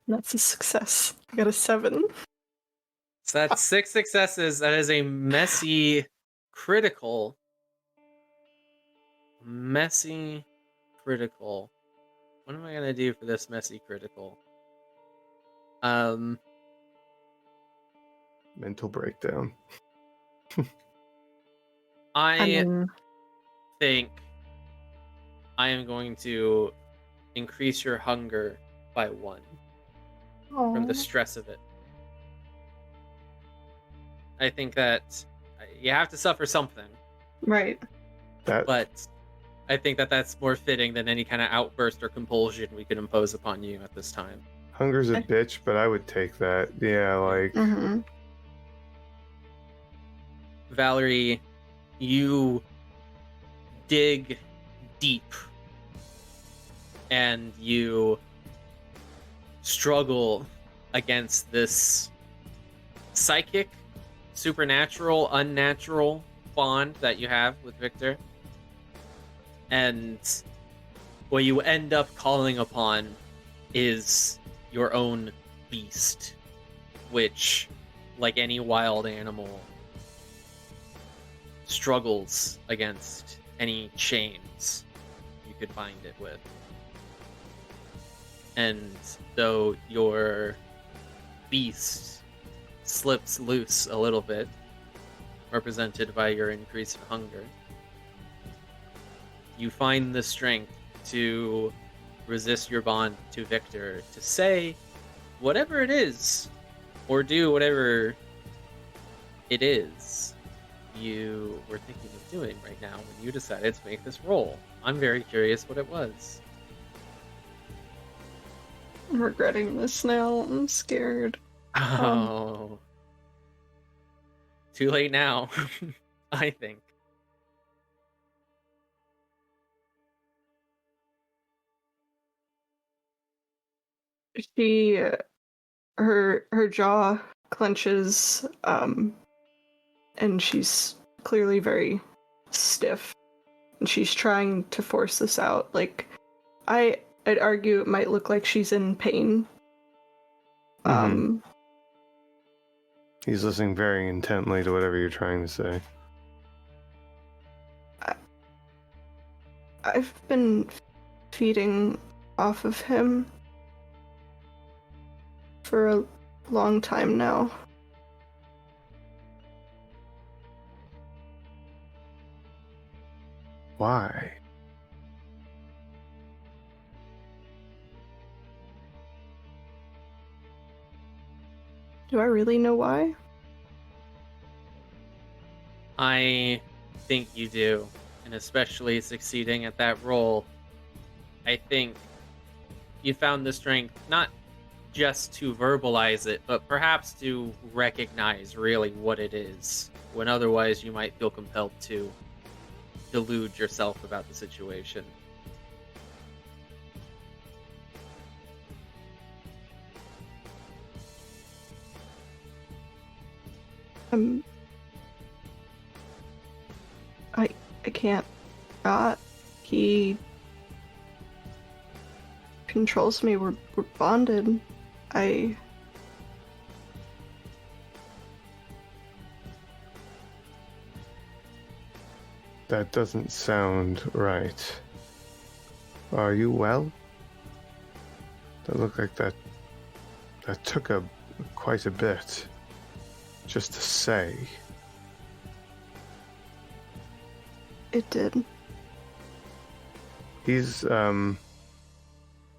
That's a success. I got a 7. So that's 6 successes. That is a messy critical. Messy critical. What am I gonna do for this messy critical? Mental breakdown. I mean, think I am going to increase your hunger by 1 from the stress of it. I think that you have to suffer something, right. That but I think that that's more fitting than any kind of outburst or compulsion we could impose upon you at this time. hunger's a bitch, but I would take that. Yeah, like Mm-hmm. Valerie, you dig deep and you struggle against this psychic, supernatural, unnatural bond that you have with Victor. And what you end up calling upon is your own beast, which, like any wild animal, struggles against any chains you could bind it with. And though your beast slips loose a little bit, represented by your increased hunger, you find the strength to resist your bond to Victor, to say whatever it is, or do whatever it is you were thinking of doing right now when you decided to make this roll. I'm very curious what it was. I'm regretting this now. I'm scared. Oh. Too late now, I think. She, her jaw clenches, and she's clearly very stiff. And she's trying to force this out. Like, I'd argue it might look like she's in pain. he's listening very intently to whatever you're trying to say. I've been feeding off of him for a long time now. Why? Do I really know why? I think you do, and especially succeeding at that role. I think you found the strength not just to verbalize it, but perhaps to recognize really what it is, when otherwise you might feel compelled to delude yourself about the situation. I can't not. He controls me. We're bonded. That doesn't sound right. Are you well? That looked like that took quite a bit just to say. It did. He's gonna,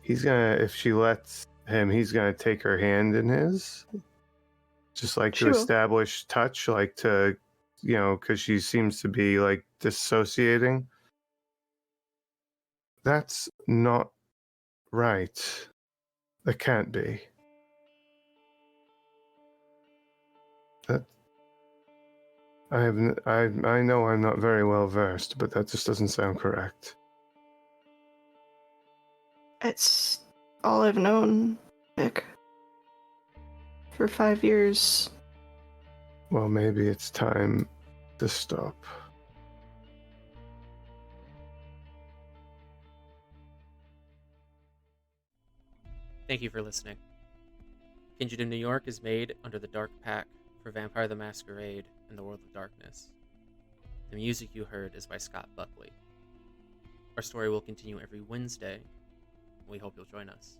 if she lets him, he's gonna take her hand in his, just like to Sure. establish touch, like to, because she seems to be like dissociating. That's not right. That can't be. That I know I'm not very well versed, but that just doesn't sound correct. It's all I've known, Mick. For 5 years. Well, maybe it's time to stop. Thank you for listening. Kindred in New York is made under the Dark Pact for Vampire the Masquerade and the World of Darkness. The music you heard is by Scott Buckley. Our story will continue every Wednesday. We hope you'll join us.